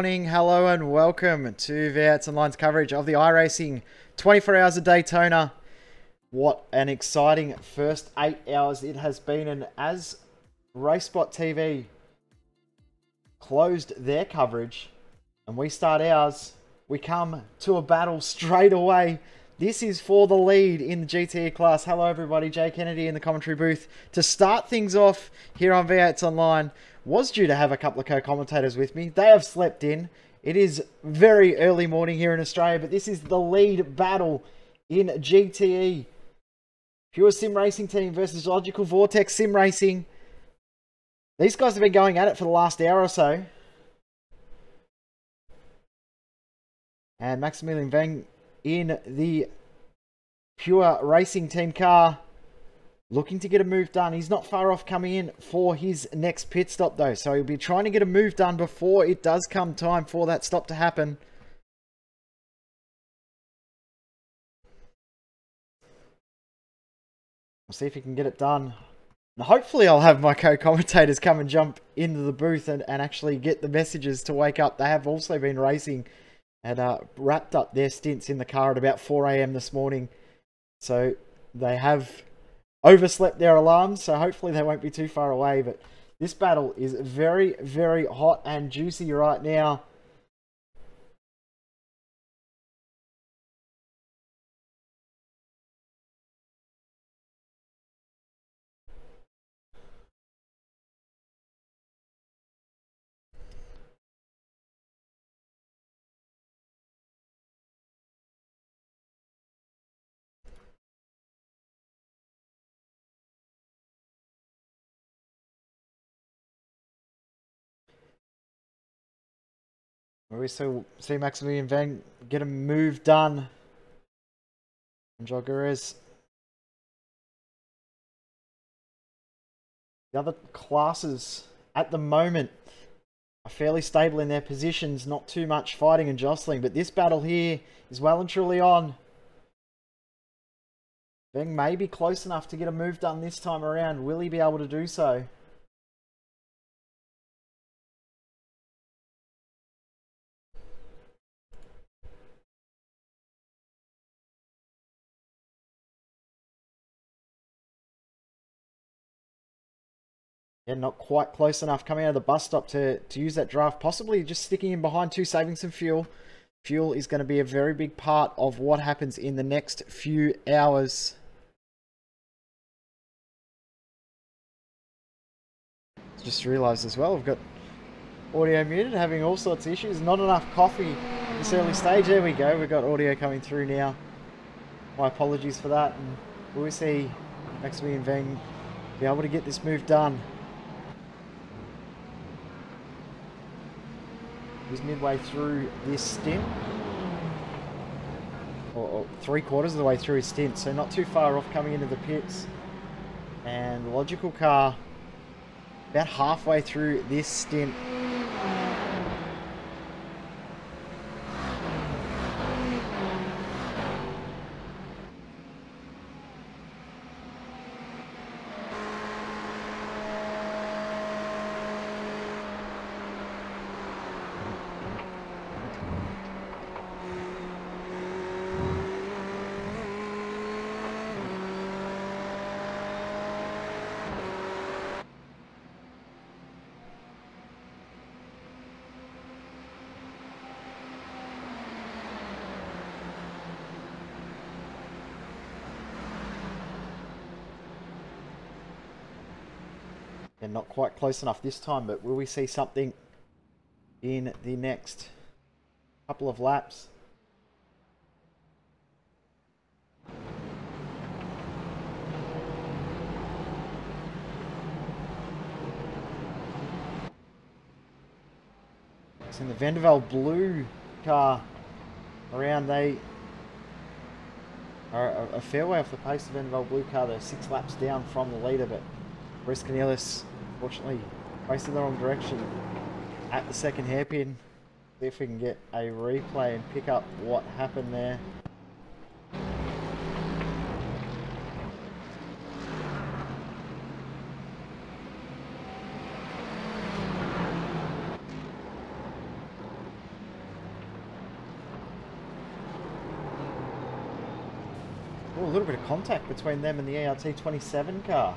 morning, hello and welcome to V8's Online's coverage of the iRacing 24 Hours of Daytona. What an exciting first 8 hours it has been, and as RaceSpot TV closed their coverage and we start ours, we come to a battle straight away. This is for the lead in the GTE class. Hello everybody, Jay Kennedy in the commentary booth to start things off here on V8's Online. Was due to have a couple of co-commentators with me. They have slept in. It is very early morning here in Australia, but this is the lead battle in GTE. Pure Sim Racing Team versus Logical Vortex Sim Racing. These guys have been going at it for the last hour or so. And Maximilian Veng in the Pure Racing Team car, looking to get a move done. He's not far off coming in for his next pit stop though, so he'll be trying to get a move done before it does come time for that stop to happen. We'll see if he can get it done. And hopefully I'll have my co-commentators come and jump into the booth and actually get the messages to wake up. They have also been racing and wrapped up their stints in the car at about 4 AM this morning. So they have overslept their alarms, so hopefully they won't be too far away. But this battle is very, very hot and juicy right now. We still see Maximilian Veng get a move done. And Joggerez. The other classes at the moment are fairly stable in their positions. Not too much fighting and jostling. But this battle here is well and truly on. Veng may be close enough to get a move done this time around. Will he be able to do so? Yeah, not quite close enough coming out of the bus stop to use that draft. Possibly just sticking in behind two, saving some fuel. Fuel is going to be a very big part of what happens in the next few hours. Just realised as well, I've got audio muted, having all sorts of issues. Not enough coffee at this early stage. There we go. We've got audio coming through now. My apologies for that. And we'll see Maximilian Veng be able to get this move done. He's midway through this stint, or 3/4 of the way through his stint, so not too far off coming into the pits. And the Logical car about halfway through this stint. And not quite close enough this time, but will we see something in the next couple of laps? It's in the Vandervelde blue car around. They are a fair way off the pace of the Vandervelde blue car. They're 6 laps down from the leader, but Bryce Canellis fortunately racing the wrong direction at the second hairpin. See if we can get a replay and pick up what happened there. Oh, a little bit of contact between them and the ERT27 car.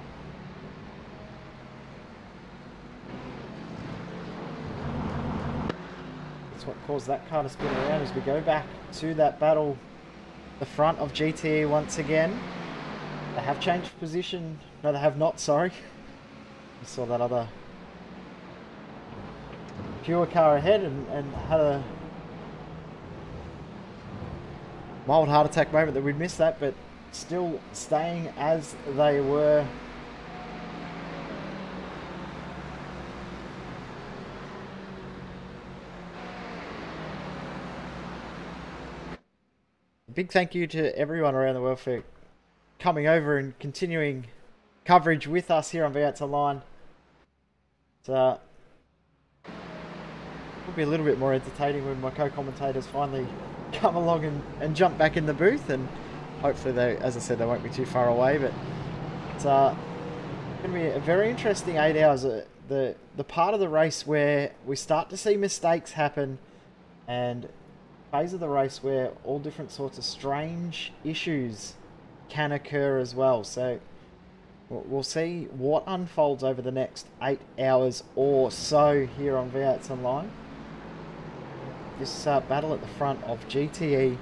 That's what caused that car to spin around as we go back to that battle. The front of GTE once again. They have changed position. No, they have not, sorry. I saw that other pure car ahead and had a mild heart attack moment that we'd missed that, but still staying as they were. A big thank you to everyone around the world for coming over and continuing coverage with us here on V8s Online. It'll be a little bit more entertaining when my co-commentators finally come along and jump back in the booth, and hopefully they, as I said, they won't be too far away, but it's going to be a very interesting 8 hours. The part of the race where we start to see mistakes happen, and phase of the race where all different sorts of strange issues can occur as well. So we'll see what unfolds over the next 8 hours or so here on V8s Online. This battle at the front of GTE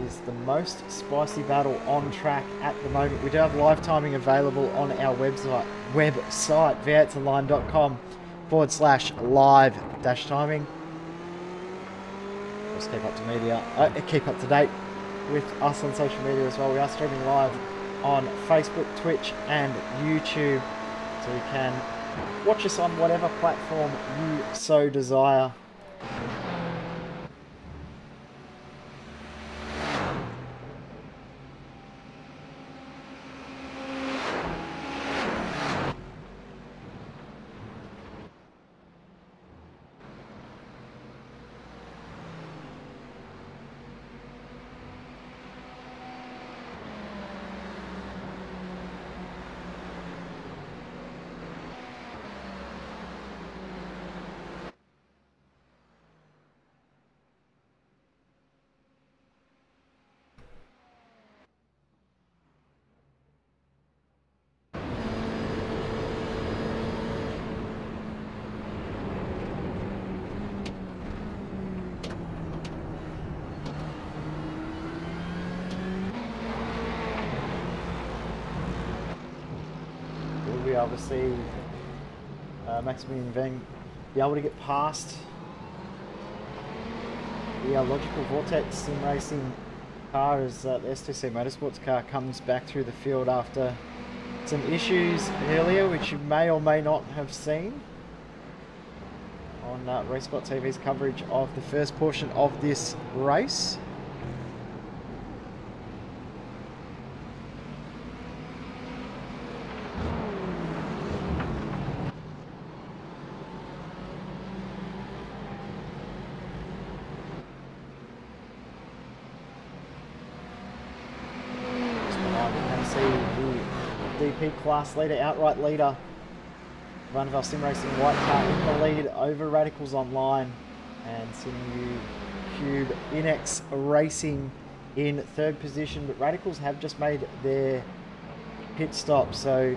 is the most spicy battle on track at the moment. We do have live timing available on our website v8sonline.com/live-timing. Just keep up to keep up to date with us on social media as well. We are streaming live on Facebook, Twitch and YouTube, so you can watch us on whatever platform you so desire. We obviously Maximilian Veng be able to get past the Logical Vortex Sim Racing car as the S2C Motorsports car comes back through the field after some issues earlier, which you may or may not have seen on RaceSpot TV's coverage of the first portion of this race. DP class leader, outright leader, Vanderbilt Sim Racing white car in the lead over Radicals Online, and Sinew Cube Inex Racing in third position. But Radicals have just made their pit stop, so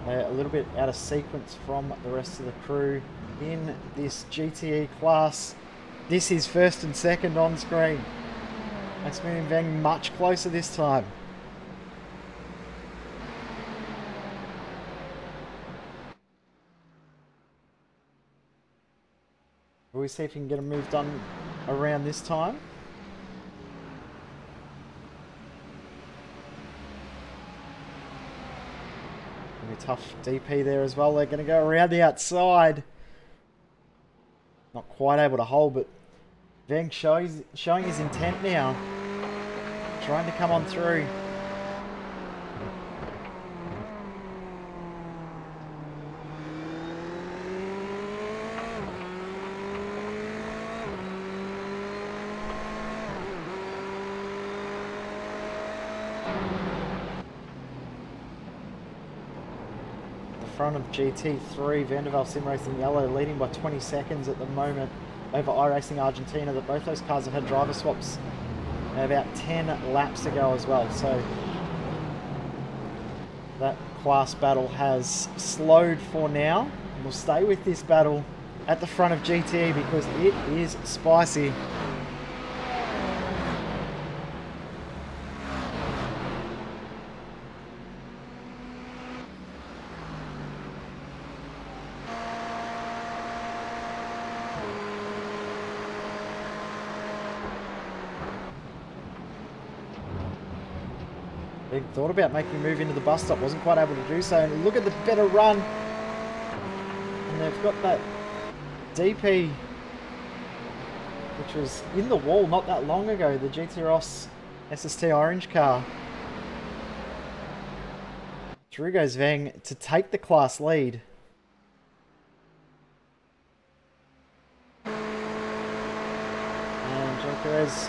they're a little bit out of sequence from the rest of the crew in this GTE class. This is first and second on screen. Maximilian Veng much closer this time. We'll see if we can get a move done around this time. Gonna be tough DP there as well. They're going to go around the outside. Not quite able to hold, but Veng showing his intent now. Trying to come on through. Front of GT3, Vanderbilt Sim Racing yellow leading by 20 seconds at the moment over iRacing Argentina. That both those cars have had driver swaps and about 10 laps to go as well. So that class battle has slowed for now. We'll stay with this battle at the front of GTE because it is spicy. They thought about making a move into the bus stop, wasn't quite able to do so. And look at the better run. And they've got that DP, which was in the wall not that long ago, the GT Ross SST orange car. Through goes Veng to take the class lead. And Joe Perez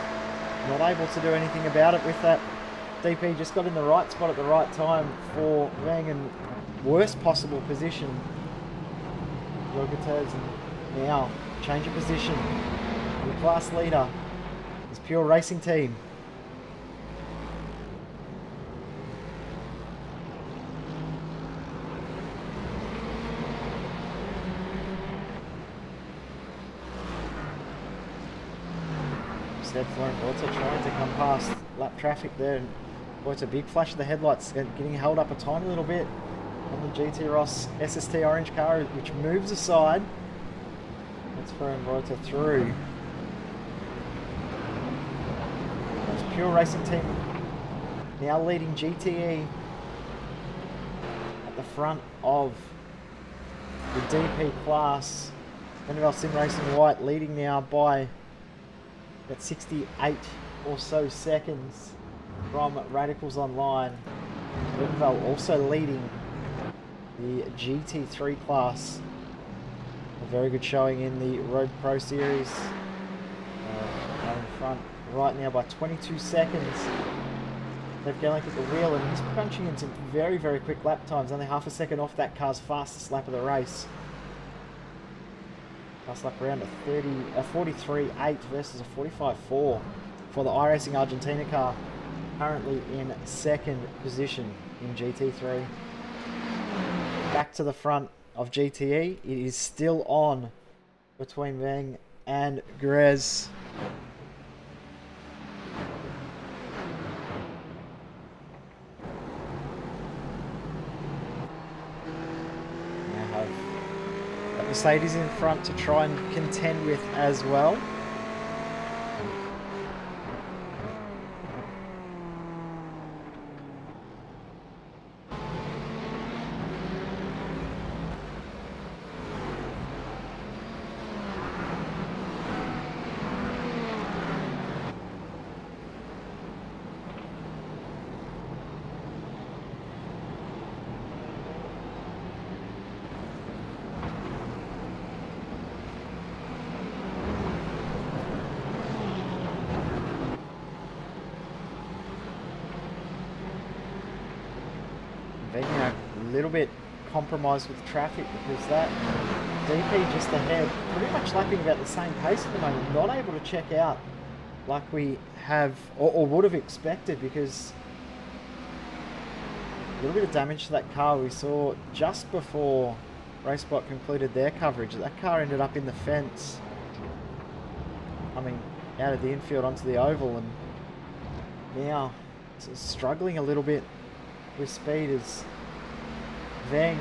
not able to do anything about it with that. DP just got in the right spot at the right time for Veng in worst possible position. Joe now change of position. The class leader is Pure Racing Team. Instead, Florian Borta trying to come past lap traffic there. Boy, it's a big flash of the headlights, getting held up a tiny little bit on the GT Ross SST orange car, which moves aside. That's Florian Borta through. That's Pure Racing Team now leading GTE at the front of the DP class. Vanderbilt Sim Racing White leading now by about 68 or so seconds from Radicals Online. Vanderbilt also leading the GT3 class. A very good showing in the Road Pro Series. Out in front right now by 22 seconds. They've gone at the wheel and he's punching in some very, very quick lap times. Only half a second off that car's fastest lap of the race. Last lap around a 43.8 versus a 45.4 for the iRacing Argentina car. Currently in second position in GT3. Back to the front of GTE. It is still on between Veng and Grez. Now have Mercedes in front to try and contend with as well. A little bit compromised with traffic because that DP just ahead, pretty much lapping about the same pace at the moment, not able to check out like we have or would have expected, because a little bit of damage to that car we saw just before RaceBot concluded their coverage. That car ended up in the fence coming out of the infield onto the oval, and now it's struggling a little bit with speed as Veng.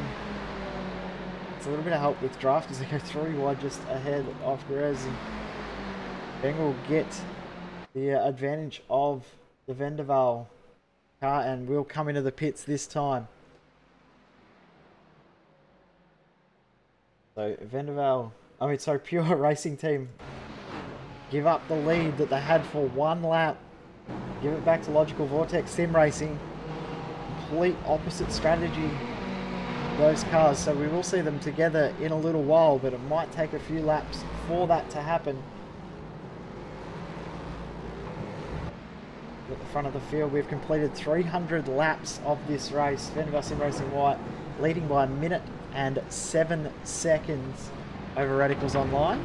It's a little bit of help with draft as they go through wide just ahead of Perez, and Veng will get the advantage of the Vendaval car and will come into the pits this time. So Pure Racing Team give up the lead that they had for one lap, give it back to Logical Vortex Sim Racing. Complete opposite strategy, those cars, so we will see them together in a little while, but it might take a few laps for that to happen. At the front of the field, we've completed 300 laps of this race. Vanderbilt Sim Racing White leading by 1 minute and 7 seconds over Radicals Online.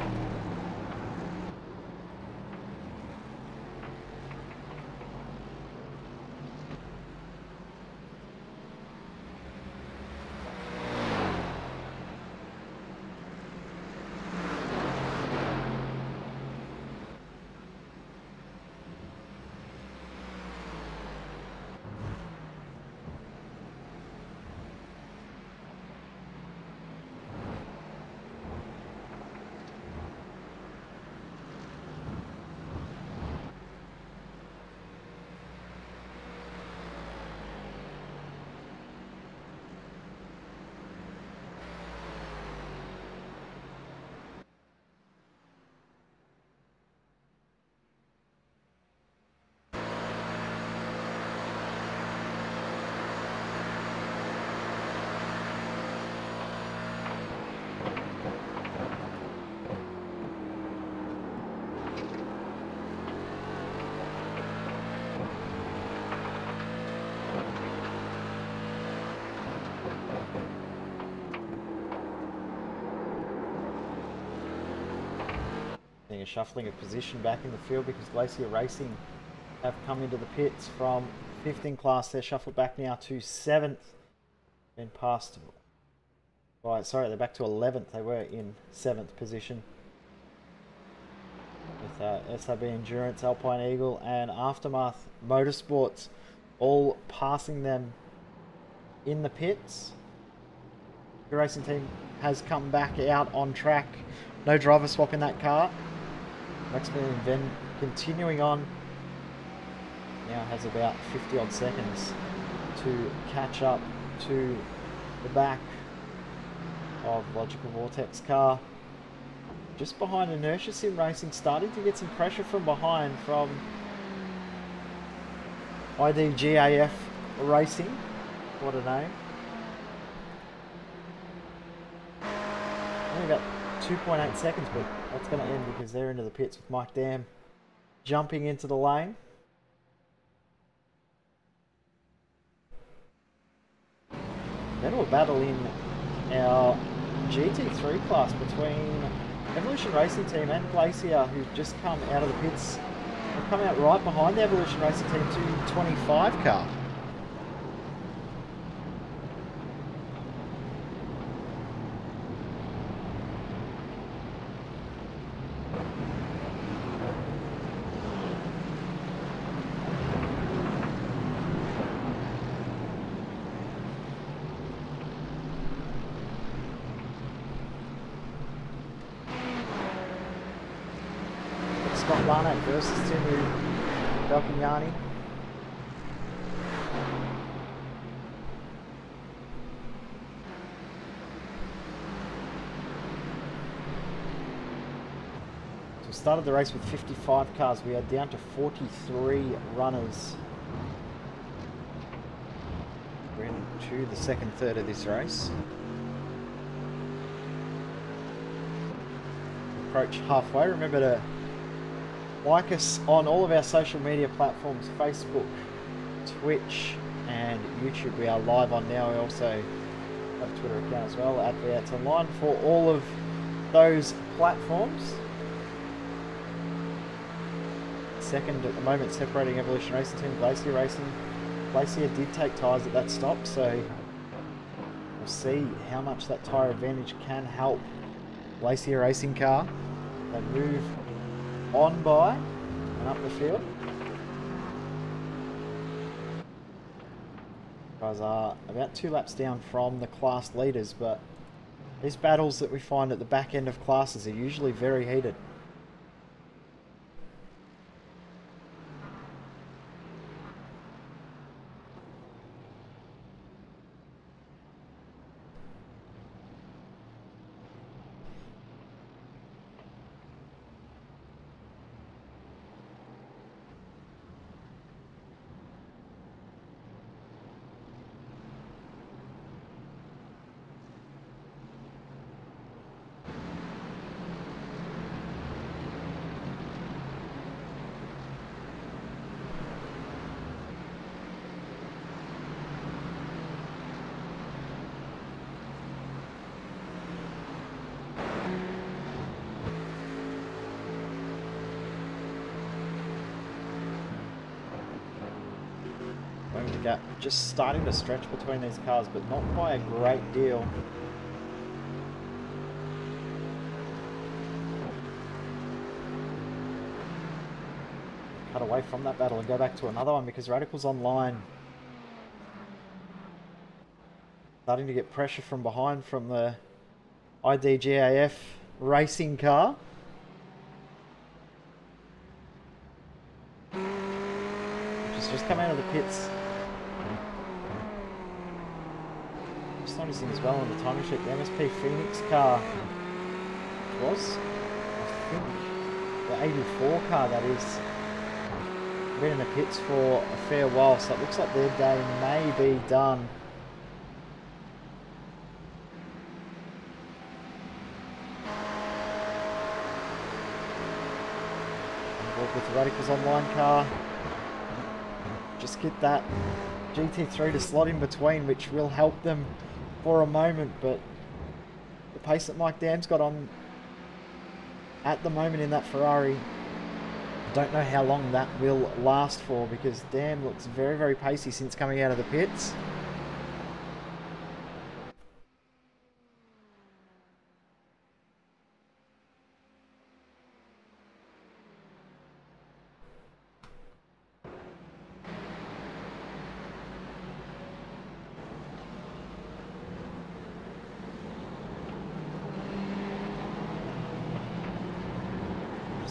a shuffling of position back in the field because Glacier Racing have come into the pits from 5th in class. They're shuffled back now to 7th. Been passed. Right, sorry, they're back to 11th. They were in 7th position. With SAB Endurance, Alpine Eagle, and Aftermath Motorsports all passing them in the pits. The racing team has come back out on track. No driver swap in that car. Maximilian Venn continuing on. Now has about 50 odd seconds to catch up to the back of Logical Vortex car. Just behind Inertia Sim Racing, starting to get some pressure from behind from IDGAF Racing. What a name. Only about 2.8 seconds, but that's going to end because they're into the pits with Mike Dam jumping into the lane. Then we'll battle in our GT3 class between Evolution Racing Team and Glacier, who've just come out of the pits. They've come out right behind the Evolution Racing Team 225 car. Scott Barnett versus Timu Belkignani. So we started the race with 55 cars. We are down to 43 runners. We're into the second third of this race. Approach halfway. Remember to like us on all of our social media platforms, Facebook, Twitch and YouTube. We are live on now. We also have a Twitter account as well, @VAtsOnline, for all of those platforms. Second at the moment, separating Evolution Racing Team, Glacier Racing. Glacier did take tyres at that stop, so we'll see how much that tyre advantage can help Glacier Racing car. They move on by and up the field. Guys are about 2 laps down from the class leaders, but these battles that we find at the back end of classes are usually very heated. The gap just starting to stretch between these cars, but not by a great deal. Cut away from that battle and go back to another one because Radical's online. Starting to get pressure from behind from the IDGAF racing car. Which has just come out of the pits. Just noticing as well on the timing sheet, the MSP Phoenix car was, I think, the 84 car that is. Been in the pits for a fair while, so it looks like their day may be done. Involved with the Radicals Online car. Just get that GT3 to slot in between, which will help them for a moment, but the pace that Mike Dam's got on at the moment in that Ferrari. I don't know how long that will last for, because Dan looks very, very pacey since coming out of the pits.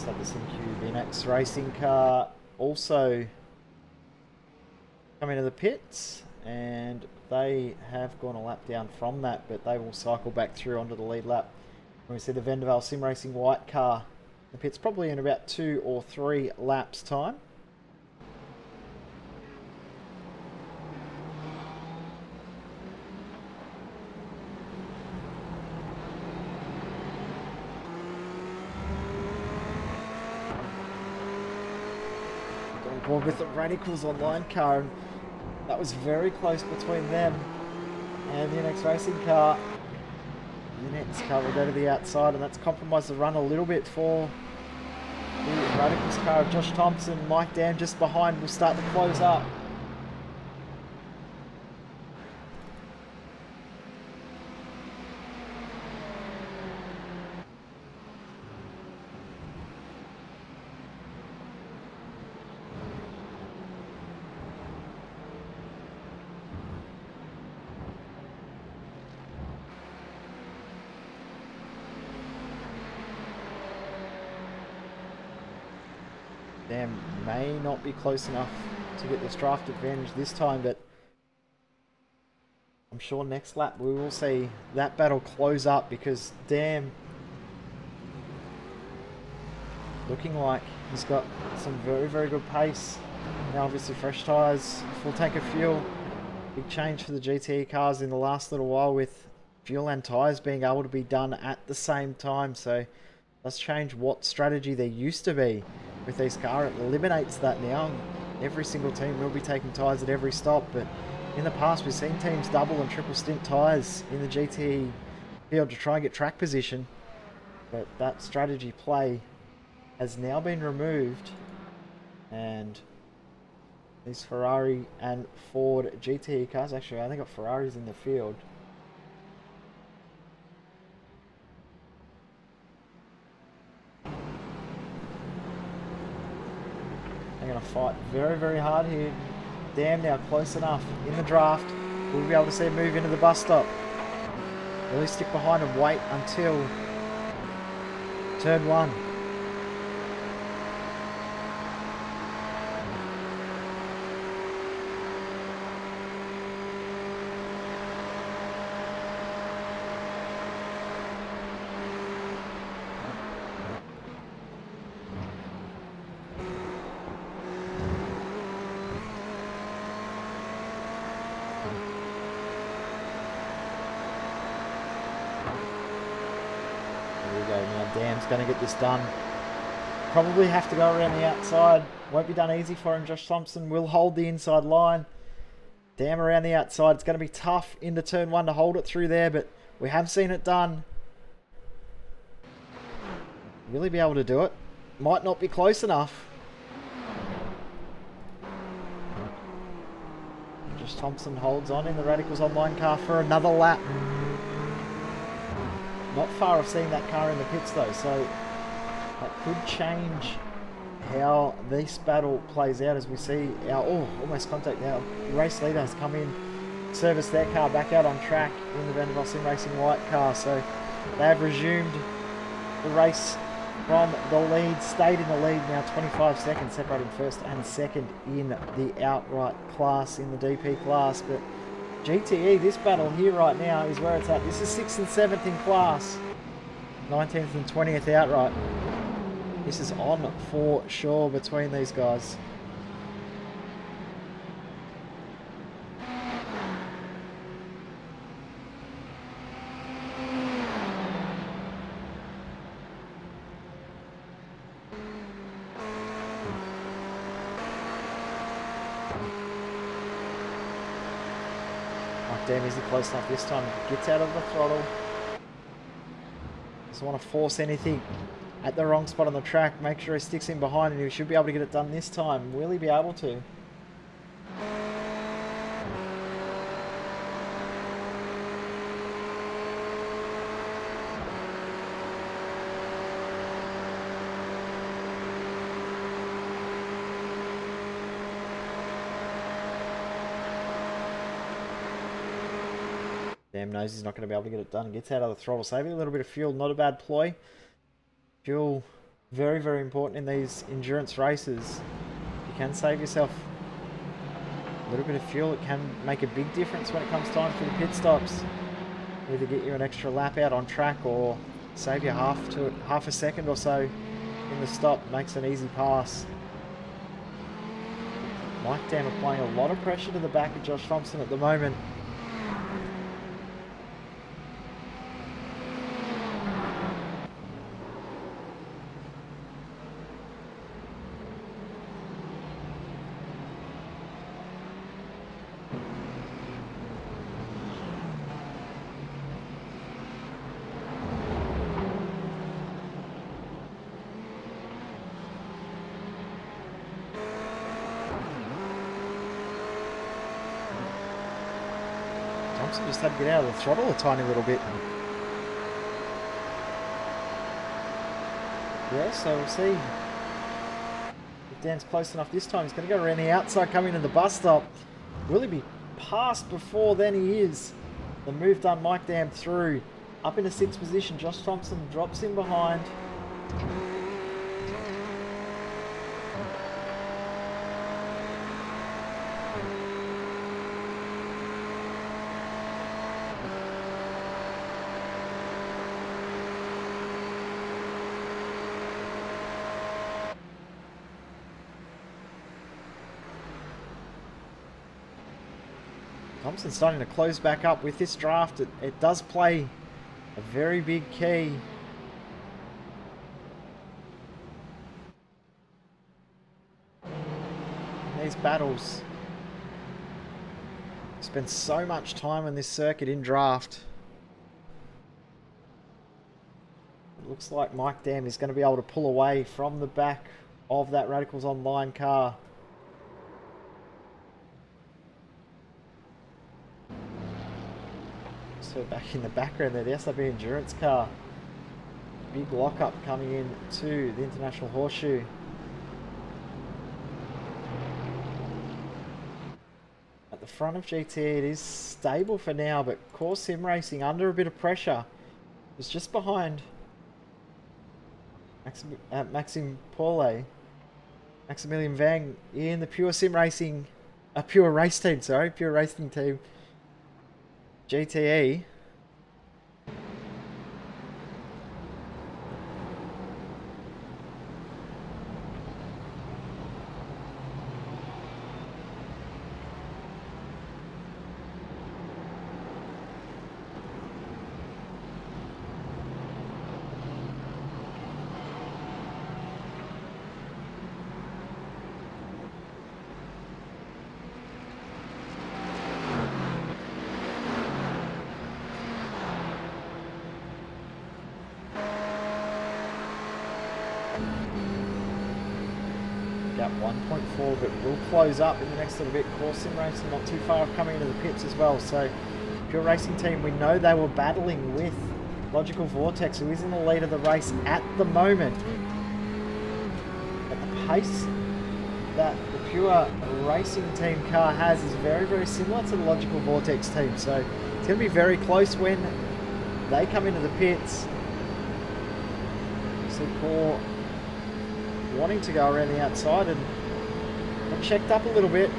Have this MQ next racing car also come into the pits, and they have gone a lap down from that, but they will cycle back through onto the lead lap. And we see the Vendaval Sim Racing white car in the pits probably in about 2 or 3 laps time. With the Radicals Online car, and that was very close between them and the next racing car. The next car will go to the outside, and that's compromised the run a little bit for the Radicals car of Josh Thompson. Mike Dam just behind will start to close up. Dam may not be close enough to get this draft advantage this time, but I'm sure next lap we will see that battle close up, because Dam looking like he's got some very, very good pace. Now obviously fresh tyres, full tank of fuel. Big change for the GTE cars in the last little while, with fuel and tyres being able to be done at the same time. So let's change what strategy there used to be with these cars. It eliminates that now. Every single team will be taking tyres at every stop, but in the past we've seen teams double and triple stint tyres in the GTE field to try and get track position, but that strategy play has now been removed, and these Ferrari and Ford GTE cars, actually I think got Ferraris in the field. They're going to fight very, very hard here. Dam now close enough in the draft. We'll be able to see him move into the bus stop. Really stick behind and wait until turn 1. Now Dam's going to get this done. Probably have to go around the outside. Won't be done easy for him. Josh Thompson will hold the inside line. Dam around the outside. It's going to be tough into turn 1 to hold it through there, but we have seen it done. Really be able to do it. Might not be close enough. Josh Thompson holds on in the Radicals Online car for another lap. Not far of seeing that car in the pits though, so that could change how this battle plays out, as we see our, almost contact now. The race leader has come in, serviced their car back out on track in the Vendaval Sim Racing white car, so they have resumed the race from the lead, stayed in the lead now, 25 seconds separating first and second in the outright class, in the DP class. But GTE, this battle here right now is where it's at. This is 6th and 7th in class, 19th and 20th outright. This is on for sure between these guys. Damn, is he close enough this time? Gets out of the throttle. Doesn't want to force anything at the wrong spot on the track. Make sure he sticks in behind and he should be able to get it done this time. Will he be able to? Damn knows he's not going to be able to get it done. Gets out of the throttle, saving a little bit of fuel. Not a bad ploy. Fuel, very, very important in these endurance races. You can save yourself a little bit of fuel. It can make a big difference when it comes time for the pit stops. Either get you an extra lap out on track or save you half a second or so in the stop. Makes an easy pass. Mike Dam applying a lot of pressure to the back of Josh Thompson at the moment. Thompson just had to get out of the throttle a tiny little bit. Yeah, so we'll see if Dan's close enough this time. He's going to go around the outside, coming into the bus stop. Will he be passed before then? He is. The move done, Mike Dam through. Up into 6th position, Josh Thompson drops in behind. Thompson's starting to close back up with this draft. It does play a very big key. In these battles. Spend so much time on this circuit in draft. It looks like Mike Dam is going to be able to pull away from the back of that Radicals Online car. So back in the background there, the SRB Endurance car. Big lockup coming in to the International Horseshoe. At the front of GTE, it is stable for now, but Core Sim Racing under a bit of pressure. It's just behind Maxime Paulet, Maximilian Vang in the Pure Sim Racing, Pure Race Team, sorry, Pure Racing Team. GTE. Gap 1.4, but will close up in the next little bit. Core Sim Racing not too far off, coming into the pits as well. So Pure Racing Team, we know they were battling with Logical Vortex, who is in the lead of the race at the moment. At the pace that the Pure Racing Team car has is very, very similar to the Logical Vortex team. So it's going to be very close when they come into the pits. So Core wanting to go around the outside and checked up a little bit,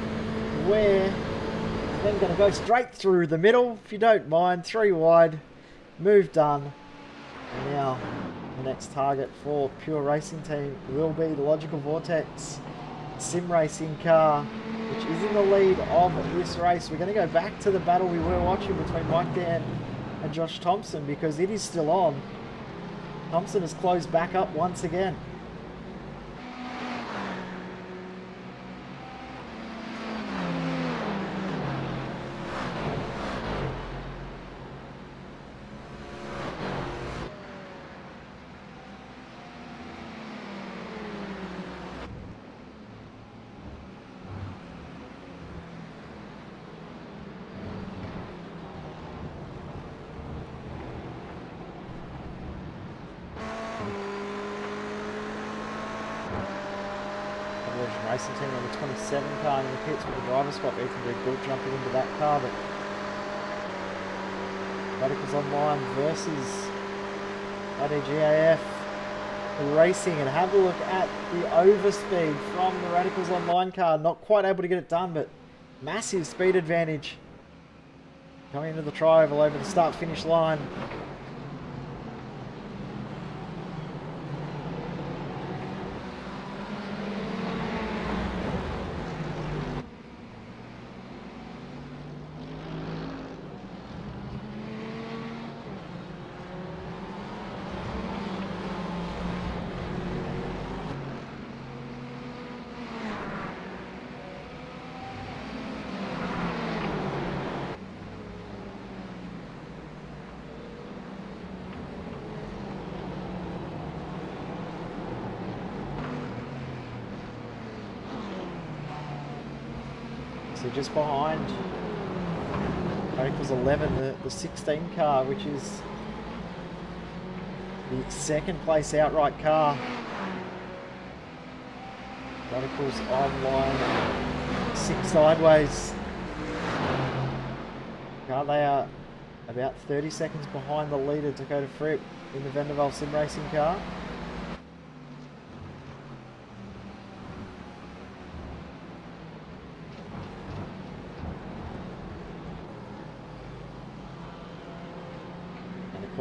where then going to go straight through the middle, if you don't mind. 3 wide, move done. And now the next target for Pure Racing Team will be the Logical Vortex Sim Racing car, which is in the lead of this race. We're going to go back to the battle we were watching between Mike Dam and Josh Thompson, because it is still on. Thompson has closed back up once again. Racing Team on the 27 car in the pits with the driver spot. Ethan Good jumping into that car, but Radicals Online versus IDGAF Racing, and have a look at the overspeed from the Radicals Online car. Not quite able to get it done, but massive speed advantage coming into the tri-oval over the start-finish line. So just behind Radicals 11, the 16 car, which is the second place outright car. Radicals Online 6 sideways. Car, they are about 30 seconds behind the leader, Dakota Fripp, in the Vandervelde Sim Racing car.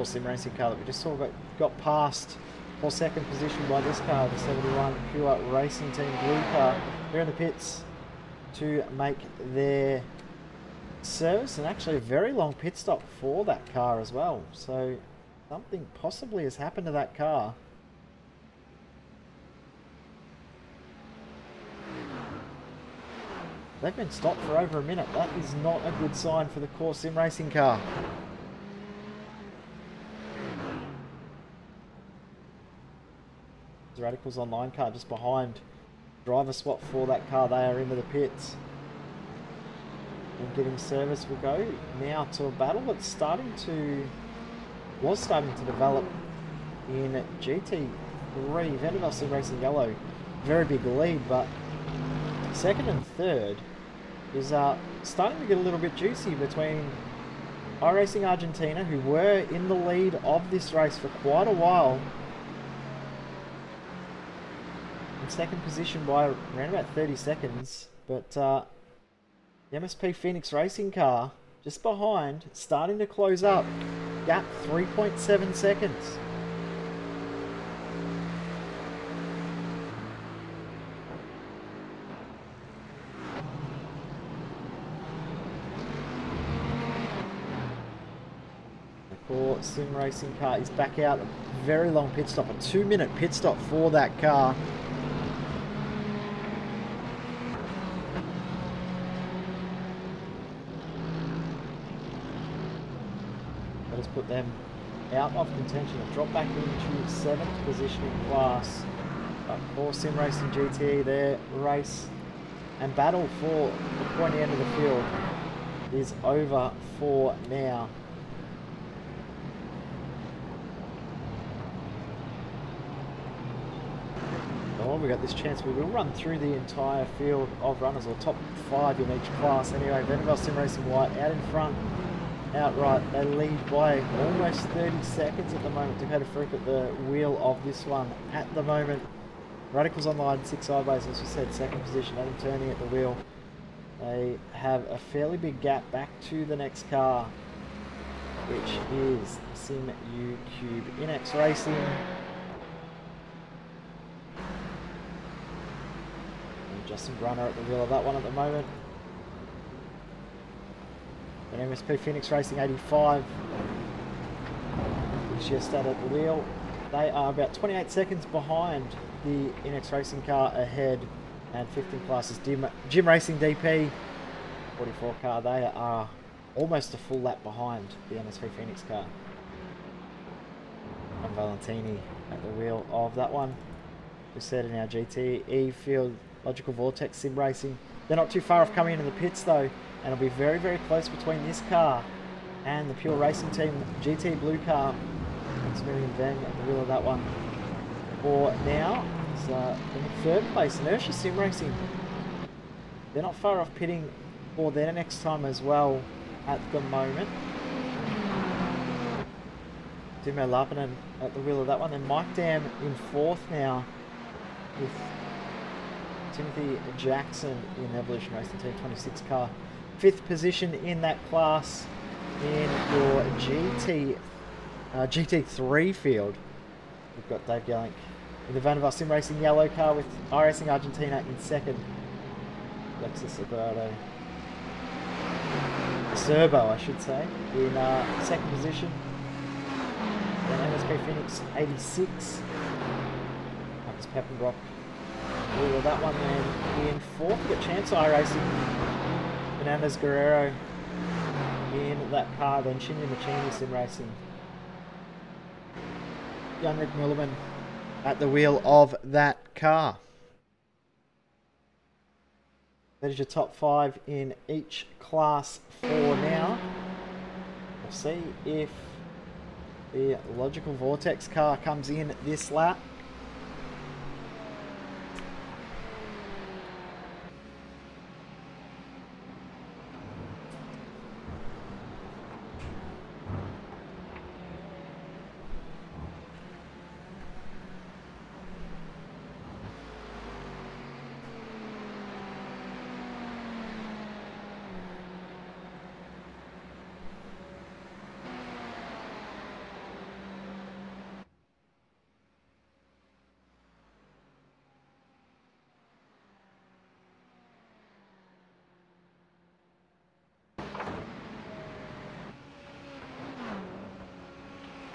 Sim Racing car that we just saw got past for second position by this car, the 71 Pure Racing Team blue car. They're in the pits to make their service, and actually a very long pit stop for that car as well. So something possibly has happened to that car. They've been stopped for over a minute. That is not a good sign for the Core Sim Racing car. Radicals Online car just behind. Driver swap for that car. They are into the pits and getting service. We'll go now to a battle that's was starting to develop in GT3. Vandervelde Sim Racing Yellow, very big lead, but second and third is starting to get a little bit juicy between iRacing Argentina, who were in the lead of this race for quite a while, second position by around about 30 seconds, but the MSP Phoenix Racing car just behind, starting to close up, gap 3.7 seconds. The Core Sim Racing car is back out, a very long pit stop, a 2-minute pit stop for that car. Put them out of contention and drop back into 7th position in class. But for Sim Racing GTE, their race and battle for the pointy end of the field is over for now. So while we got this chance, we will run through the entire field of runners, or top 5 in each class. Anyway, Vandervelde Sim Racing White out in front. Outright, they lead by almost 30 seconds at the moment. Dakota Fripp at the wheel of this one at the moment. Radicals Online 6 sideways, as we said, second position. Adam Turney at the wheel. They have a fairly big gap back to the next car, which is Sim U Cube Inex Racing. And Justin Brunner at the wheel of that one at the moment. And MSP Phoenix Racing 85, just at the wheel. They are about 28 seconds behind the Inex Racing car ahead, and 15 classes Gym Racing DP 44 car. They are almost a full lap behind the MSP Phoenix car. And Valentini at the wheel of that one. We said in our GTE field, Logical Vortex Sim Racing. They're not too far off coming into the pits though. And it'll be very, very close between this car and the Pure Racing Team GT blue car. Maximilian Veng at the wheel of that one. For now, is in third place, Inertia Sim Racing. They're not far off pitting for their next time as well at the moment. Dimo Lapinen at the wheel of that one. Then Mike Dam in fourth now with Timothy Jackson in Evolution Racing Team 26 car. Fifth position in that class in your GT3 field. We've got Dave Galink in the Vanderbilt Sim Racing yellow car with iRacing Argentina in second. Lexus Liberado. Serbo, I should say, in second position. Then MSP Phoenix 86. Marcus Peppenbrock. Well, that one then in fourth. We've got Chance iRacing. Fernandez Guerrero in that car. Then Shinya Machini Sim Racing. Young Rick Mullerman at the wheel of that car. That is your top 5 in each class for now. We'll see if the Logical Vortex car comes in this lap.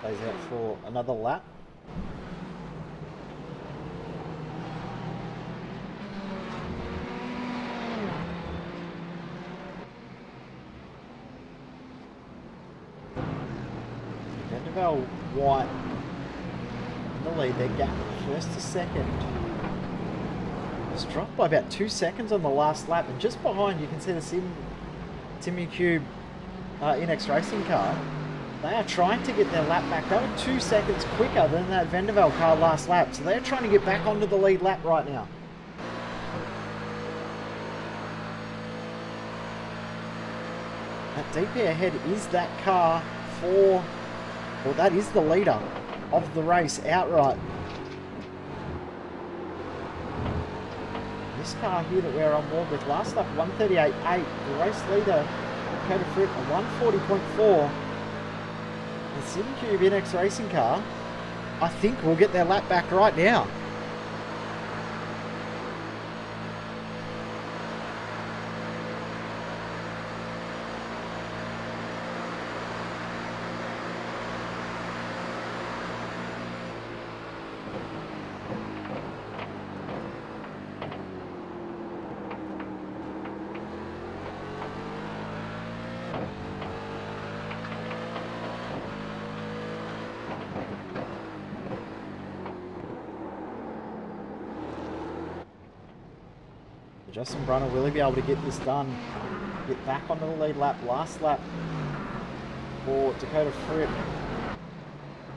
Plays out for another lap. Vanderbilt White in the lead. Their gap first to second. It's dropped by about 2 seconds on the last lap, and just behind you can see the Timmy Cube Inex Racing car. They are trying to get their lap back. They were 2 seconds quicker than that Vanderbilt car last lap. So they're trying to get back onto the lead lap right now. That DP ahead is that car for... Well, that is the leader of the race outright. This car here that we're on board with last lap, 138.8. The race leader, Dakota Fripp, a 140.4. The SimCube NX Racing car, I think, will get their lap back right now. Justin Brunner, will he be able to get this done? Get back onto the lead lap. Last lap for Dakota Fripp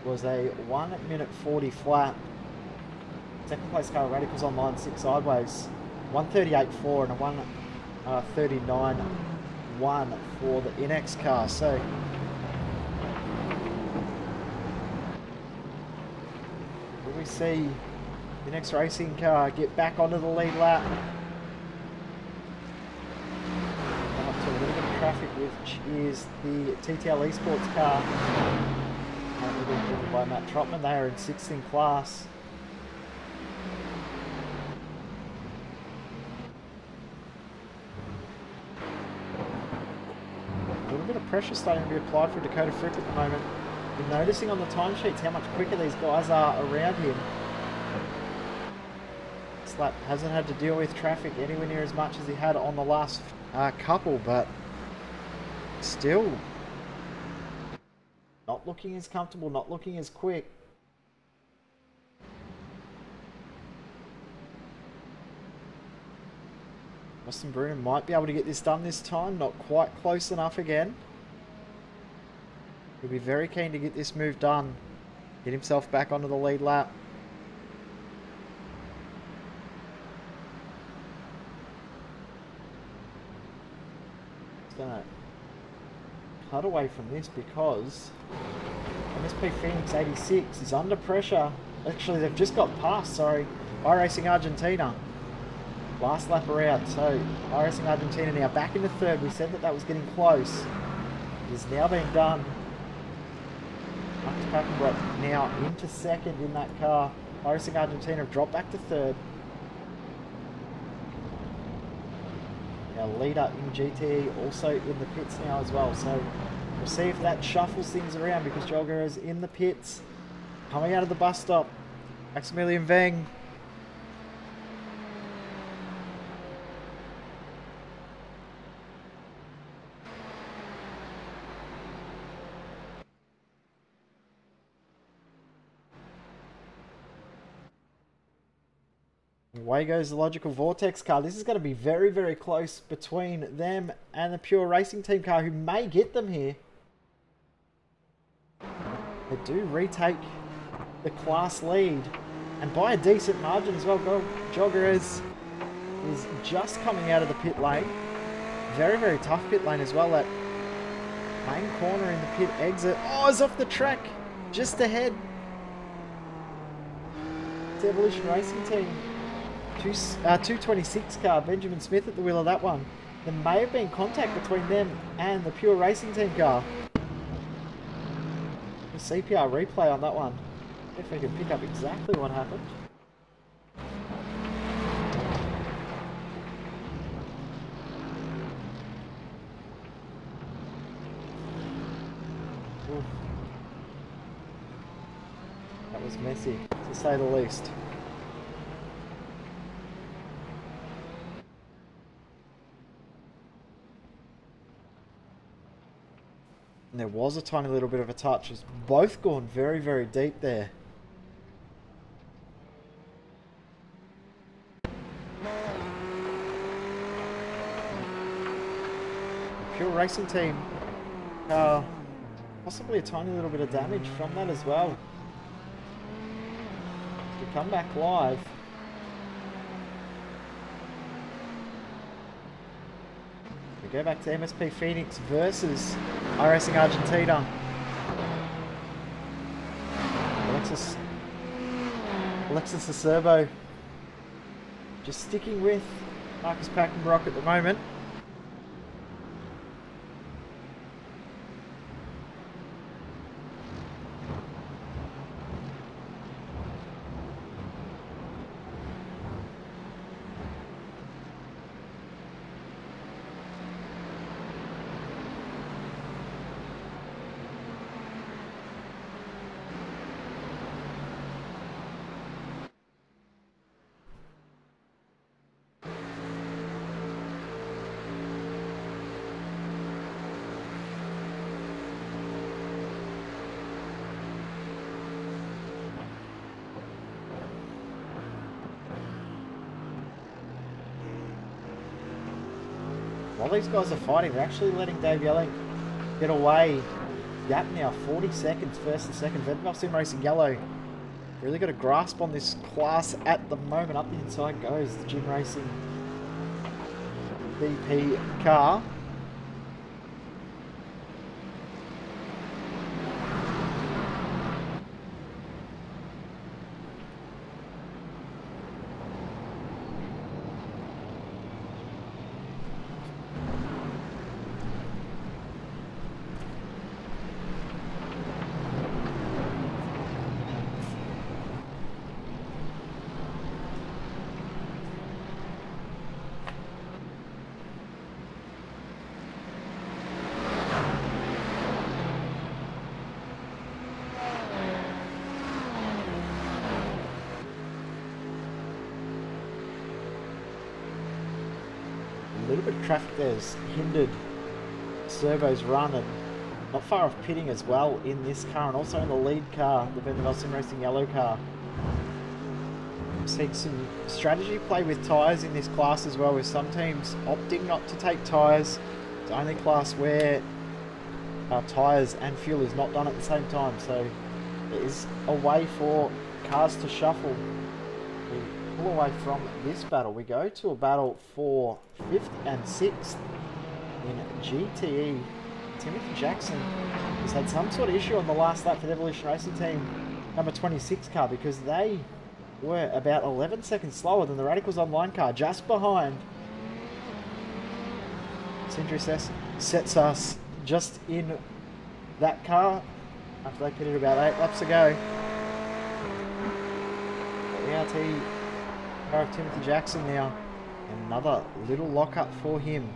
was a 1 minute 40 flat. Second place car, Radicals Online 6 sideways. 138.4 and a 139.1 for the NX car. So will we see the NX Racing car get back onto the lead lap? Traffic, which is the TTL Esports car, being driven by Matt Trotman. They are in 6th in class. A little bit of pressure starting to be applied for Dakota Fripp at the moment. You're noticing on the timesheets how much quicker these guys are around him. This lap hasn't had to deal with traffic anywhere near as much as he had on the last couple, but still not looking as comfortable, not looking as quick. Austin Bruno might be able to get this done this time, not quite close enough again. He'll be very keen to get this move done, get himself back onto the lead lap. going to cut away from this because MSP Phoenix 86 is under pressure. Actually, they've just got past, sorry, iRacing Argentina. Last lap around. So, iRacing Argentina now back in the third. We said that that was getting close. It is now being done. Marcus Packenbrock now into second in that car. iRacing Argentina have dropped back to third. Our leader in GTE also in the pits now as well. So we'll see if that shuffles things around because Joel Guerrero's in the pits. Coming out of the bus stop, Maximilian Veng. Away goes the Logical Vortex car. This is going to be very, very close between them and the Pure Racing Team car who may get them here. They do retake the class lead and by a decent margin as well. Joel Guerrero is just coming out of the pit lane. Very, very tough pit lane as well. That main corner in the pit exit. Oh, it's off the track just ahead. It's Evolution Racing Team. 226 car, Benjamin Smith at the wheel of that one. There may have been contact between them and the Pure Racing Team car. The CPR replay on that one. If we can pick up exactly what happened. Oof. That was messy, to say the least. And there was a tiny little bit of a touch. It's both gone very, very deep there. Pure Racing Team. Possibly a tiny little bit of damage from that as well. We come back live. We go back to MSP Phoenix versus iRacing Argentina. Alexis Acerbo just sticking with Marcus Packenbrock at the moment. While these guys are fighting, they're actually letting Dave Yelling get away. Gap now, 40 seconds, first and second. Vendaval Sim Racing Yellow. Really got a grasp on this class at the moment. Up the inside goes the Gym Racing BP car. A little bit of traffic there has hindered Servo's run, and not far off pitting as well in this car, and also in the lead car, the Vendaval Sim Racing Yellow car. I'm seeing some strategy play with tyres in this class as well, with some teams opting not to take tyres. It's the only class where tyres and fuel is not done at the same time, so there is a way for cars to shuffle. We pull away from this battle. We go to a battle for 5th and 6th in GTE. Timothy Jackson has had some sort of issue on the last lap for the Evolution Racing Team number 26 car, because they were about 11 seconds slower than the Radicals Online car, just behind. Sindri sets us just in that car after they pitted about 8 laps ago. The ERT car of Timothy Jackson now. Another little lockup for him.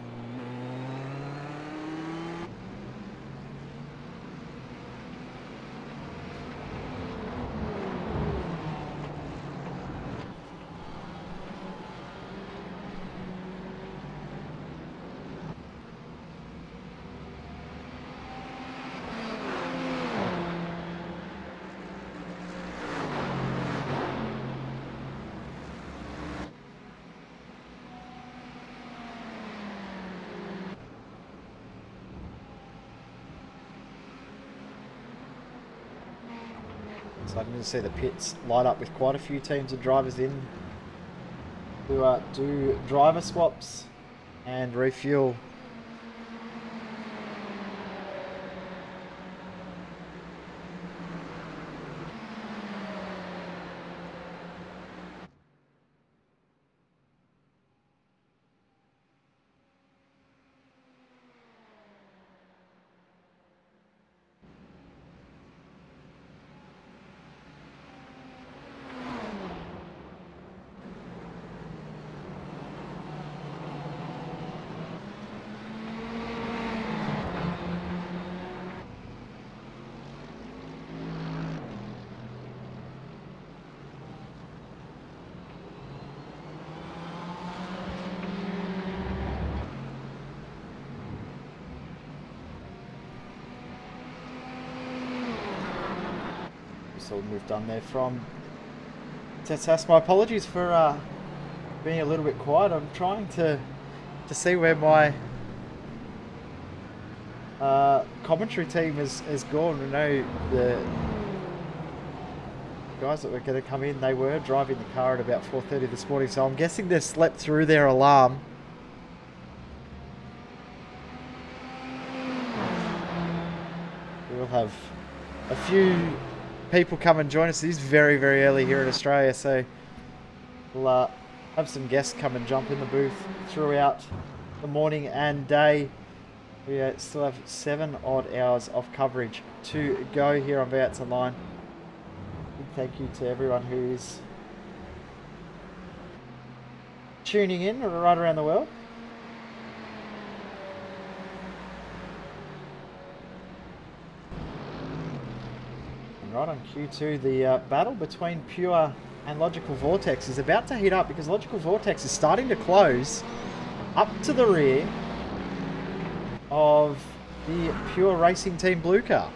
Starting to see the pits light up with quite a few teams of drivers in to do driver swaps and refuel. So we've done there from Tetsas. My apologies for being a little bit quiet. I'm trying to see where my commentary team has gone. I know the guys that were going to come in, they were driving the car at about 4:30 this morning, so I'm guessing they've slept through their alarm. We'll have a few people come and join us. It is very, very early here in Australia, so we'll have some guests come and jump in the booth throughout the morning and day. We still have 7 odd hours of coverage to go here on V8s Online. Big thank you to everyone who is tuning in right around the world. Right on Q2, the battle between Pure and Logical Vortex is about to heat up, because Logical Vortex is starting to close up to the rear of the Pure Racing Team blue car.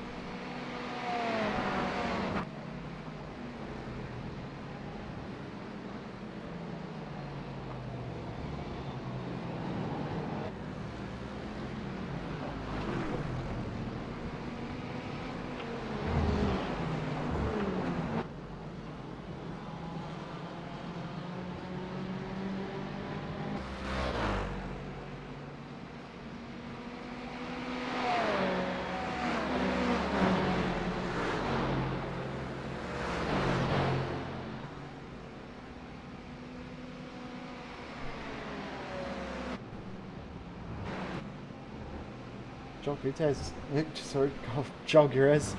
Jogurez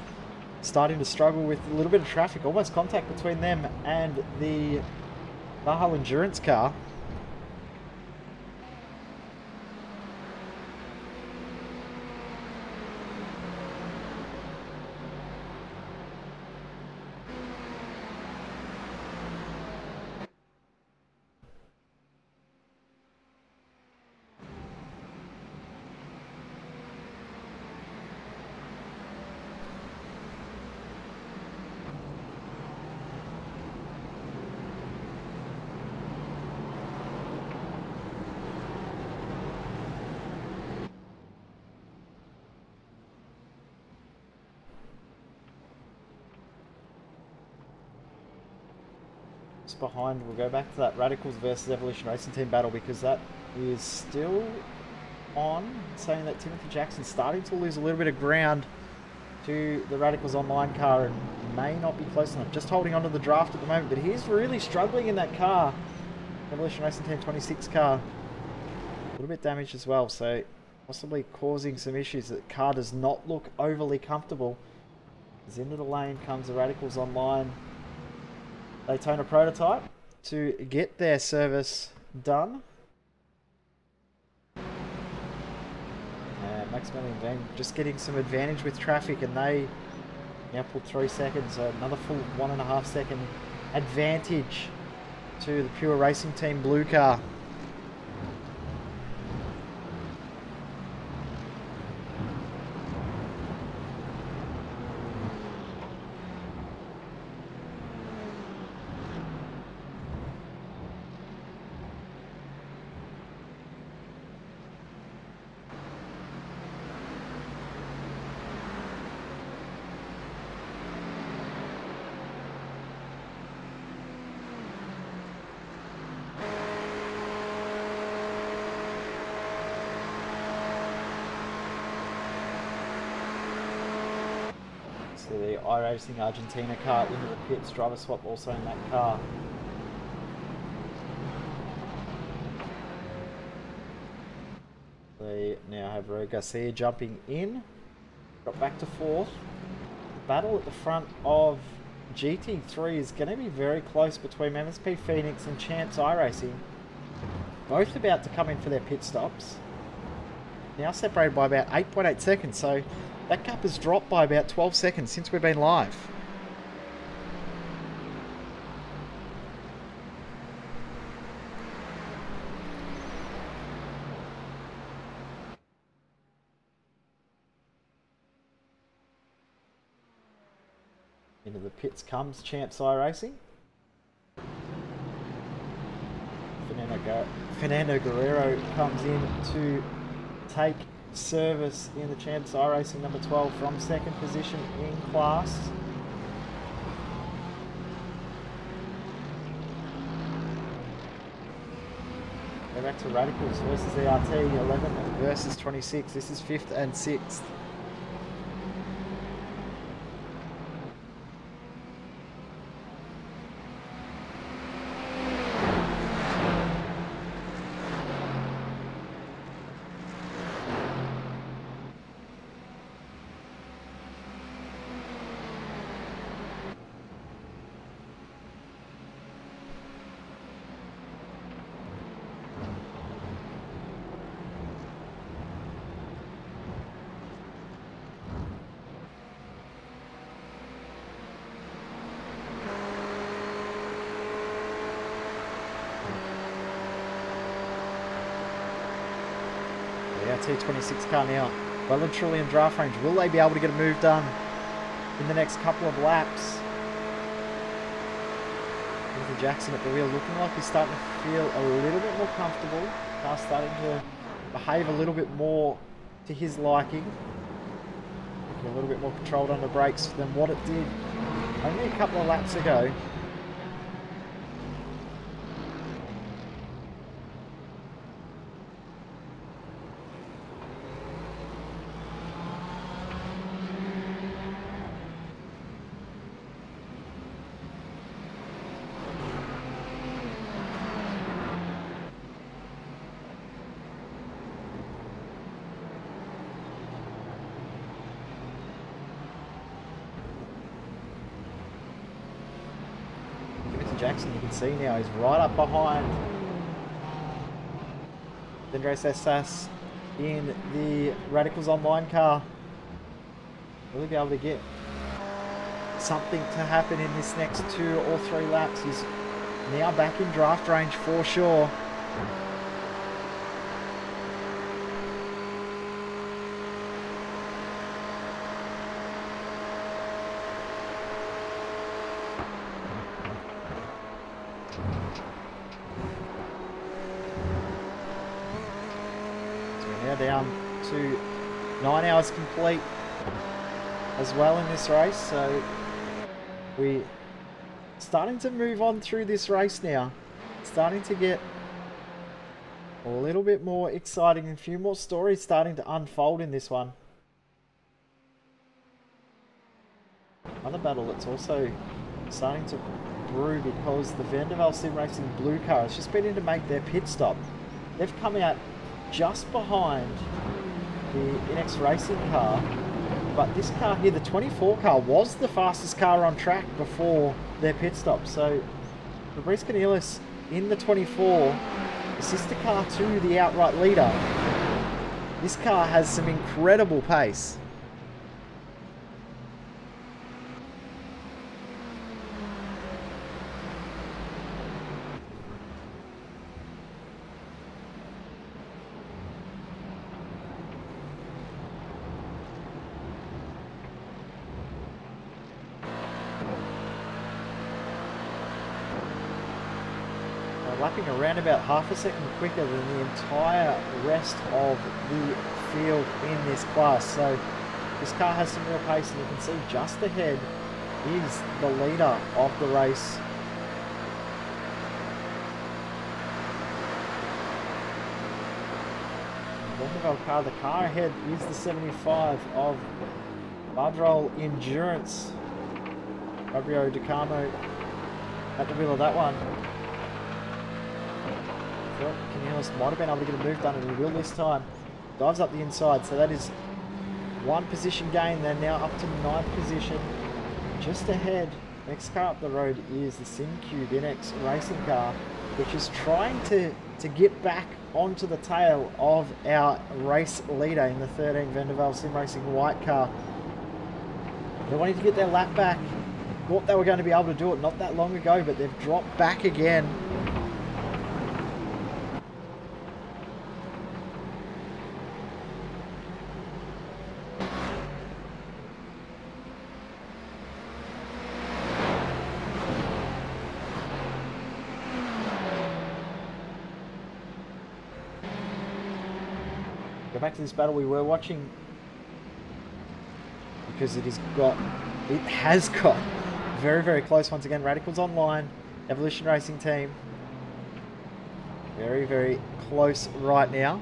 starting to struggle with a little bit of traffic, almost contact between them and the Bahal Endurance car. Behind, we'll go back to that Radicals versus Evolution Racing Team battle, because that is still on, saying that Timothy Jackson's starting to lose a little bit of ground to the Radicals Online car and may not be close enough. Just holding on to the draft at the moment, but he's really struggling in that car. Evolution Racing Team 26 car. A little bit damaged as well, so possibly causing some issues. The car does not look overly comfortable. As into the lane comes the Radicals Online Daytona prototype to get their service done. Maximilian Vang just getting some advantage with traffic, and they now pulled 3 seconds, so another full 1.5 second advantage to the Pure Racing Team blue car. So the iRacing Argentina car into the pits, driver swap also in that car. They now have Ro Garcia jumping in, got back to 4th. The battle at the front of GT3 is going to be very close between MSP Phoenix and Champs iRacing. Both about to come in for their pit stops. Now separated by about 8.8 seconds, so that gap has dropped by about 12 seconds since we've been live. Into the pits comes Champs iRacing. Fernando Guerrero comes in to take service in the Champs iRacing number 12 from 2nd position in class. Go back to Radicals versus ERT, 11 versus 26. This is 5th and 6th. T26 car now well and truly in draft range. Will they be able to get a move done in the next couple of laps? Timothy Jackson at the wheel looking like he's starting to feel a little bit more comfortable. Car's starting to behave a little bit more to his liking. A little bit more controlled under brakes than what it did only a couple of laps ago. Jackson, you can see now, he's right up behind Andres Sass in the Radicals Online car. Will he be able to get something to happen in this next 2 or 3 laps? He's now back in draft range for sure. Down to 9 hours complete as well in this race, so we're starting to move on through this race now, starting to get A little bit more exciting, a few more stories starting to unfold in this one. Another battle that's also starting to brew because the Vandervelde Sim Racing blue car has just been in to make their pit stop. They've come out just behind the iNEX Racing car, but this car here, the 24 car, was the fastest car on track before their pit stop. So Fabrice Canellis in the 24, the sister car to the outright leader. This car has some incredible pace. Lapping around about half a second quicker than the entire rest of the field in this class. So this car has some real pace, and you can see just ahead is the leader of the race. Vandervelde car, the car ahead is the 75 of Badrol Endurance. Fabio Dicamo at the wheel of that one. Canellis might have been able to get a move done, and he will this time. Dives up the inside, so that is one position gain. They're now up to 9th position. Just ahead, next car up the road is the SimCube iNEX Racing car, which is trying to get back onto the tail of our race leader in the 13 Vandervelde Sim Racing white car. They're wanting to get their lap back. Thought they were going to be able to do it not that long ago, but they've dropped back again. Go back to this battle we were watching, because it has got very, very close once again. Radicals Online, Evolution Racing Team, very, very close right now.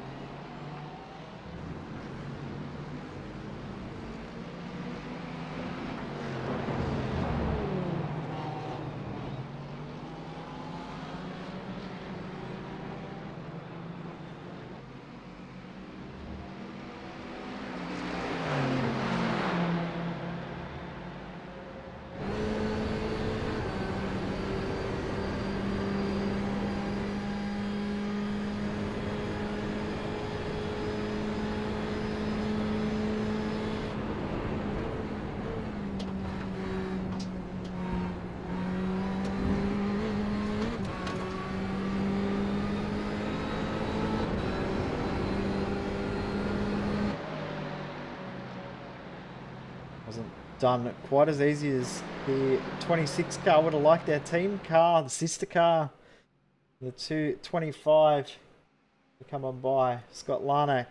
Wasn't done quite as easy as the 26 car would have liked. Our team car, the sister car, the 225 to come on by. Scott Larnack,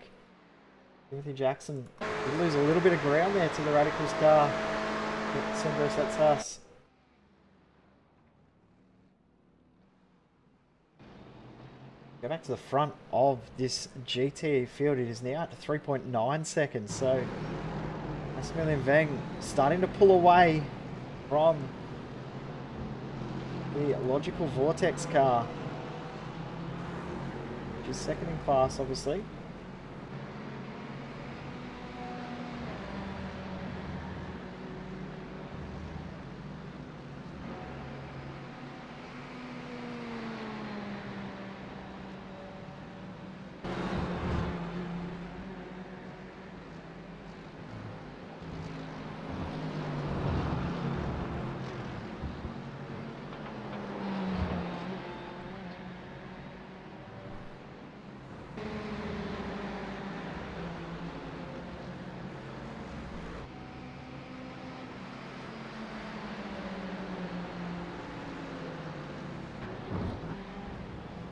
Timothy Jackson. We lose a little bit of ground there to the Radicals car. Sembros, that's us. Go back to the front of this GTE field. It is now at 3.9 seconds. So Maximilian Veng starting to pull away from the Logical Vortex car, which is second in class, obviously.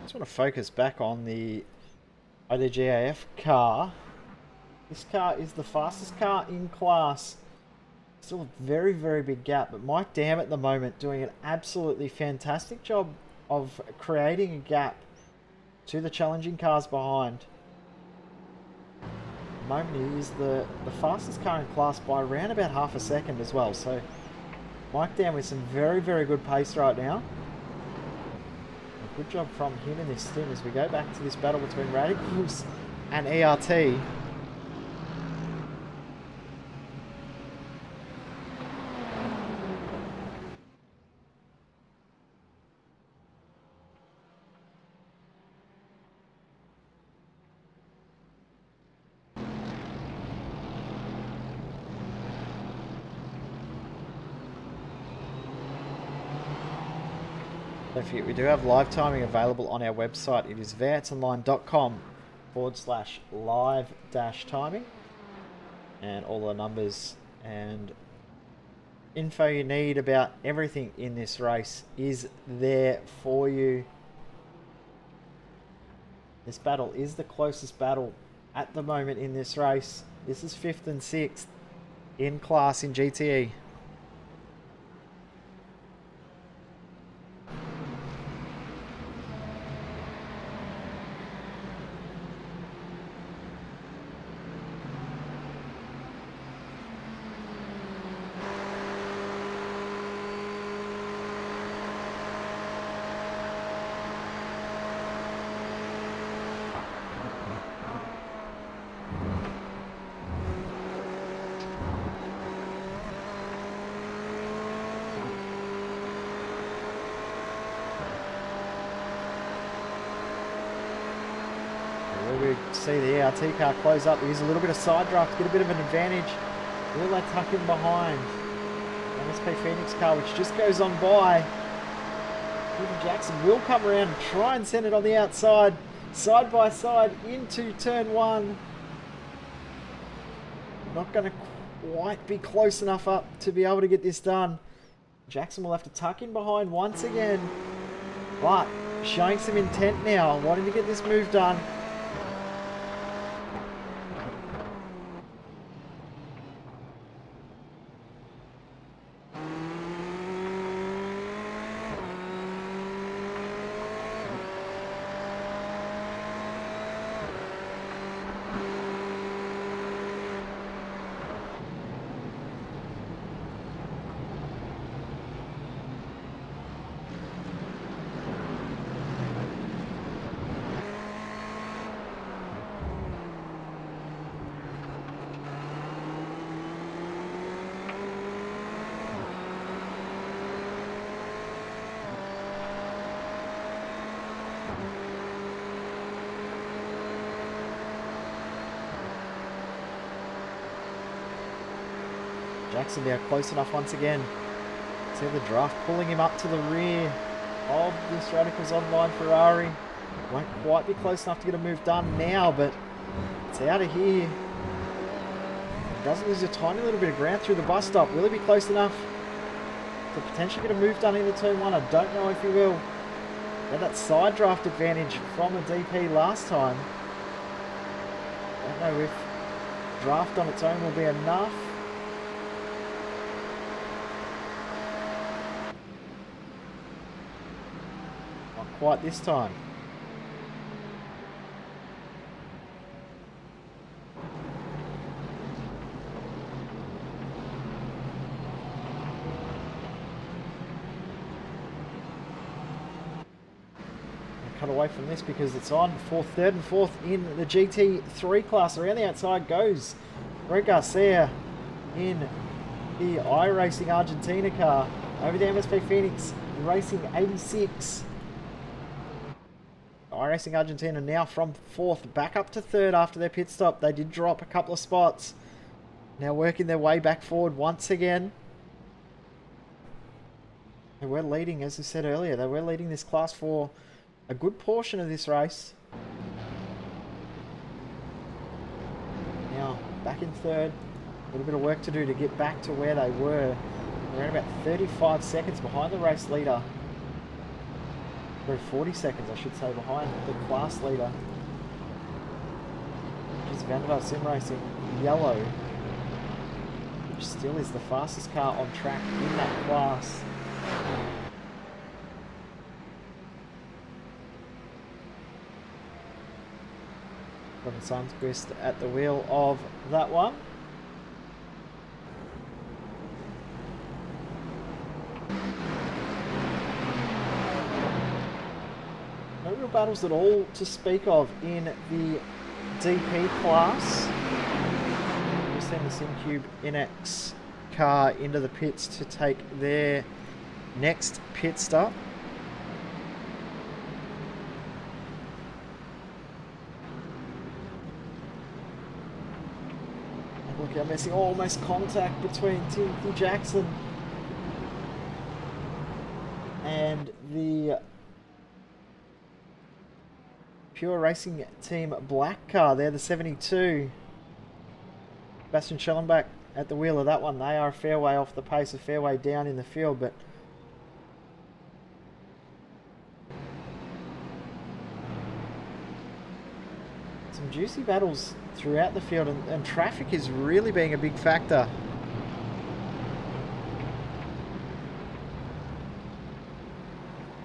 I want to focus back on the IDGAF car. This car is the fastest car in class. Still a very, very big gap, but Mike Dam at the moment doing an absolutely fantastic job of creating a gap to the challenging cars behind. At the moment he is the fastest car in class by around about half a second as well. So Mike down with some very, very good pace right now. A good job from him in this stint as we go back to this battle between Radicals and ERT. Don't forget, we do have live timing available on our website. It is vantsonline.com/live-timing. And all the numbers and info you need about everything in this race is there for you. This battle is the closest battle at the moment in this race. This is 5th and 6th in class in GTE. We see the ERT car close up. We use a little bit of side draft to get a bit of an advantage. Will they tuck in behind? MSP Phoenix car, which just goes on by. Even Jackson will come around and try and send it on the outside, side by side into turn 1. Not going to quite be close enough up to be able to get this done. Jackson will have to tuck in behind once again, but showing some intent now, wanting to get this move done. Jackson now close enough once again. See the draft pulling him up to the rear of this Radicals Online Ferrari. Won't quite be close enough to get a move done now, but it's out of here. He doesn't lose a tiny little bit of ground through the bus stop. Will he be close enough to potentially get a move done into turn 1? I don't know if he will. Had that side draft advantage from the DP last time. Don't know if draft on its own will be enough. Not quite this time. Cut away from this because it's on for third and fourth in the GT3 class. Around the outside goes Greg Garcia in the iRacing Argentina car. Over the MSP Phoenix Racing 86. iRacing Argentina now from fourth back up to third after their pit stop. They did drop a couple of spots. Now working their way back forward once again. They were leading, as I said earlier, they were leading this class for a good portion of this race. Now back in third. A little bit of work to do to get back to where they were. Around about 35 seconds behind the race leader. Or 40 seconds, I should say, behind the class leader, which is Vanderbilt Sim Racing Yellow, which still is the fastest car on track in that class. Gordon Sundquist at the wheel of that one. No real battles at all to speak of in the DP class. We've seen the SimCube NX car into the pits to take their next pit stop. And look how messy, almost contact between Timothy Jackson and the Pure Racing Team black car there, the 72. Bastian Schellenbach at the wheel of that one. They are a fair way off the pace, a fair way down in the field, but some juicy battles throughout the field, and traffic is really being a big factor.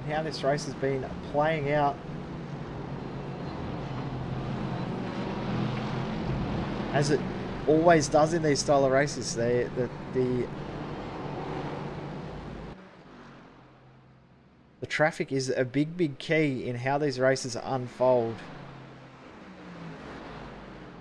How this race has been playing out. As it always does in these style of races, the traffic is a big key in how these races unfold.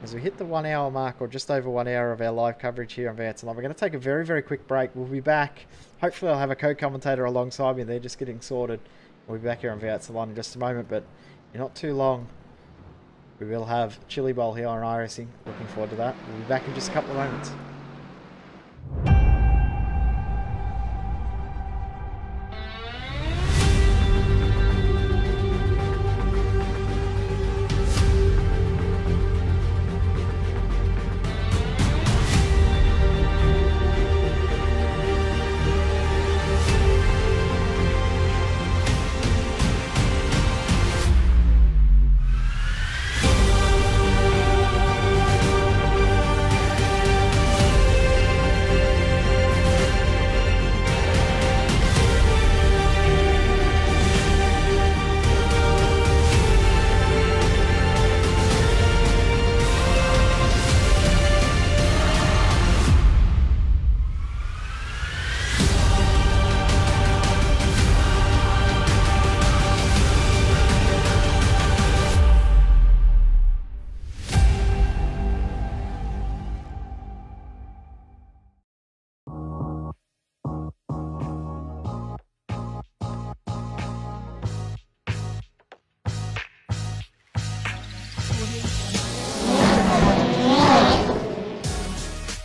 As we hit the 1 hour mark, or just over 1 hour of our live coverage here on V8 Live, we're going to take a very quick break. We'll be back. Hopefully I'll have a co-commentator alongside me. They're just getting sorted. We'll be back here on V8 Live in just a moment, but in not too long we will have Chili Bowl here on iRacing. Looking forward to that. We'll be back in just a couple of moments.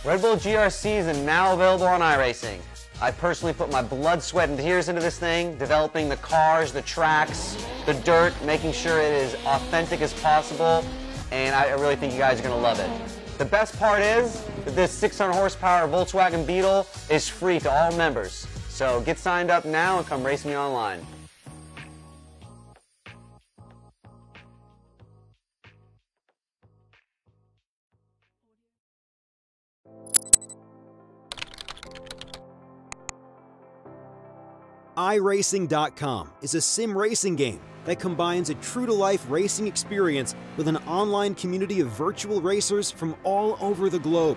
Red Bull GRC is now available on iRacing. I personally put my blood, sweat, and tears into this thing, developing the cars, the tracks, the dirt, making sure it is authentic as possible, and I really think you guys are going to love it. The best part is that this 600 horsepower Volkswagen Beetle is free to all members. So get signed up now and come race me online. iRacing.com is a sim racing game that combines a true-to-life racing experience with an online community of virtual racers from all over the globe.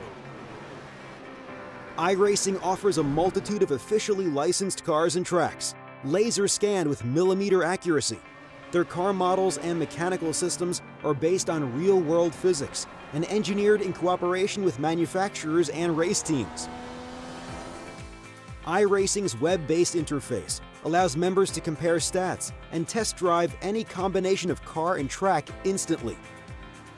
iRacing offers a multitude of officially licensed cars and tracks, laser scanned with millimeter accuracy. Their car models and mechanical systems are based on real-world physics and engineered in cooperation with manufacturers and race teams. iRacing's web-based interface allows members to compare stats and test drive any combination of car and track instantly.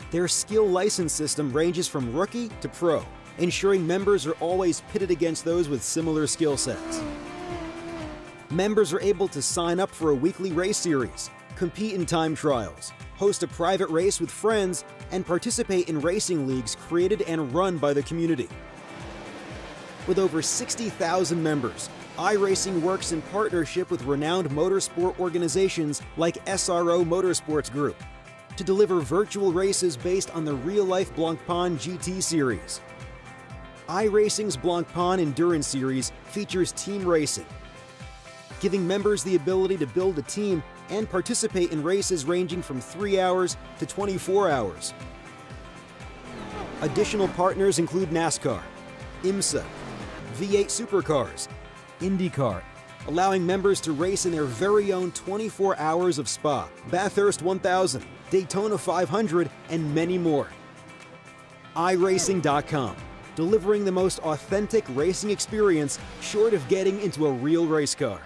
Their skill license system ranges from rookie to pro, ensuring members are always pitted against those with similar skill sets. Members are able to sign up for a weekly race series, compete in time trials, host a private race with friends, and participate in racing leagues created and run by the community. With over 60,000 members, iRacing works in partnership with renowned motorsport organizations like SRO Motorsports Group to deliver virtual races based on the real-life Blancpain GT series. iRacing's Blancpain Endurance Series features team racing, giving members the ability to build a team and participate in races ranging from 3 hours to 24 hours. Additional partners include NASCAR, IMSA, V8 Supercars, IndyCar, allowing members to race in their very own 24 hours of Spa, Bathurst 1000, Daytona 500, and many more. iRacing.com, delivering the most authentic racing experience short of getting into a real race car.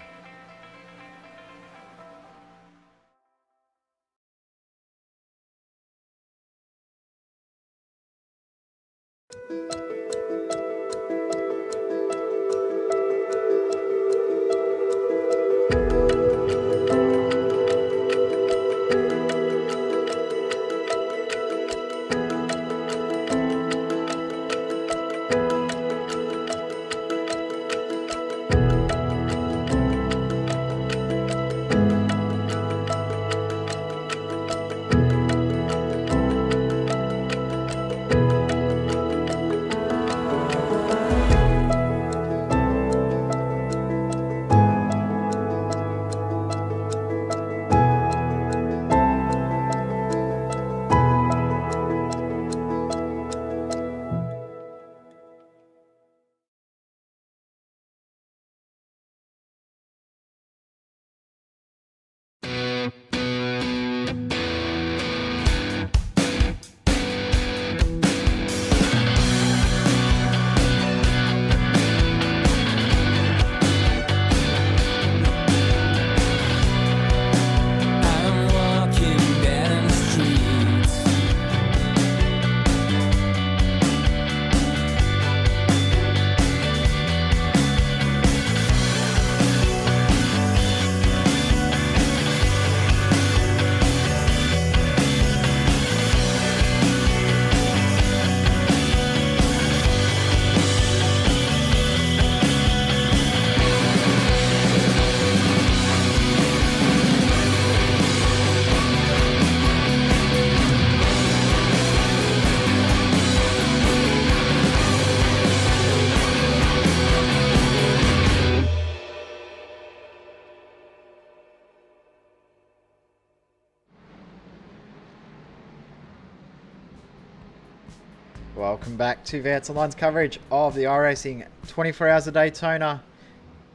Welcome back to V8 Online's coverage of the iRacing 24 Hours of Daytona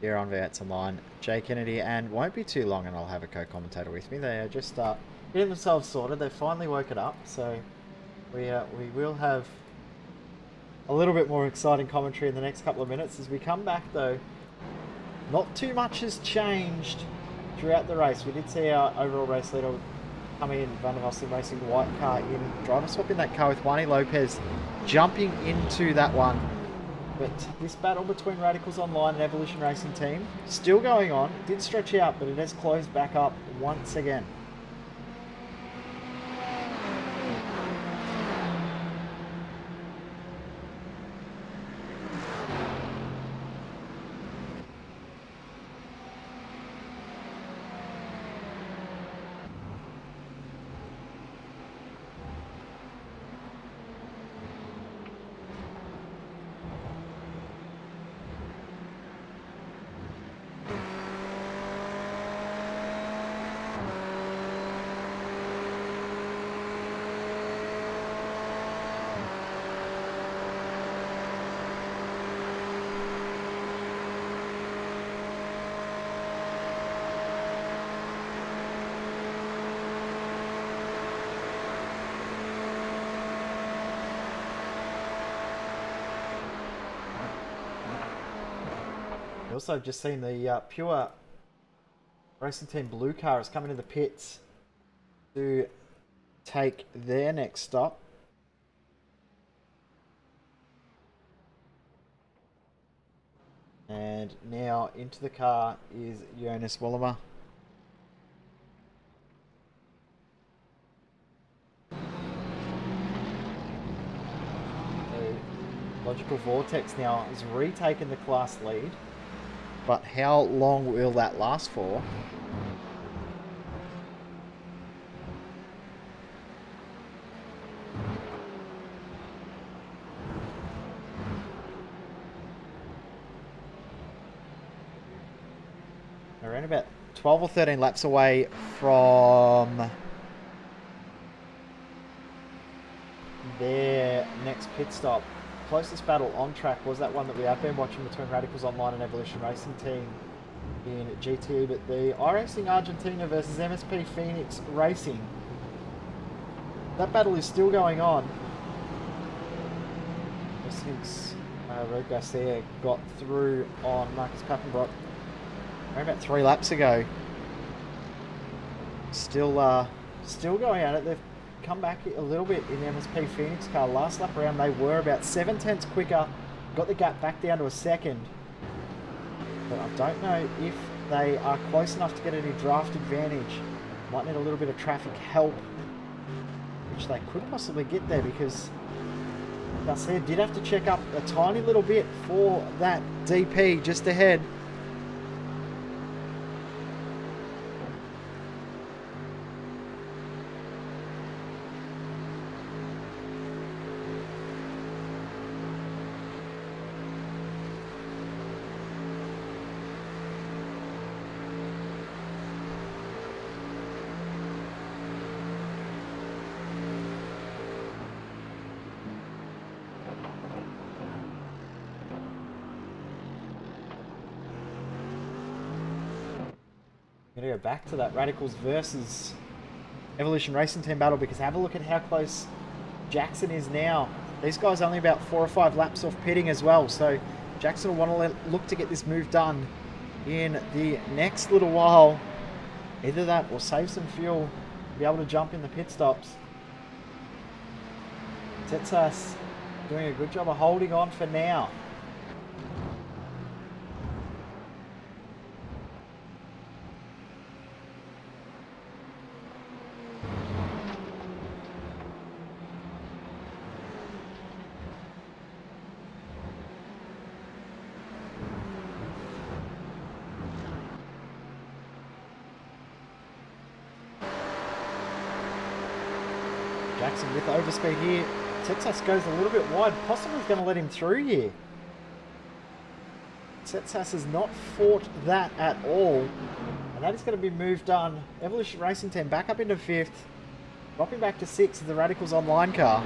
here on V8 Online. Jay Kennedy, and won't be too long and I'll have a co-commentator with me. They are just getting themselves sorted. They've finally woken up, so we will have a little bit more exciting commentary in the next couple of minutes. As we come back though, not too much has changed throughout the race. We did see our overall race leader coming in, Van der Vossen racing the white car in, driver swap in that car with Juani Lopez jumping into that one. But this battle between Radicals Online and Evolution Racing Team still going on. It did stretch out, but it has closed back up once again. Also, I've just seen the Pure Racing Team blue car is coming to the pits to take their next stop. And now into the car is Jonas Wollema. Logical Vortex now has retaken the class lead. But how long will that last for? Around about 12 or 13 laps away from their their next pit stop. Closest battle on track was that one that we have been watching between Radicals Online and Evolution Racing Team in GTE, but the iRacing Argentina versus MSP Phoenix Racing. That battle is still going on. Since Road Garcia got through on Marcus Pappenbrock around about 3 laps ago. Still going at it. They've come back a little bit in the MSP Phoenix car. Last lap around they were about 7/10 quicker. Got the gap back down to a second. But I don't know if they are close enough to get any draft advantage. Might need a little bit of traffic help, which they could possibly get there because Garcia did have to check up a tiny little bit for that DP just ahead. I'm going to go back to that Radicals versus Evolution Racing Team battle because have a look at how close Jackson is now. These guys are only about 4 or 5 laps off pitting as well, so Jackson will want to look to get this move done in the next little while. Either that or save some fuel, be able to jump in the pit stops. Tetsas doing a good job of holding on for now. Jackson with overspeed here. Tetsas goes a little bit wide, possibly going to let him through here. Tetsas has not fought that at all. And that is going to be moved on. Evolution Racing Team back up into 5th. Dropping back to 6th of the Radicals Online car.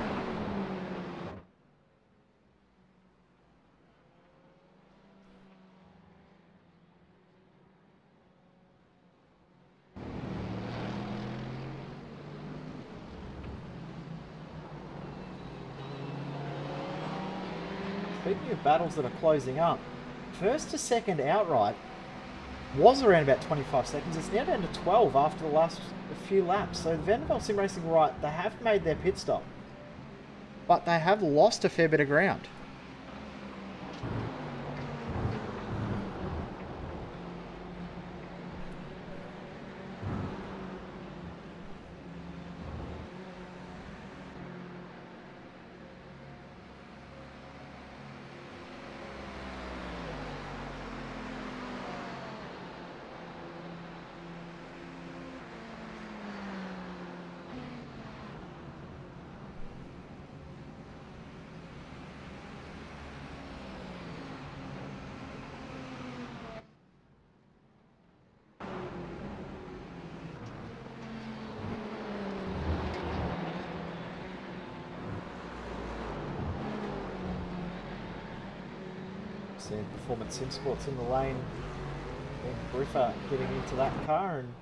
Speaking of battles that are closing up, first to second outright was around about 25 seconds. It's now down to 12 after the last few laps. So Vanderbilt Sim Racing right, they have made their pit stop, but they have lost a fair bit of ground. Seeing Performance Sim Sports in the lane. And Briffa getting into that car, and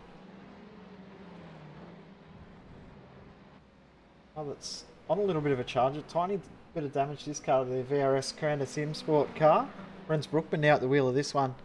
oh, that's on a little bit of a charge. A tiny bit of damage to this car, the VRS Coranda Sim Sport car. Renz Brookman now at the wheel of this one.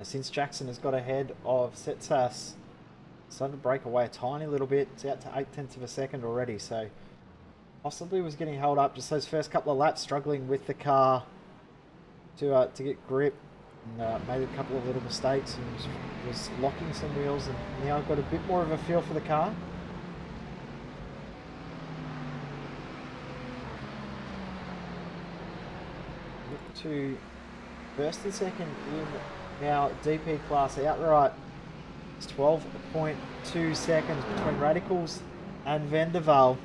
Since Jackson has got ahead of Tetsas, started to break away a tiny little bit. It's out to 0.8 of a second already, so possibly was getting held up just those first couple of laps, struggling with the car to get grip. And, made a couple of little mistakes and was locking some wheels, and now I've got a bit more of a feel for the car. Look to first and second in our DP class outright. It's 12.2 seconds between Radicals and Vanderwaal.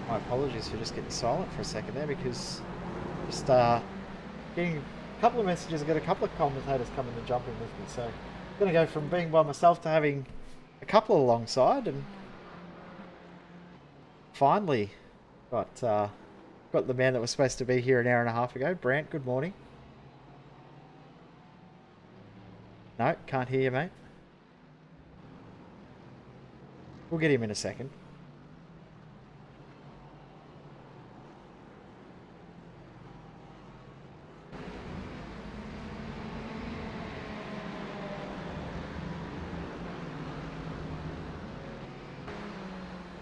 My apologies for just getting silent for a second there, because just getting a couple of messages. I've got a couple of commentators coming and jumping with me, so I'm going to go from being by myself to having a couple alongside, and finally got the man that was supposed to be here an hour and a half ago. Brant, good morning. No, can't hear you, mate. We'll get him in a second.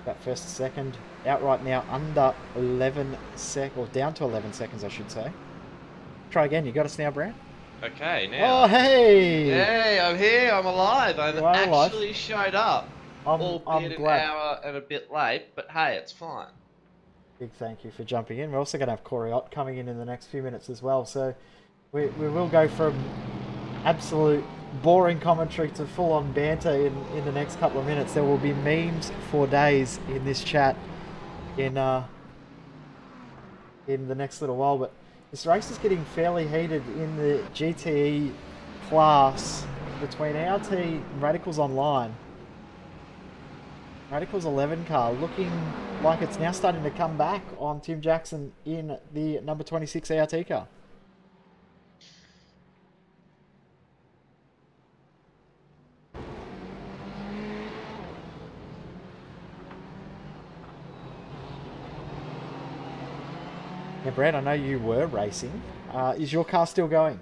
That first second outright now under 11 seconds, or down to 11 seconds, I should say. Try again. You got us now, Brant? Okay, now. Oh, hey! Hey, I'm here. I'm alive. I You are alive. actually showed up. I'm Albeit an glad. hour and a bit late, but hey, it's fine. Big thank you for jumping in. We're also going to have Corey Ott coming in the next few minutes as well. So we will go from absolute boring commentary to full-on banter in the next couple of minutes. There will be memes for days in this chat in the next little while. But this race is getting fairly heated in the GTE class between ART and Radicals Online. Radicals 11 car looking like it's now starting to come back on Tim Jackson in the number 26 ART car. Now, Brad, I know you were racing. Is your car still going?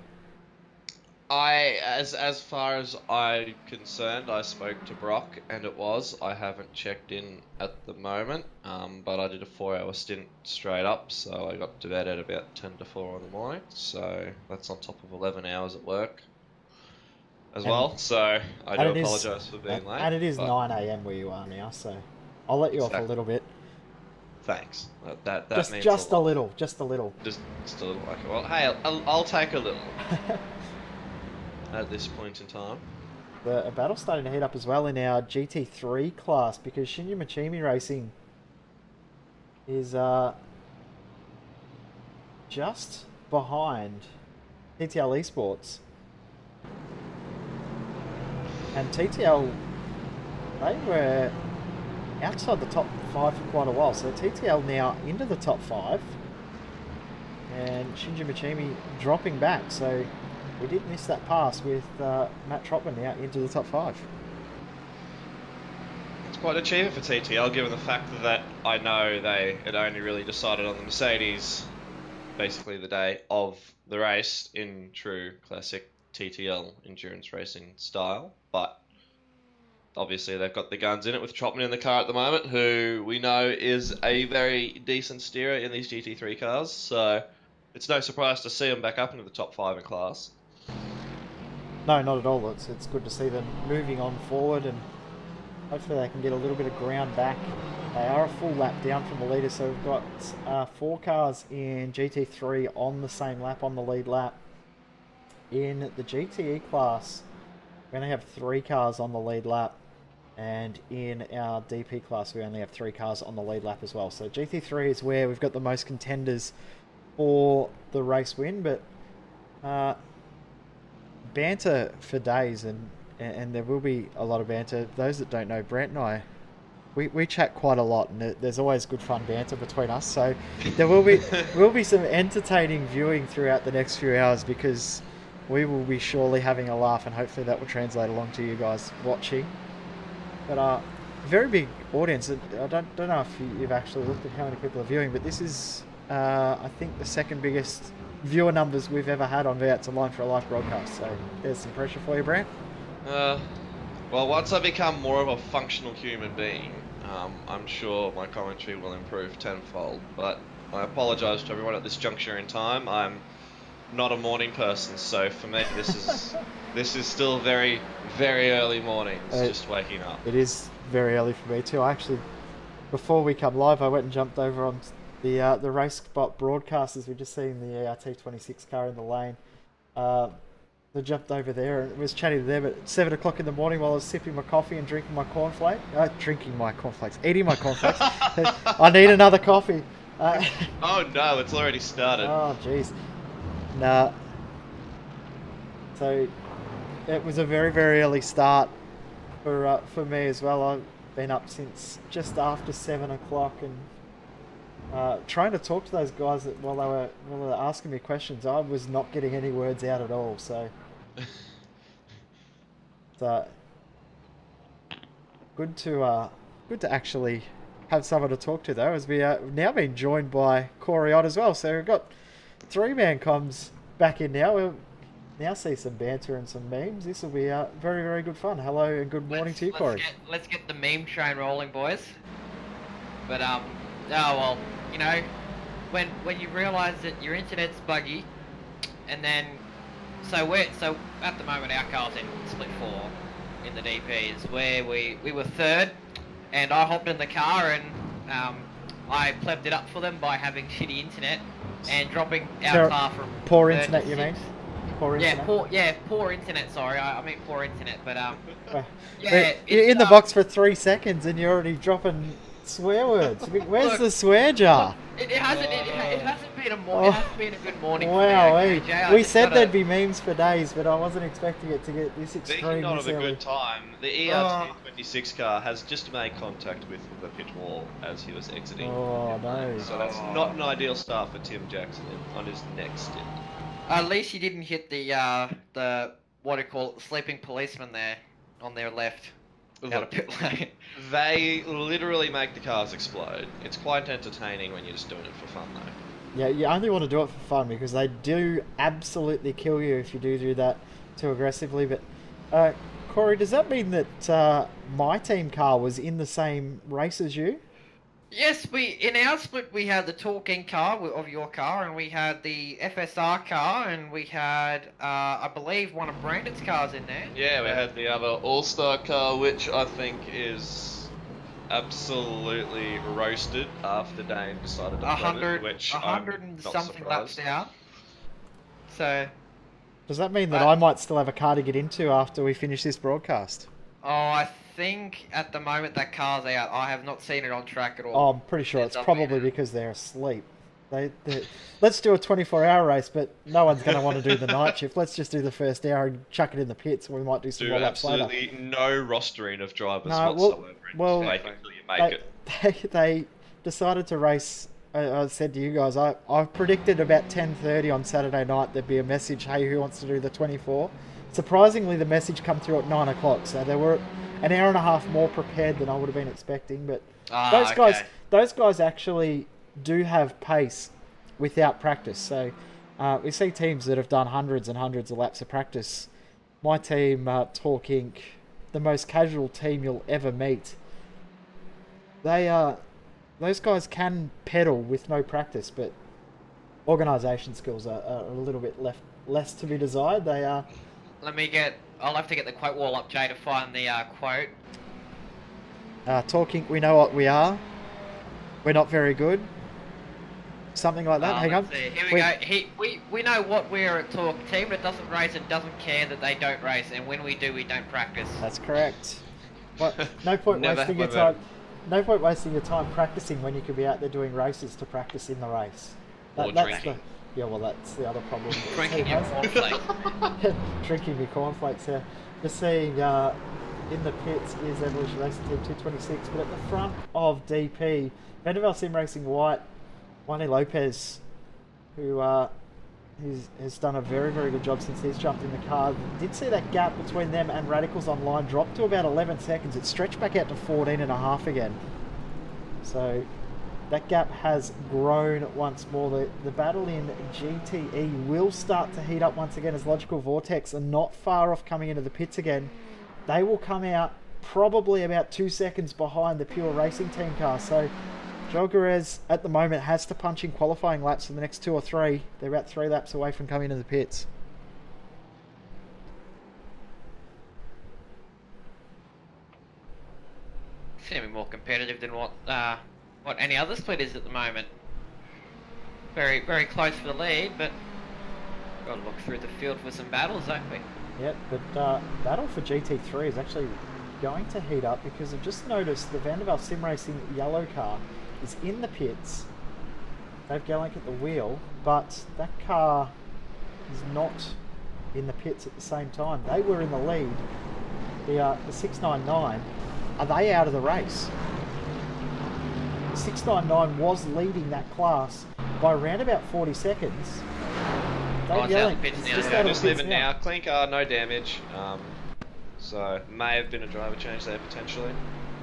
As far as I'm concerned, I spoke to Brock, and it was. I haven't checked in at the moment, but I did a 4-hour stint straight up, so I got to bed at about 10 to 4 in the morning, so that's on top of 11 hours at work as well, so I do apologise for being late. And it is 9 AM where you are now, so I'll let you off a little bit. Thanks. That just means just a a little, just a little. Just a little. Okay. Well, hey, I'll take a little. At this point in time. A battle's starting to heat up as well in our GT3 class, because Shinji Michimi Racing is just behind TTL Esports. And TTL, they were outside the top 5 for quite a while, so TTL now into the top 5, and Shinji Michimi dropping back, so we did miss that pass with Matt Trotman now into the top 5. It's quite an achievement for TTL, given the fact that I know they had only really decided on the Mercedes basically the day of the race in true classic TTL endurance racing style, but obviously they've got the guns in it with Trotman in the car at the moment, who we know is a very decent steerer in these GT3 cars, so it's no surprise to see them back up into the top 5 in class. No, not at all. It's good to see them moving on forward, and hopefully they can get a little bit of ground back. They are a full lap down from the leader, so we've got 4 cars in GT3 on the same lap, on the lead lap. In the GTE class, we only have 3 cars on the lead lap, and in our DP class we only have 3 cars on the lead lap as well. So GT3 is where we've got the most contenders for the race win, but banter for days, and there will be a lot of banter. Those that don't know, Brent and I, we chat quite a lot, and there's always good fun banter between us. So there will be some entertaining viewing throughout the next few hours, because we will be surely having a laugh, and hopefully that will translate along to you guys watching. But very big audience. I don't know if you've actually looked at how many people are viewing, but this is I think the second biggest viewer numbers we've ever had on V8's Line for a Life broadcast. So there's some pressure for you, Brant. Well, once I become more of a functional human being, I'm sure my commentary will improve tenfold. But I apologise to everyone at this juncture in time. I'm not a morning person, so for me this is still very, very early mornings, just waking up. It is very early for me too. I actually, before we come live, I went and jumped over on the race spot broadcasters. We just seen the T26 car in the lane. I jumped over there and was chatting to them at 7 o'clock in the morning while I was sipping my coffee and drinking my cornflake. Eating my cornflakes. I need another coffee. Oh no, it's already started. Oh jeez. Nah. So it was a very, very early start for me as well. I've been up since just after 7 o'clock and trying to talk to those guys while they were asking me questions. I was not getting any words out at all. So, good to actually have someone to talk to though, as we are now being joined by Corey Ott as well. So we've got 3-man comms back in now. We'll now see some banter and some memes. This will be very, very good fun. Hello and good morning to you, Corey. Let's get the meme train rolling, boys. But oh well, you know, when you realise that your internet's buggy, and then so at the moment our car's in split 4 in the DPs, where we were third, and I hopped in the car and I plebbed it up for them by having shitty internet and dropping our car from poor internet, you mean? Poor internet? Poor internet. Sorry, I mean poor internet. But you're in the box for 3 seconds and you're already dropping swear words. Where's the swear jar? It hasn't been a good morning. Wow, for me, okay, we said there'd be memes for days, but I wasn't expecting it to get this extreme. Speaking of a good time, the ERT26 car has just made contact with the pit wall as he was exiting. Oh no! So that's not an ideal start for Tim Jackson on his next stint. At least he didn't hit the what do you call it, sleeping policeman there on their left. Out of pit lane. They literally make the cars explode. It's quite entertaining when you're just doing it for fun, though. Yeah, you only want to do it for fun, because they do absolutely kill you if you do that too aggressively. But Corey, does that mean that my team car was in the same race as you? Yes, in our split we had the talking car of your car, and we had the FSR car, and we had, I believe, one of Brandon's cars in there. Yeah, we had the other All-Star car, which I think is absolutely roasted after Dane decided to 100 I'm and not something laps surprised. out. So, does that mean that I might still have a car to get into after we finish this broadcast? Oh, I think at the moment that car's out. I have not seen it on track at all. Oh, I'm pretty sure it's probably because they're asleep. Let's do a 24-hour race, but no one's going to want to do the night shift. Let's just do the first hour and chuck it in the pits, and we might do some more laps later. Absolutely no rostering of drivers whatsoever. Well, fake until you make it. They decided to race. I said to you guys, I predicted about 10:30 on Saturday night there'd be a message, hey, who wants to do the 24? Surprisingly, the message come through at 9 o'clock, so they were an hour and a half more prepared than I would have been expecting. But those guys actually do have pace without practice. So we see teams that have done hundreds and hundreds of laps of practice. My team, Talk Inc., the most casual team you'll ever meet. Those guys can pedal with no practice, but organisation skills are a little bit less to be desired. They are. I'll have to get the quote wall up, Jay, to find the quote. Talk Inc., we know what we are. We're not very good. Something like that. Hang on. Here we go. We know what we're a Talk team that doesn't race and doesn't care that they don't race, and when we do, we don't practice. That's correct. No point wasting your time. No point wasting your time practicing when you could be out there doing races to practice in the race. Yeah, well, that's the other problem. Drinking your cornflakes. Drinking your cornflakes, yeah. Just seeing in the pits is Evolution Racing Team 226, but at the front of DP, Vanderbilt Sim Racing White, Juan Lopez, who has done a very, very good job since he's jumped in the car. Did see that gap between them and Radicals Online drop to about 11 seconds. It stretched back out to 14.5 again. So that gap has grown once more. The battle in GTE will start to heat up once again as Logical Vortex are not far off coming into the pits again. They will come out probably about 2 seconds behind the Pure Racing Team car. So Joguerez at the moment has to punch in qualifying laps for the next 2 or 3. They're about 3 laps away from coming into the pits. It's going to be more competitive than what any other split is at the moment. Very, very close for the lead, but got to look through the field for some battles, don't we? Yep, but battle for GT3 is actually going to heat up because I've just noticed the Vanderbilt Sim Racing yellow car is in the pits. Dave Gallank at the wheel, but that car is not in the pits at the same time. They were in the lead. The 699, are they out of the race? The 699 was leading that class by around about 40 seconds. Dave Gallank is just out of the pits now. Clean car, no damage. So may have been a driver change there potentially.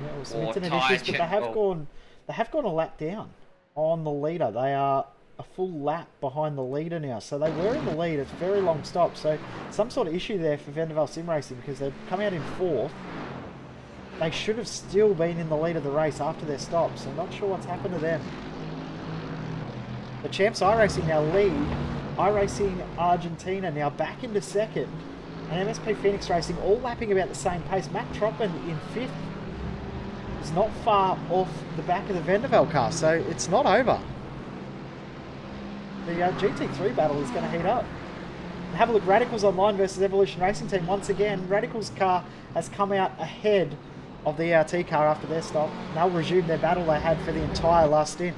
Yeah, well, some internet issues, but they have gone a lap down on the leader. They are a full lap behind the leader now. So they were in the lead. It's a very long stop. So some sort of issue there for Vanderbilt Sim Racing because they've come out in 4th. They should have still been in the lead of the race after their stop. So I'm not sure what's happened to them. The Champs iRacing now lead. iRacing Argentina now back into 2nd. And MSP Phoenix Racing all lapping about the same pace. Matt Troppman in 5th. Is not far off the back of the Vanderbilt car, so it's not over. The GT3 battle is going to heat up. Have a look, Radicals Online versus Evolution Racing Team. Once again, Radicals car has come out ahead of the ERT car after their stop. They'll resume their battle they had for the entire last stint.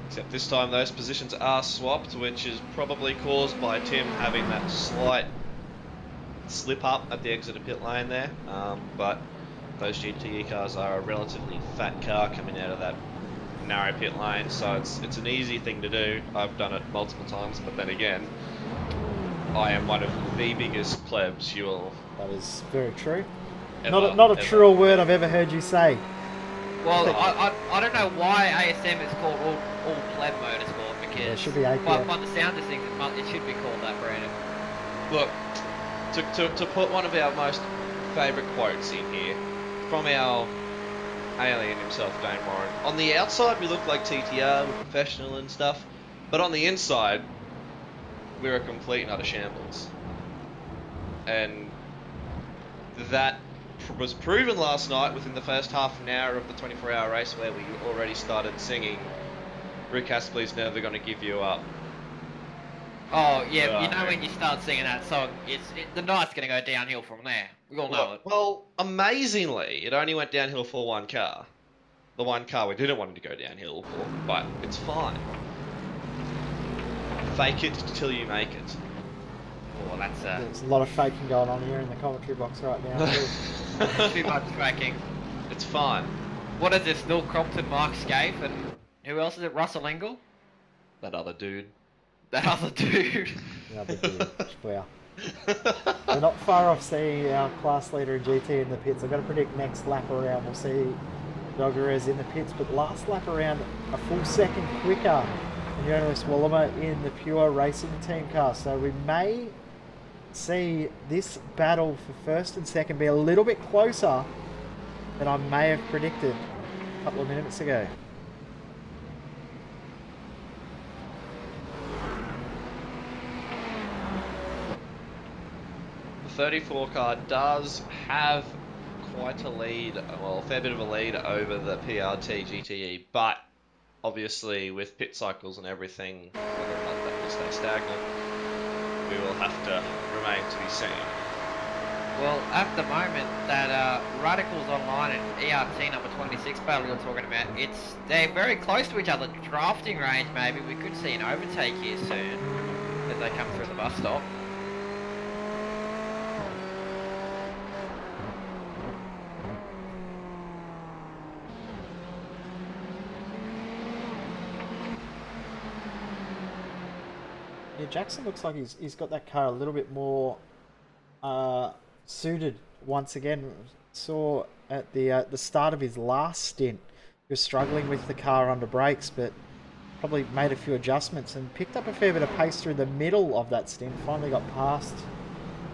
Except this time those positions are swapped, which is probably caused by Tim having that slight slip up at the exit of pit lane there, but those GTE cars are a relatively fat car coming out of that narrow pit lane, so it's an easy thing to do. I've done it multiple times, but then again, I am one of the biggest plebs you will. That is very true. Ever, not a truer word I've ever heard you say. Well, I don't know why ASM is called all pleb motorsport because it should be APM. By the sound of things, it should be called that, Brandon. Look, to put one of our most favourite quotes in here from our alien himself, Dane Warren. On the outside, we look like TTR, we're professional and stuff, but on the inside, we're a complete and utter shambles. And that was proven last night within the first half an hour of the 24-hour race where we already started singing Rick Astley's Never Gonna Give You Up. Oh, yeah, you know when you start singing that song, the night's going to go downhill from there. We all know it. Well, amazingly, it only went downhill for one car. The one car we didn't want it to go downhill for, but it's fine. Fake it till you make it. Oh, that's There's a lot of faking going on here in the commentary box right now. too much faking. It's fine. What is this? Neil Crompton, Mark Scaife, and who else is it? Russell Engel? That other dude. That other dude. The other dude. Wow. We're not far off seeing our class leader in GT in the pits. I've got to predict next lap around we'll see Joguerez in the pits, but last lap around a full second quicker than Jonas Wallimer in the Pure Racing Team car. So we may see this battle for 1st and 2nd be a little bit closer than I may have predicted a couple of minutes ago. The 34 car does have quite a lead, well, a fair bit of a lead over the PRT GTE, but obviously with pit cycles and everything, whether or not that will stay stagnant, we will have to remain to be seen. Well, at the moment, that Radicals Online and ERT number 26 battle you're talking about, they're very close to each other. Drafting range, maybe. We could see an overtake here soon as they come through the bus stop. Yeah, Jackson looks like he's got that car a little bit more suited once again. Saw at the start of his last stint, he was struggling with the car under brakes, but probably made a few adjustments and picked up a fair bit of pace through the middle of that stint. Finally got past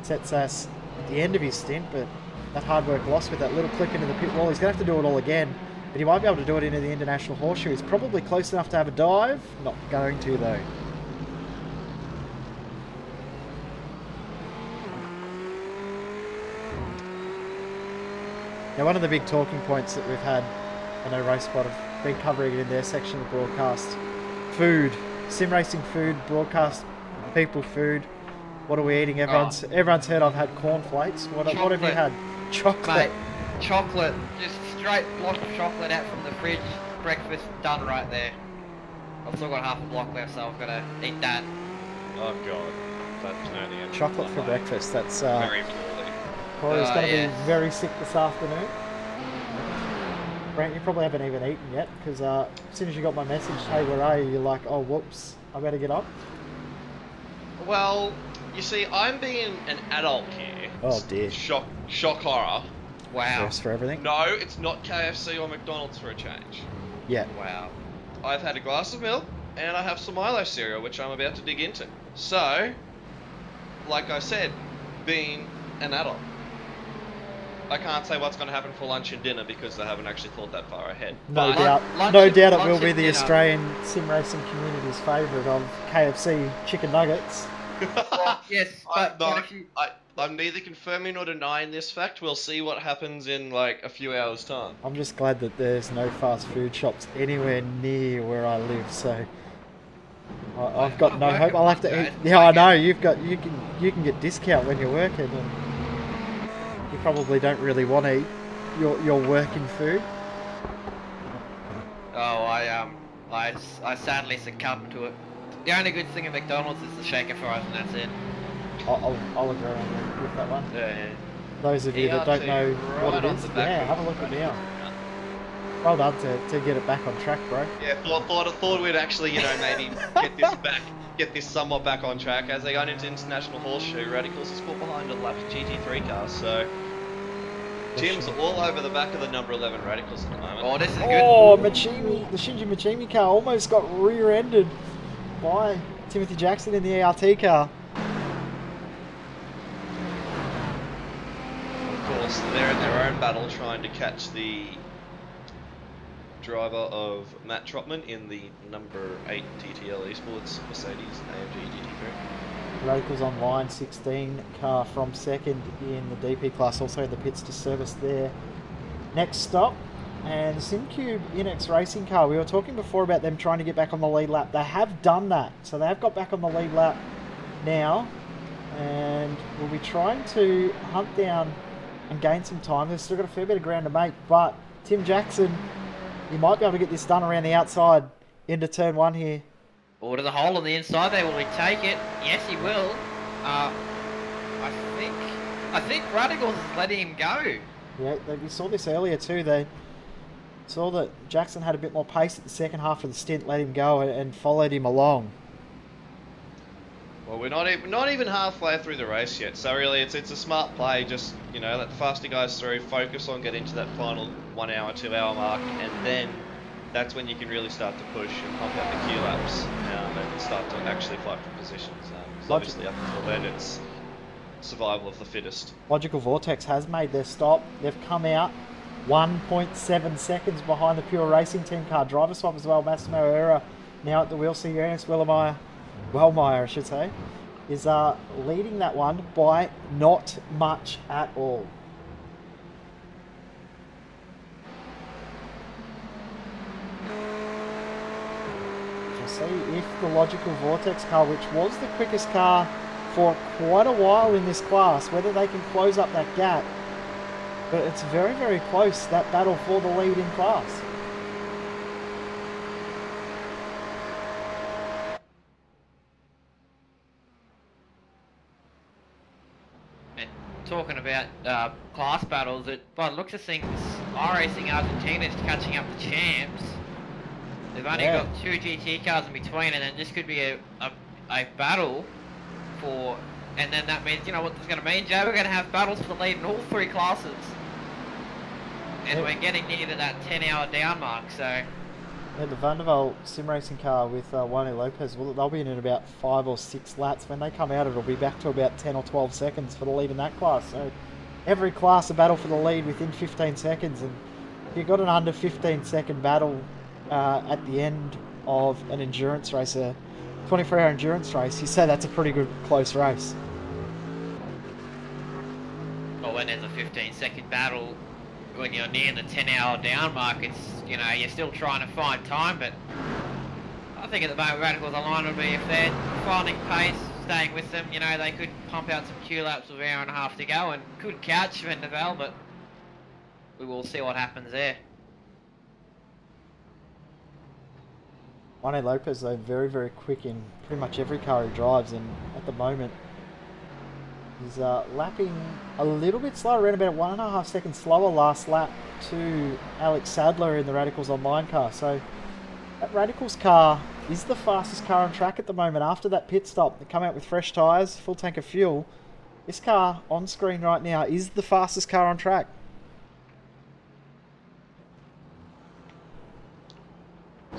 Tsetsas at the end of his stint, but that hard work lost with that little clip into the pit wall. He's going to have to do it all again, but he might be able to do it into the International Horseshoe. He's probably close enough to have a dive. Not going to, though. Now, one of the big talking points that we've had, I know RaceSpot have been covering it in their section of the broadcast, food, sim racing food, broadcast people food. What are we eating? Everyone's heard I've had cornflakes. What have you had? Chocolate. Mate, chocolate, just straight block of chocolate out from the fridge. Breakfast done right there. I've still got half a block left, so I've got to eat that. Oh god, that's only Chocolate for breakfast. That's very poorly. Corey's going to be very sick this afternoon. Brent, you probably haven't even eaten yet, because as soon as you got my message, hey, where are you? You're like, oh, whoops, I better get up. Well, you see, I'm being an adult here. Oh dear. Shock horror. Wow. First for everything. No, it's not KFC or McDonald's for a change. Yeah. Wow. I've had a glass of milk, and I have some Milo cereal, which I'm about to dig into. So, like I said, being an adult, I can't say what's going to happen for lunch and dinner because I haven't actually thought that far ahead. No But doubt it will be the Australian sim racing community's favourite of KFC chicken nuggets. Well, yes, but I'm neither confirming nor denying this fact. We'll see what happens in like a few hours' time. I'm just glad that there's no fast food shops anywhere near where I live, so I've got no hope. I'll have to eat. Yeah, I know you can get discount when you're working, and you probably don't really want to eat your working food. Oh, I sadly succumbed to it. The only good thing at McDonald's is the shaker fries, and that's it. I'll agree with that one. Yeah. Those of you that don't know what it is, yeah, have a look at now. Well done to get it back on track, bro. Yeah, thought we'd actually, maybe get this somewhat back on track. As they got into International Horseshoe, Radicals is caught behind a lapped GT3 car, so Tim's all over the back of the number 11 Radicals at the moment. Oh, this is good. Oh, the Shinji Machimi car almost got rear-ended by Timothy Jackson in the ERT car. Of course, they're in their own battle trying to catch the driver of Matt Trotman in the number 8 TTL Esports Mercedes AMG GT3. Radicals on line 16 car from second in the DP class, also in the pits to service their next stop. And the SimCube INX racing car, we were talking before about them trying to get back on the lead lap. They have done that, so they have got back on the lead lap now, and we'll be trying to hunt down and gain some time. They've still got a fair bit of ground to make, but Tim Jackson, he might be able to get this done around the outside into turn 1 here. Or to the hole on the inside, they will take it. Yes, he will. I think Radicals is letting him go. Yeah, we saw this earlier too. They saw that Jackson had a bit more pace at the second half of the stint, let him go and followed him along. Well, we're not even halfway through the race yet, so really it's a smart play. Just let the faster guys through, focus on getting to that final 1 hour, 2 hour mark, and then that's when you can really start to push and pump out the Q laps and start to actually fight for positions. So obviously up until then it's survival of the fittest. Logical Vortex has made their stop. They've come out 1.7 seconds behind the Pure Racing Team car. Driver swap as well. Massimo Era now at the wheel. So Ernest Wellmeyer, I should say, is leading that one by not much at all. We'll see if the Logical Vortex car, which was the quickest car for quite a while in this class, whether they can close up that gap. But it's very, very close, that battle for the lead in class. And talking about class battles, by the looks of things, iRacing Argentina is catching up to champs. They've only got 2 GT cars in between, and then this could be a battle for, and then that means, you know what this is going to mean, Joe? We're going to have battles for the lead in all 3 classes. And we're getting near to that 10-hour down mark, so... Yeah, the Vandervelde sim racing car with Juan Lopez, well, they'll be in about 5 or 6 laps. When they come out, it'll be back to about 10 or 12 seconds for the lead in that class. So every class a battle for the lead within 15 seconds, and you've got an under 15-second battle at the end of an endurance race, a 24-hour endurance race. You say that's a pretty good close race. Well, when there's a 15-second battle, when you're near the 10-hour down mark, it's, you know, you're still trying to find time, but I think at the moment Radicals Online would be, if they're finding pace, staying with them, you know, they could pump out some Q laps with an hour and a half to go and could catch Vandervelde, but we will see what happens there. Juan Lopez, though, very, very quick in pretty much every car he drives, and at the moment he's lapping a little bit slower, around about 1.5 seconds slower last lap to Alex Sadler in the Radicals Online car. So that Radicals car is the fastest car on track at the moment. After that pit stop, they come out with fresh tyres, full tank of fuel. This car on screen right now is the fastest car on track.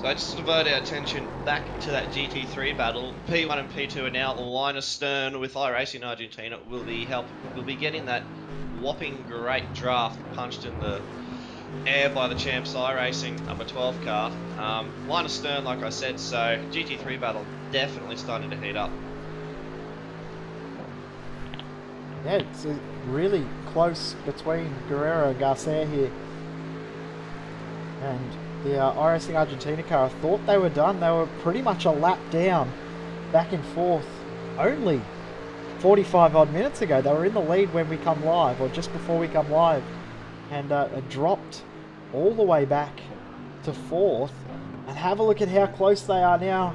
So I just divert our attention back to that GT3 battle. P1 and P2 are now line astern with iRacing Argentina. Will be getting that whopping great draft punched in the air by the champs iRacing number 12 car. Line astern, like I said, so GT3 battle definitely starting to heat up. Yeah, it's really close between Guerrero and Garcia here. And the iRacing Argentina car, I thought they were done. They were pretty much a lap down, back and forth, only 45 odd minutes ago. They were in the lead when we come live, or just before we come live, and dropped all the way back to 4th. And have a look at how close they are now.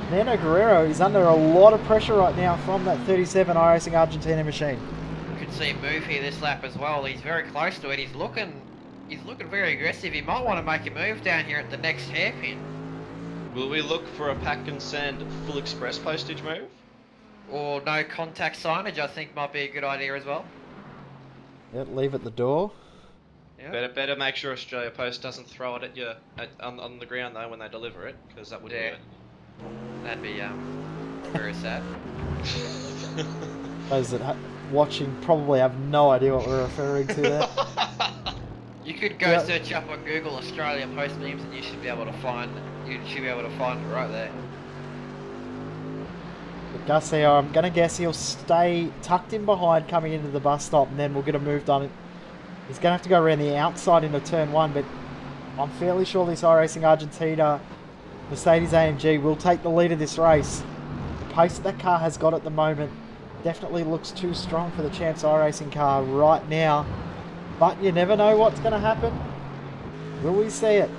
Nano Guerrero is under a lot of pressure right now from that 37 iRacing Argentina machine. You could see him move here this lap as well. He's very close to it. He's looking very aggressive. He might want to make a move down here at the next hairpin. Will we look for a pack and send full express postage move? Or no contact signage, I think might be a good idea as well. Yeah, leave at the door. Yeah. Better make sure Australia Post doesn't throw it at you on the ground though when they deliver it, because that would do it. That'd be very sad. Those that watching probably have no idea what we're referring to there. You could go search up on Google Australia Post memes, and you should be able to find. You should be able to find it right there. But Garcia, I'm gonna guess he'll stay tucked in behind coming into the bus stop, and then we'll get a move done. He's gonna have to go around the outside into turn 1, but I'm fairly sure this iRacing Argentina Mercedes AMG will take the lead of this race. The pace that car has got at the moment definitely looks too strong for the Champs iRacing car right now. But you never know what's going to happen. Will we see it?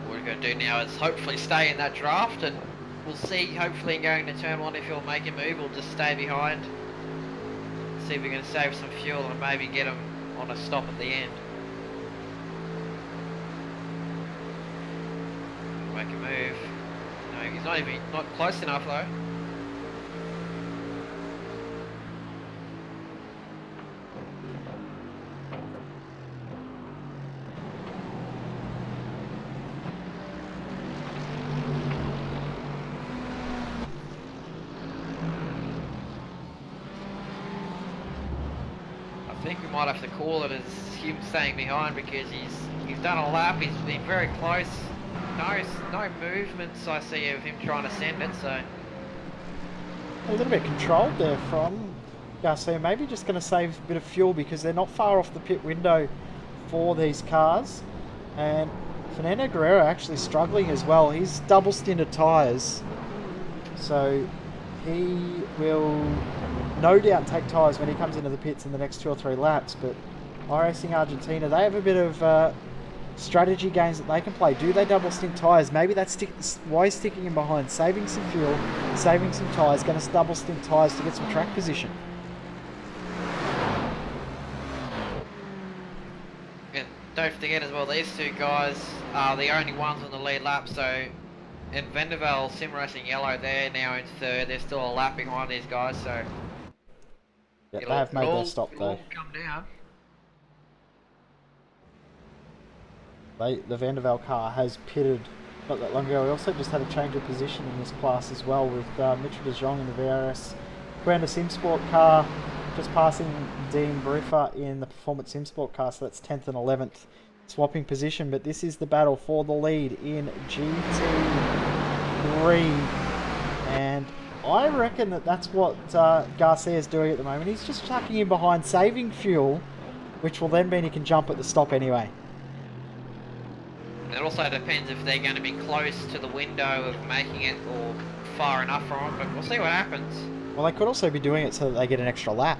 What we're going to do now is hopefully stay in that draft, and we'll see, hopefully going to turn 1 if he'll make a move, we'll just stay behind. See if we're going to save some fuel and maybe get him on a stop at the end. Make a move. No, he's not close enough though. I think we might have to call it as him staying behind, because he's done a lap, he's been very close. No movements I see of him trying to send it, so... A little bit controlled there from Garcia. Maybe just going to save a bit of fuel, because they're not far off the pit window for these cars. And Fernando Guerrero actually struggling as well. He's double stinted tyres. So he will no doubt take tyres when he comes into the pits in the next 2 or 3 laps. But iRacing Argentina, they have a bit of strategy games that they can play. Do they double stint tyres? Maybe that's why he's sticking him behind. Saving some fuel, saving some tyres. Going to double stint tyres to get some track position. And don't forget as well, these two guys are the only ones on the lead lap. So in Vendavel, Sim Racing Yellow, they're now in 3rd. They're still a lap behind these guys. So yeah, they have made their stop though. It'll come down. The Vandervelde car has pitted not that long ago. We also just had a change of position in this class as well with Mitchell de Jong in the VRS Brenda Simsport car just passing Dean Briffa in the Performance Simsport car, so that's 10th and 11th swapping position. But this is the battle for the lead in GT3, and I reckon that's what Garcia is doing at the moment. He's just tucking in behind, saving fuel, which will then mean he can jump at the stop anyway. It also depends if they're going to be close to the window of making it or far enough from it, but we'll see what happens. Well, they could also be doing it so that they get an extra lap.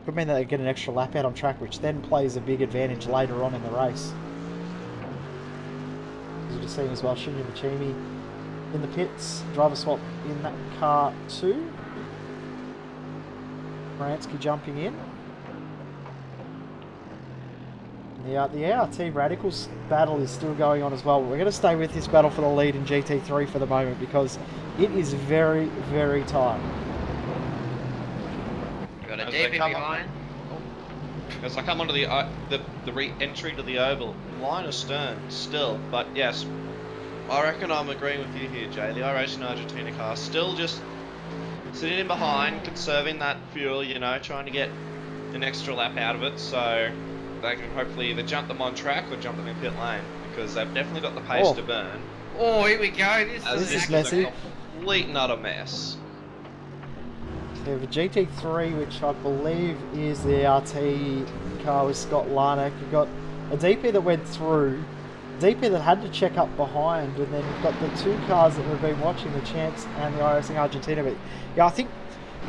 Could mean that they get an extra lap out on track, which then plays a big advantage later on in the race. As you're just seeing as well, Shinya Machimi in the pits, driver swap in that car too. Bransky jumping in. The ART Radicals battle is still going on as well. We're going to stay with this battle for the lead in GT3 for the moment because it is very, very tight. Got a DP behind. As I come onto the re-entry to the oval, line astern still, but yes, I reckon I'm agreeing with you here, Jay. The iRacing Argentina car still just sitting in behind, conserving that fuel, you know, trying to get an extra lap out of it, so they can hopefully either jump them on track or jump them in pit lane, because they've definitely got the pace to burn. Oh, here we go. This is messy. A complete nutter mess. We have a GT3, which I believe is the ART car with Scott Larnack. You've got a DP that went through, DP that had to check up behind, and then you've got the 2 cars that we've been watching, the Chance and the iRacing Argentina. But yeah, I think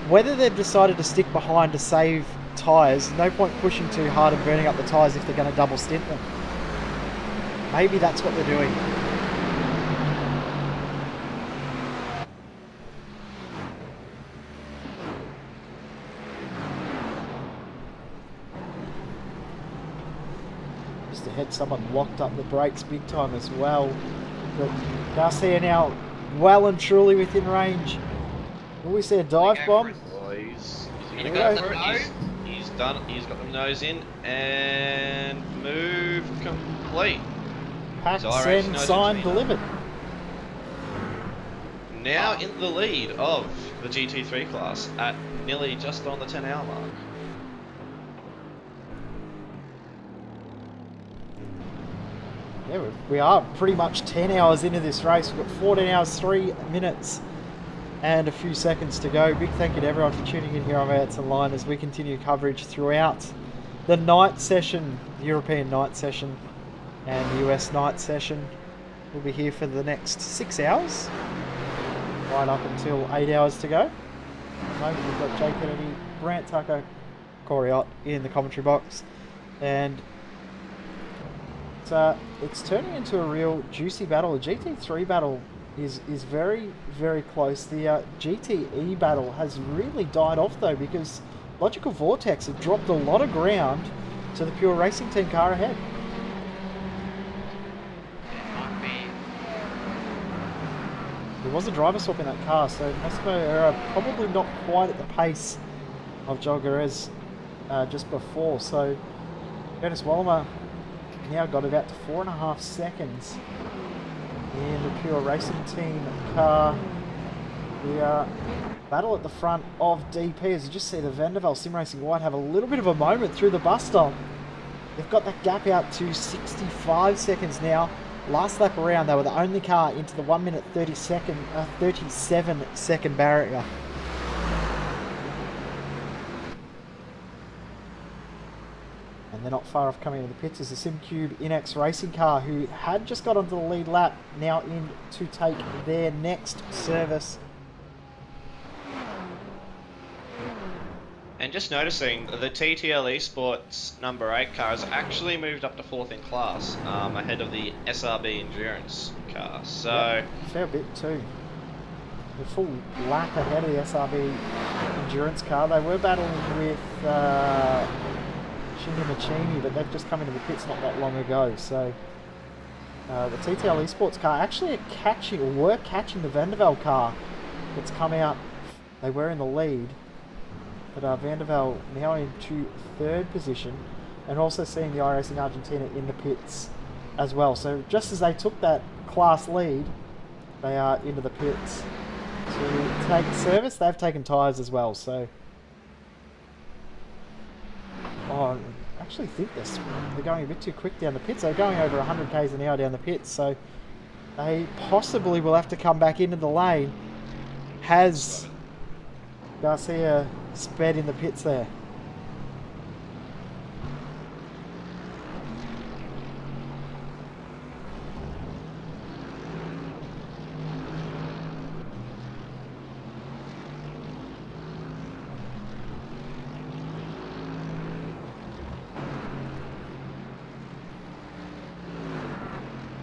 whether they've decided to stick behind to save tyres, no point pushing too hard and burning up the tyres if they're going to double stint them. Maybe that's what they're doing. Just ahead, someone locked up the brakes big time as well. But Garcia now well and truly within range. Will we see a dive bomb? He's done it. He's got the nose in and move complete. Pack, send, sign, delivered. Now in the lead of the GT3 class at nearly just on the 10-hour mark. Yeah, we are pretty much 10 hours into this race. We've got 14 hours, 3 minutes and a few seconds to go. Big thank you to everyone for tuning in here on Outs Online as we continue coverage throughout the night session, the European night session and the US night session. We'll be here for the next 6 hours, right up until 8 hours to go. At the moment we've got Jay Kennedy, Brant Tucker, Corey Ott in the commentary box, and it's turning into a real juicy battle. The GT3 battle is very, very close. The GTE battle has really died off though, because Logical Vortex have dropped a lot of ground to the Pure Racing Team car ahead. There was a driver swap in that car, so Massimo Era probably not quite at the pace of Joel Garez just before. So Curtis Wallimer now got about to 4.5 seconds in the Pure Racing Team car. The battle at the front of DP, as you just see the Vandervelde Sim Racing White have a little bit of a moment through the bus stop. They've got that gap out to 65 seconds now. Last lap around, they were the only car into the 1 minute 37 second barrier. And they're not far off coming into the pits is the SimCube InX racing car, who had just got onto the lead lap, now in to take their next service. And just noticing, the TTL Esports number 8 car has actually moved up to 4th in class, ahead of the SRB Endurance car. So yeah, fair bit too. A full lap ahead of the SRB Endurance car. They were battling with Shinji Machini, but they've just come into the pits not that long ago. So the TTL Esports car actually were catching the Vandervelde car that's come out. They were in the lead. But Vandervelde now into 3rd position, and also seeing the iRacing Argentina in the pits as well. So just as they took that class lead, they are into the pits to take service. They've taken tyres as well. So I actually think they're going a bit too quick down the pits. They're going over 100 k's an hour down the pits, so they possibly will have to come back into the lane. Has Garcia sped in the pits there?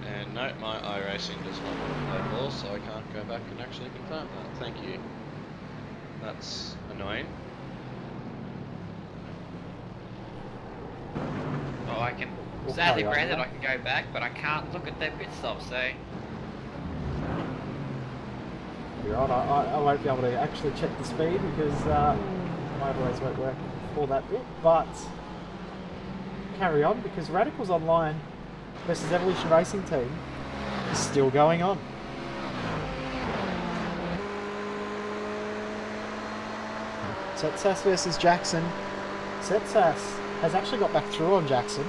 And no, my iRacing does not want to play ball, so I can't go back and actually confirm that. Thank you. That's annoying. Oh, I can. Sadly, Brandon, I can go back, but I can't look at their pit stop, so. You're right, I won't be able to actually check the speed because my overlays won't work for that bit, but carry on because Radicals Online versus Evolution Racing Team is still going on. Setsas versus Jackson. Setsas has actually got back through on Jackson.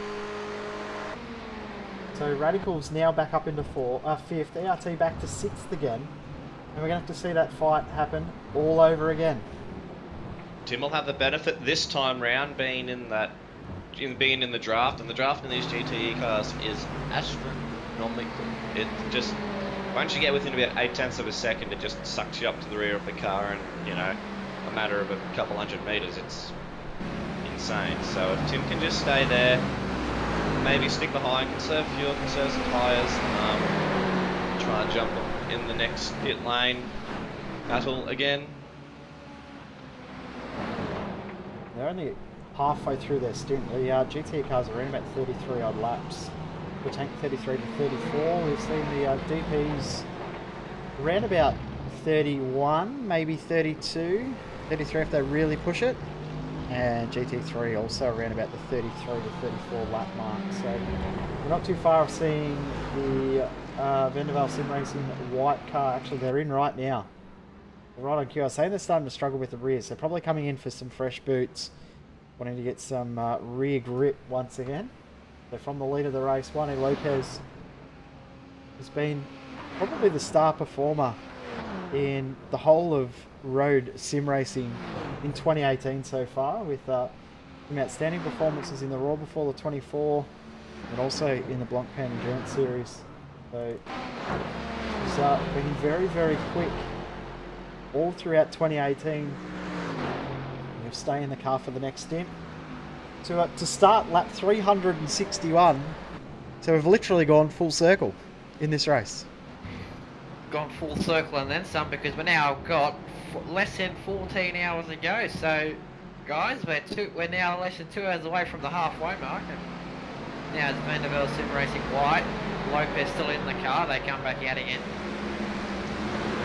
So Radicals now back up into 5th, ERT back to 6th again. And we're going to have to see that fight happen all over again. Tim will have the benefit this time round being in the draft, and the draft in these GTE cars is astronomical. It just, once you get within about 0.8 of a second, it just sucks you up to the rear of the car, and you know, a matter of a couple hundred meters, it's insane. So if Tim can just stay there, maybe stick behind, conserve fuel, conserve some tyres, try and jump in the next pit lane battle again. They're only halfway through their stint. The GTE cars are in about 33 odd laps. The tank 33 to 34. We've seen the DPs around about 31, maybe 32, 33 if they really push it. And GT3 also around about the 33 to 34 lap mark. So we're not too far off seeing the Vandervelde Sim Racing white car. Actually, they're in right now. They're right on cue. I was saying they're starting to struggle with the rears. They're probably coming in for some fresh boots, wanting to get some rear grip once again. So from the lead of the race, Juan Lopez has been probably the star performer in the whole of road sim racing in 2018 so far, with some outstanding performances in the Royal before the 24 and also in the Blancpain Endurance Series. So he's been very, very quick all throughout 2018. He'll stay in the car for the next stint. To start lap 361, so we've literally gone full circle in this race. Gone full circle and then some, because we're now got less than 14 hours to go. So, guys, we're now less than 2 hours away from the halfway mark. And now it's Vandervelde Sim Racing white. Lopez still in the car. They come back out again.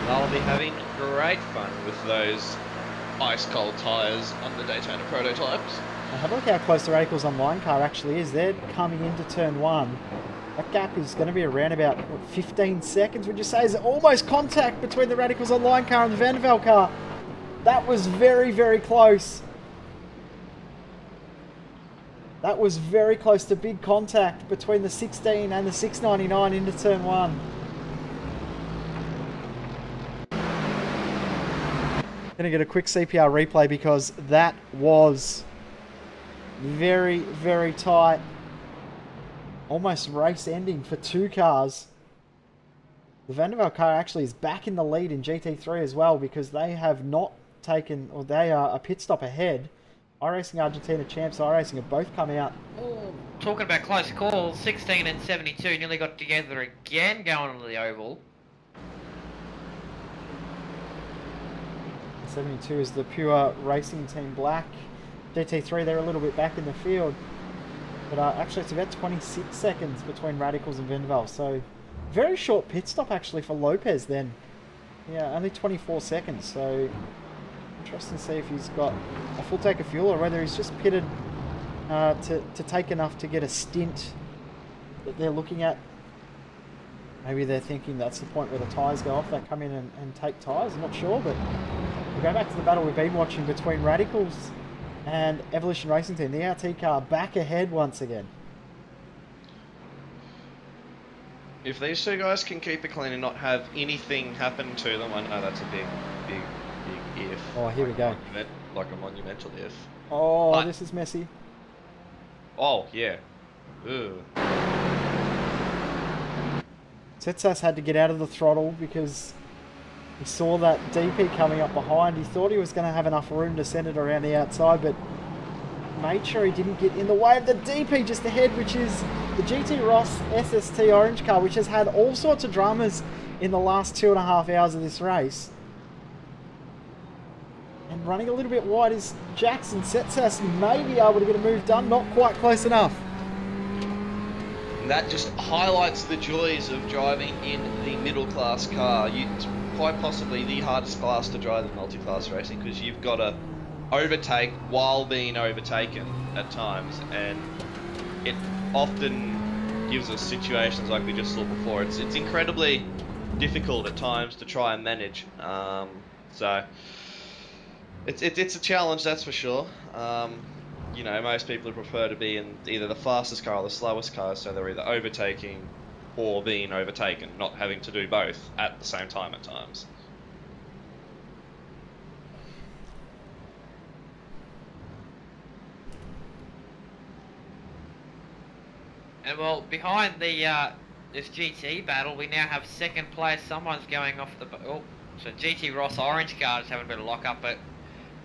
I'll be having great fun with those ice cold tyres on the Daytona prototypes. Now have a look how close the Radicals Online car actually is. They're coming into turn 1. That gap is going to be around about, what, 15 seconds, would you say? Is almost contact between the Radicals Online car and the Vandervelde car. That was very, very close. That was very close to big contact between the 16 and the 699 into turn 1. Going to get a quick CPR replay because that was Very, very tight. Almost race ending for two cars. The Vanderbilt car actually is back in the lead in GT3 as well because they have not taken, or they are a pit stop ahead. iRacing Argentina champs, iRacing have both come out. Oh, talking about close calls, 16 and 72 nearly got together again going on the oval. 72 is the pure racing team black. GT3, they're a little bit back in the field. But actually it's about 26 seconds between Radicals and Vanderbilt. So very short pit stop actually for Lopez then. Yeah, only 24 seconds. So interesting to see if he's got a full tank of fuel or whether he's just pitted to take enough to get a stint that they're looking at. Maybe they're thinking that's the point where the tyres go off. They come in and take tyres. I'm not sure, but we'll go back to the battle we've been watching between Radicals and Evolution Racing Team. The RT car back ahead once again. If these two guys can keep it clean and not have anything happen to them, I know that's a big if. Oh, here we go. Like a monumental if. Oh, but, this is messy. Oh, yeah. Ugh. Tsetsas had to get out of the throttle because he saw that DP coming up behind. He thought he was going to have enough room to send it around the outside, but made sure he didn't get in the way of the DP just ahead, which is the GT Ross SST orange car, which has had all sorts of dramas in the last 2.5 hours of this race. And running a little bit wide is Jackson. Tsetsas may be able to get a move done, not quite close enough. And that just highlights the joys of driving in the middle class car. It's quite possibly the hardest class to drive in multi-class racing because you've got to overtake while being overtaken at times, and it often gives us situations like we just saw before. It's incredibly difficult at times to try and manage. So it's a challenge, that's for sure. You know, most people prefer to be in either the fastest car or the slowest car, so they're either overtaking or being overtaken, not having to do both at the same time at times. And well, behind the this GT battle, we now have second place. Someone's going off the... Oh, so GT Ross orange car is having a bit of lock up, but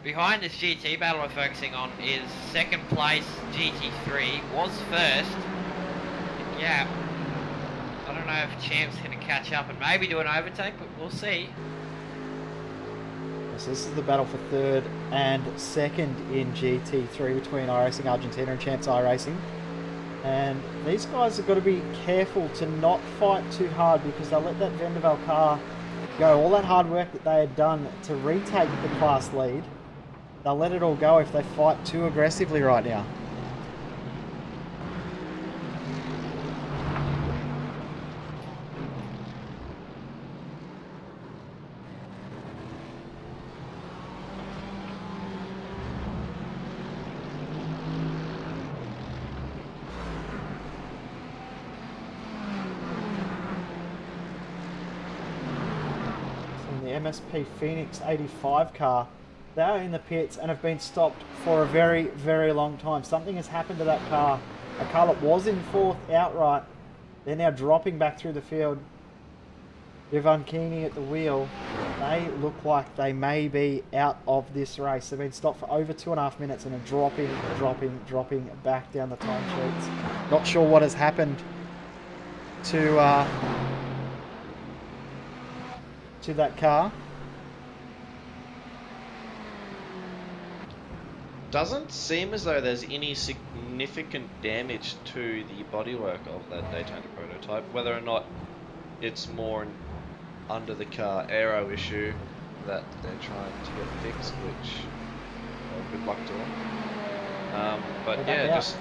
behind this GT battle we're focusing on is second place GT3, was first. Yeah, I don't know if Champ's going to catch up and maybe do an overtake, but we'll see. So this is the battle for third and second in GT3 between iRacing Argentina and Champs iRacing. And these guys have got to be careful to not fight too hard because they'll let that Vanderbilt car go. All that hard work that they had done to retake the class lead, they'll let it all go if they fight too aggressively right now. MSP Phoenix 85 car. They are in the pits and have been stopped for a very, very long time. Something has happened to that car. A car that was in fourth outright. They're now dropping back through the field. Ivan Keeney at the wheel. They look like they may be out of this race. They've been stopped for over 2.5 minutes and are dropping back down the time sheets. Not sure what has happened to that car. Doesn't seem as though there's any significant damage to the bodywork of that Daytona prototype. Whether or not it's more an under the car aero issue that they're trying to get fixed, which good luck to them. But yeah, just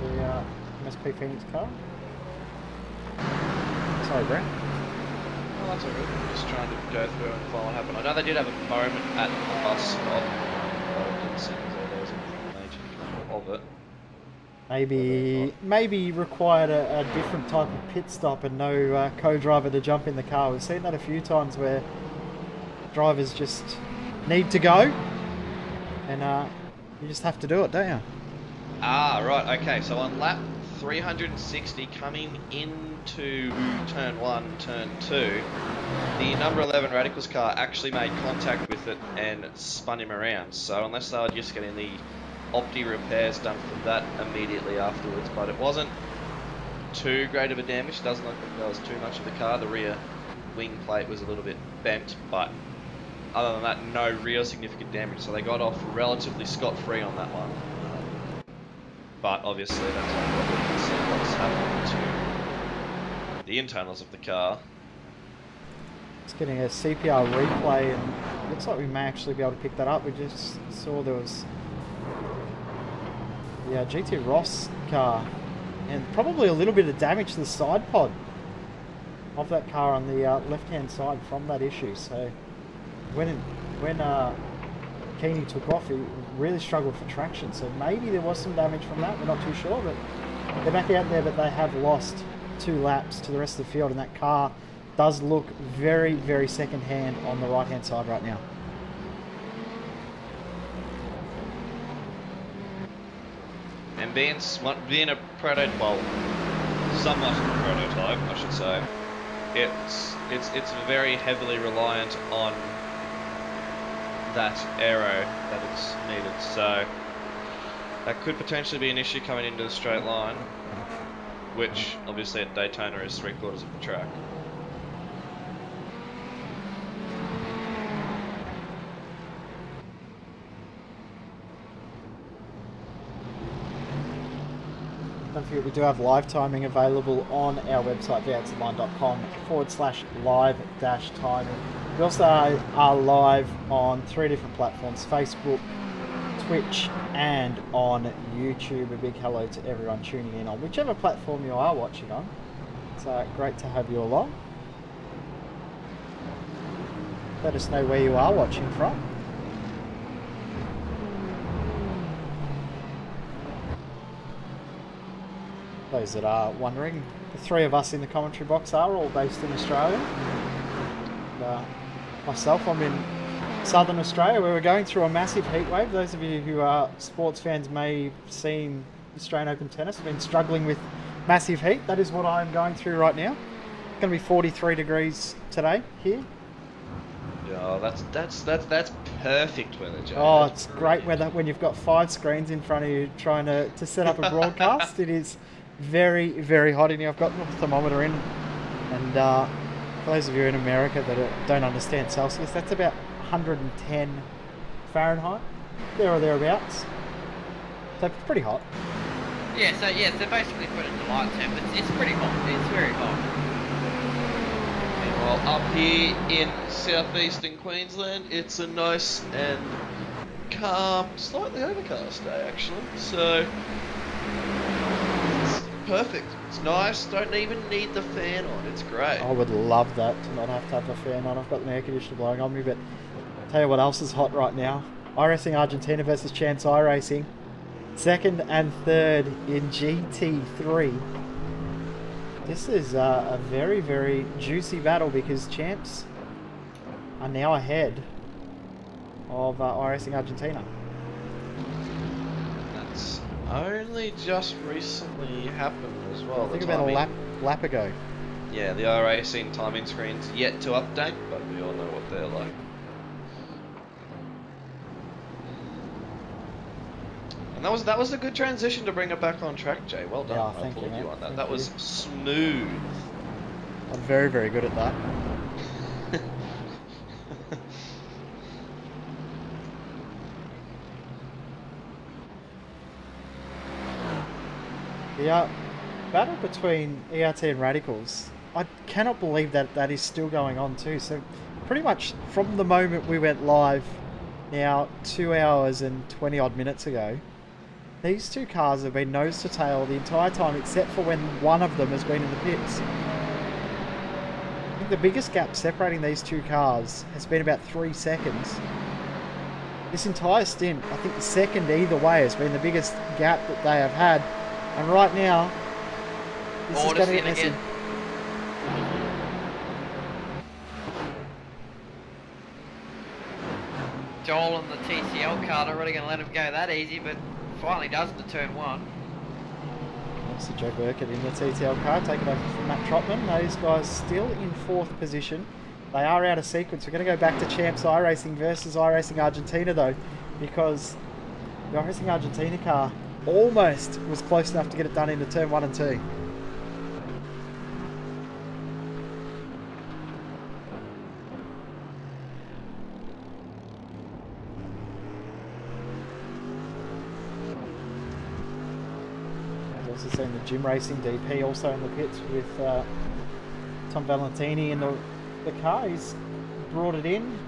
the MSP Phoenix car. Sorry, Brent. Oh, that's all good. I'm just trying to go through and find what happened. I know they did have a moment at the bus stop. It didn't seem as though there was anything major of it. Maybe required a different type of pit stop and no co-driver to jump in the car. We've seen that a few times where drivers just need to go. And You just have to do it, don't you? Ah, right, okay, so on lap 360 coming into turn 1, turn 2, the number 11 Radicals car actually made contact with it and spun him around. So unless they were just getting the Opti repairs done for that immediately afterwards, but it wasn't too great of a damage. It doesn't look like there was too much of the car. The rear wing plate was a little bit bent, but other than that, no real significant damage. So they got off relatively scot-free on that one. But obviously that's not what we can see what's happened to the internals of the car. It's getting a CPR replay, and it looks like we may actually be able to pick that up. We just saw there was the GT Ross car, and probably a little bit of damage to the side pod of that car on the left-hand side from that issue. So when Keeney took off, he really struggled for traction. So maybe there was some damage from that. We're not too sure, but they're back out there. But they have lost 2 laps to the rest of the field, and that car does look very, very second-hand on the right-hand side right now. And being a prototype, well, somewhat of a prototype, I should say, it's very heavily reliant on that aero that it's needed. So that could potentially be an issue coming into the straight line, which obviously at Daytona is 3/4 of the track. Don't forget, we do have live timing available on our website, v8online.com/live-timing. We also are live on 3 different platforms: Facebook, Twitch, and on YouTube. A big hello to everyone tuning in on whichever platform you are watching on. It's great to have you along. Let us know where you are watching from. Those that are wondering, the 3 of us in the commentary box are all based in Australia. And, myself, I'm in southern Australia, where we're going through a massive heat wave. Those of you who are sports fans may have seen Australian Open tennis. I've been struggling with massive heat. That is what I'm going through right now. It's going to be 43 degrees today here. Yeah, that's perfect weather, Joe. Oh, That's it's brilliant. great weather when you've got 5 screens in front of you trying to set up a broadcast. It is very, very hot in here. I've got the thermometer in, and for those of you in America that don't understand Celsius, that's about 110 Fahrenheit, there or thereabouts. So it's pretty hot. Yeah, so basically put it to light temp. It's pretty hot. It's very hot. Meanwhile, up here in southeastern Queensland, it's a nice and calm, slightly overcast day actually. So it's perfect. It's nice. Don't even need the fan on. It's great. I would love that, to not have to have the fan on. I've got the air conditioner blowing on me, but I'll tell you what else is hot right now. iRacing Argentina versus Champs iRacing. 2nd and 3rd in GT3. This is a very, very juicy battle because Champs are now ahead of iRacing Argentina. That's only just recently happened as well. I think The about a timing- lap ago. Yeah, the iRacing timing screen's yet to update, but we all know what they're like. And that was a good transition to bring it back on track, Jay. Well done. Yeah, I thank you, applaud mate. you on that. Thank That was you. smooth. I'm very, very good at that. The battle between ERT and Radicals, I cannot believe that that is still going on too. So pretty much from the moment we went live now 2 hours and 20 odd minutes ago, these 2 cars have been nose to tail the entire time except for when one of them has been in the pits. I think the biggest gap separating these 2 cars has been about 3 seconds. This entire stint, I think the second either way has been the biggest gap that they have had. And right now, this is going to get messy. Joel and the TCL car not really going to let him go that easy, but finally does into turn 1. That's Joe Burkett in the TTL car, taking over from Matt Trotman. Those guys still in 4th position. They are out of sequence. We're going to go back to Champs iRacing versus iRacing Argentina though, because the iRacing Argentina car almost was close enough to get it done into turn 1 and 2. Also seen the Gym Racing DP also in the pits with Tom Valentini in the car. He's brought it in.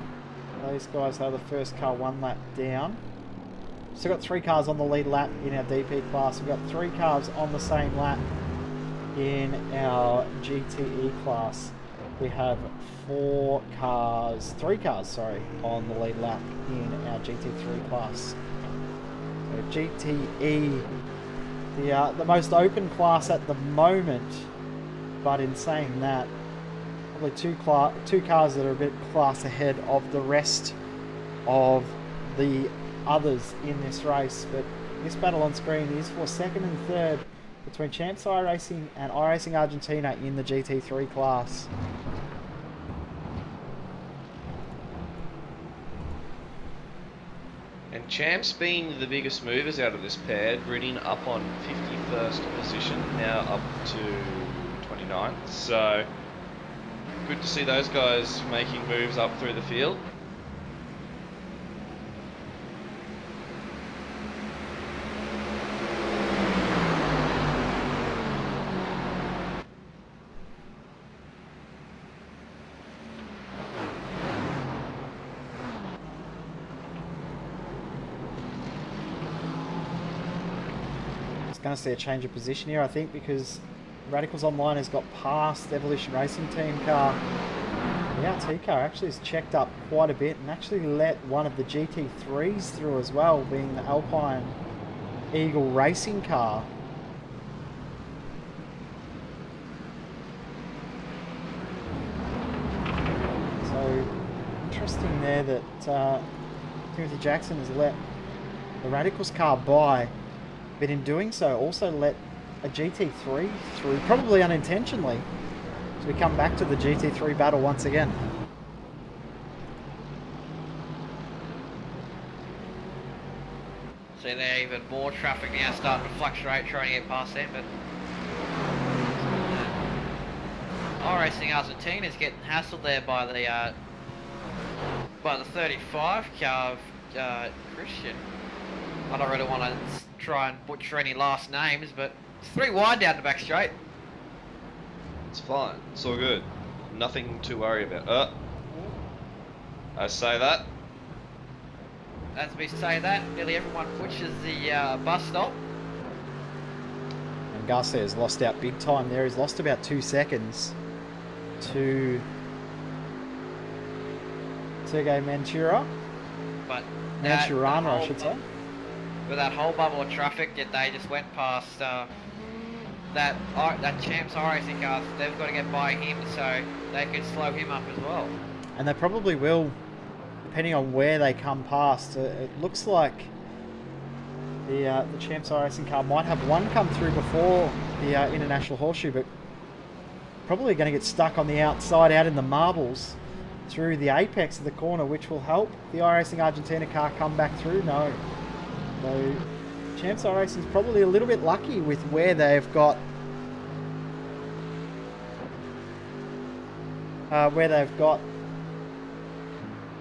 Those guys are the first car 1 lap down. Still got 3 cars on the lead lap in our DP class. We've got 3 cars on the same lap in our GTE class. We have 3 cars, sorry, on the lead lap in our GT3 class. So GTE, the most open class at the moment, but in saying that, probably two cars that are a bit class ahead of the rest of the others in this race. But this battle on screen is for 2nd and 3rd between Champs iRacing and iRacing Argentina in the GT3 class. And Champs being the biggest movers out of this pair, grinning up on 51st position, now up to 29th. So good to see those guys making moves up through the field. Going to see a change of position here, I think, because Radicals Online has got past the Evolution Racing Team car. The RT car actually has checked up quite a bit and actually let one of the GT3s through as well, being the Alpine Eagle Racing car. So interesting there that Timothy Jackson has let the Radicals car by, but in doing so also let a GT3 through, probably unintentionally, as we come back to the GT3 battle once again. See there, even more traffic now starting to fluctuate, trying to get past them, but iRacing Argentina is getting hassled there by the 35 car of Christian. I don't really want to try and butcher any last names, but it's 3 wide down the back straight. It's fine. It's all good. Nothing to worry about. I say that. As we say that, nearly everyone pushes the bus stop. And Garcia's lost out big time there. He's lost about 2 seconds to Sergei Mantura. But Manturana, I should say. With that whole bubble of traffic that they just went past, that Champs iRacing car, they've got to get by him so they could slow him up as well. And they probably will, depending on where they come past. It looks like the Champs iRacing car might have one come through before the International Horseshoe, but probably going to get stuck on the outside out in the marbles through the apex of the corner, which will help the iRacing Argentina car come back through. No. So Champs iRacing is probably a little bit lucky with where they've got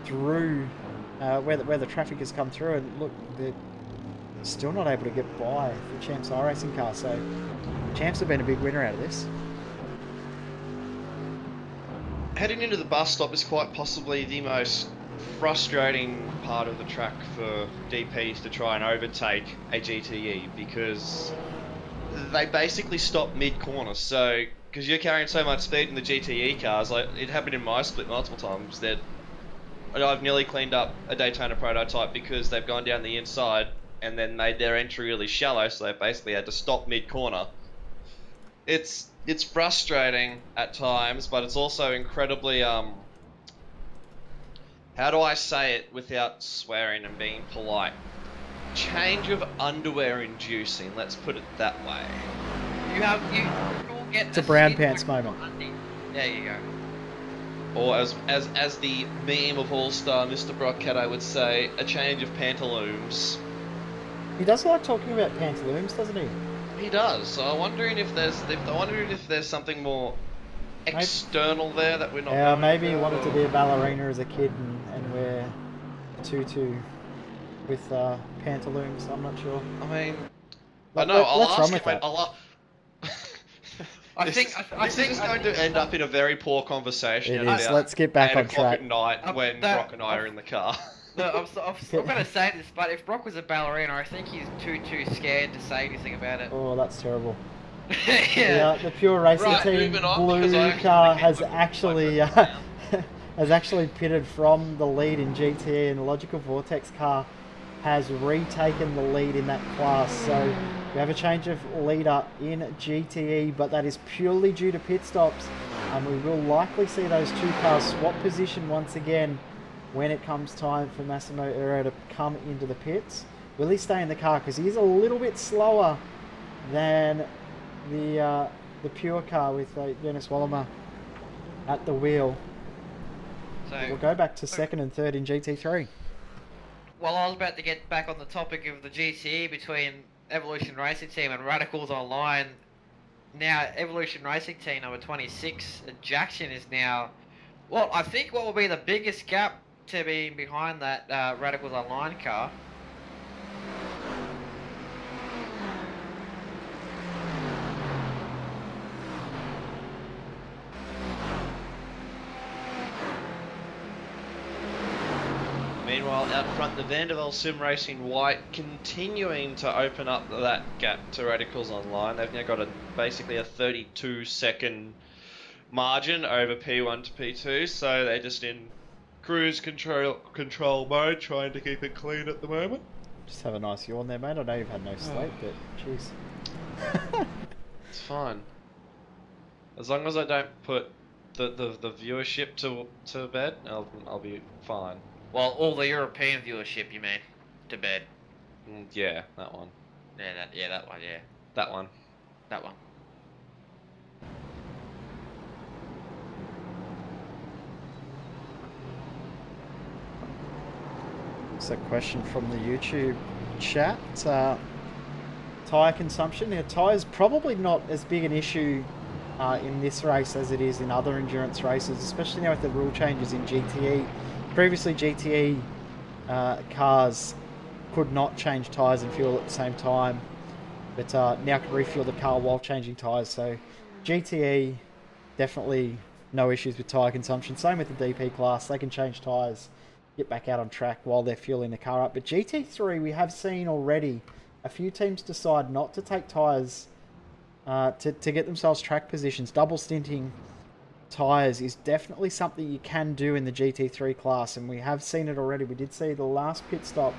through where the traffic has come through, and look, they're still not able to get by the Champs iRacing car. So Champs have been a big winner out of this. Heading into the bus stop is quite possibly the most frustrating part of the track for DPs to try and overtake a GTE, because they basically stop mid-corner. So, because you're carrying so much speed in the GTE cars, like it happened in my split multiple times, that I've nearly cleaned up a Daytona prototype because they've gone down the inside and then made their entry really shallow, so they basically had to stop mid-corner. It's frustrating at times, but it's also incredibly how do I say it without swearing and being polite? Change of underwear inducing, let's put it that way. You will get It's a brown skin pants like moment. undies. There you go. Or as the meme of All-Star Mr. Brockett would say, a change of pantaloons. He does like talking about pantaloons, doesn't he? He does. So I'm wondering if there's something more external there that we're not. Yeah, knowing maybe he about, wanted to be a ballerina as a kid and wear a tutu with pantaloons. I'm not sure. I mean, I Let- know. let- I'll let's ask run him. with that. This is going to end up in a very poor conversation. It about is. Let's get back 8 on o'clock track. at night when Brock and I are in the car. Look, I'm going to say this, but if Brock was a ballerina, I think he's too scared to say anything about it. Oh, that's terrible. Yeah. The Pure Racing Right, Team moving on, because blue I actually car think has it would actually has actually pitted from the lead in GTE, and the Logical Vortex car has retaken the lead in that class. So we have a change of leader in GTE, but that is purely due to pit stops, and we will likely see those two cars swap position once again when it comes time for Massimo Ero to come into the pits. Will he stay in the car? Because he's a little bit slower than the Pure car with Jonas Wallimer at the wheel. So, We'll go back to second and third in GT3. well, I was about to get back on the topic of the GTE between Evolution Racing Team and Radicals Online. Now, Evolution Racing Team number 26, Jackson, is now, well, I think what will be the biggest gap to being behind that Radicals Online car. Meanwhile, out front, the Vandervelde Sim Racing White continuing to open up that gap to Radicals Online. They've now got basically a 32-second margin over P1 to P2, so they're just in cruise control mode, trying to keep it clean at the moment. Just have a nice yawn there, mate. I know you've had no sleep, but jeez. It's fine. As long as I don't put the viewership to bed, I'll be fine. Well, all the European viewership, you mean, to bed. Yeah, that one. Yeah, that one, yeah. That one. That one. It's a question from the YouTube chat. Tyre consumption. Now, tyres probably not as big an issue in this race as it is in other endurance races, especially now with the rule changes in GTE. Previously, GTE cars could not change tyres and fuel at the same time, but now can refuel the car while changing tyres. So GTE, definitely no issues with tyre consumption. Same with the DP class. They can change tyres, get back out on track while they're fueling the car up. But GT3, we have seen already a few teams decide not to take tyres to get themselves track positions. Double stinting tyres is definitely something you can do in the GT3 class, and we have seen it already. We did see the last pit stop,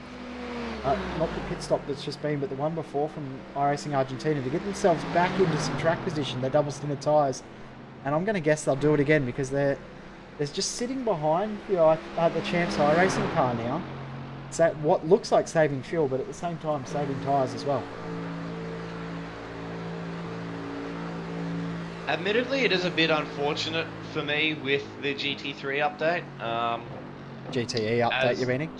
not the pit stop that's just been, but the one before from iRacing Argentina, to get themselves back into some track position. They double stinted tyres, and I'm going to guess they'll do it again because they're just sitting behind the Champs iRacing car now. It's at what looks like saving fuel, but at the same time saving tyres as well. Admittedly, it is a bit unfortunate for me with the GT3 update. GTE update, you meaning?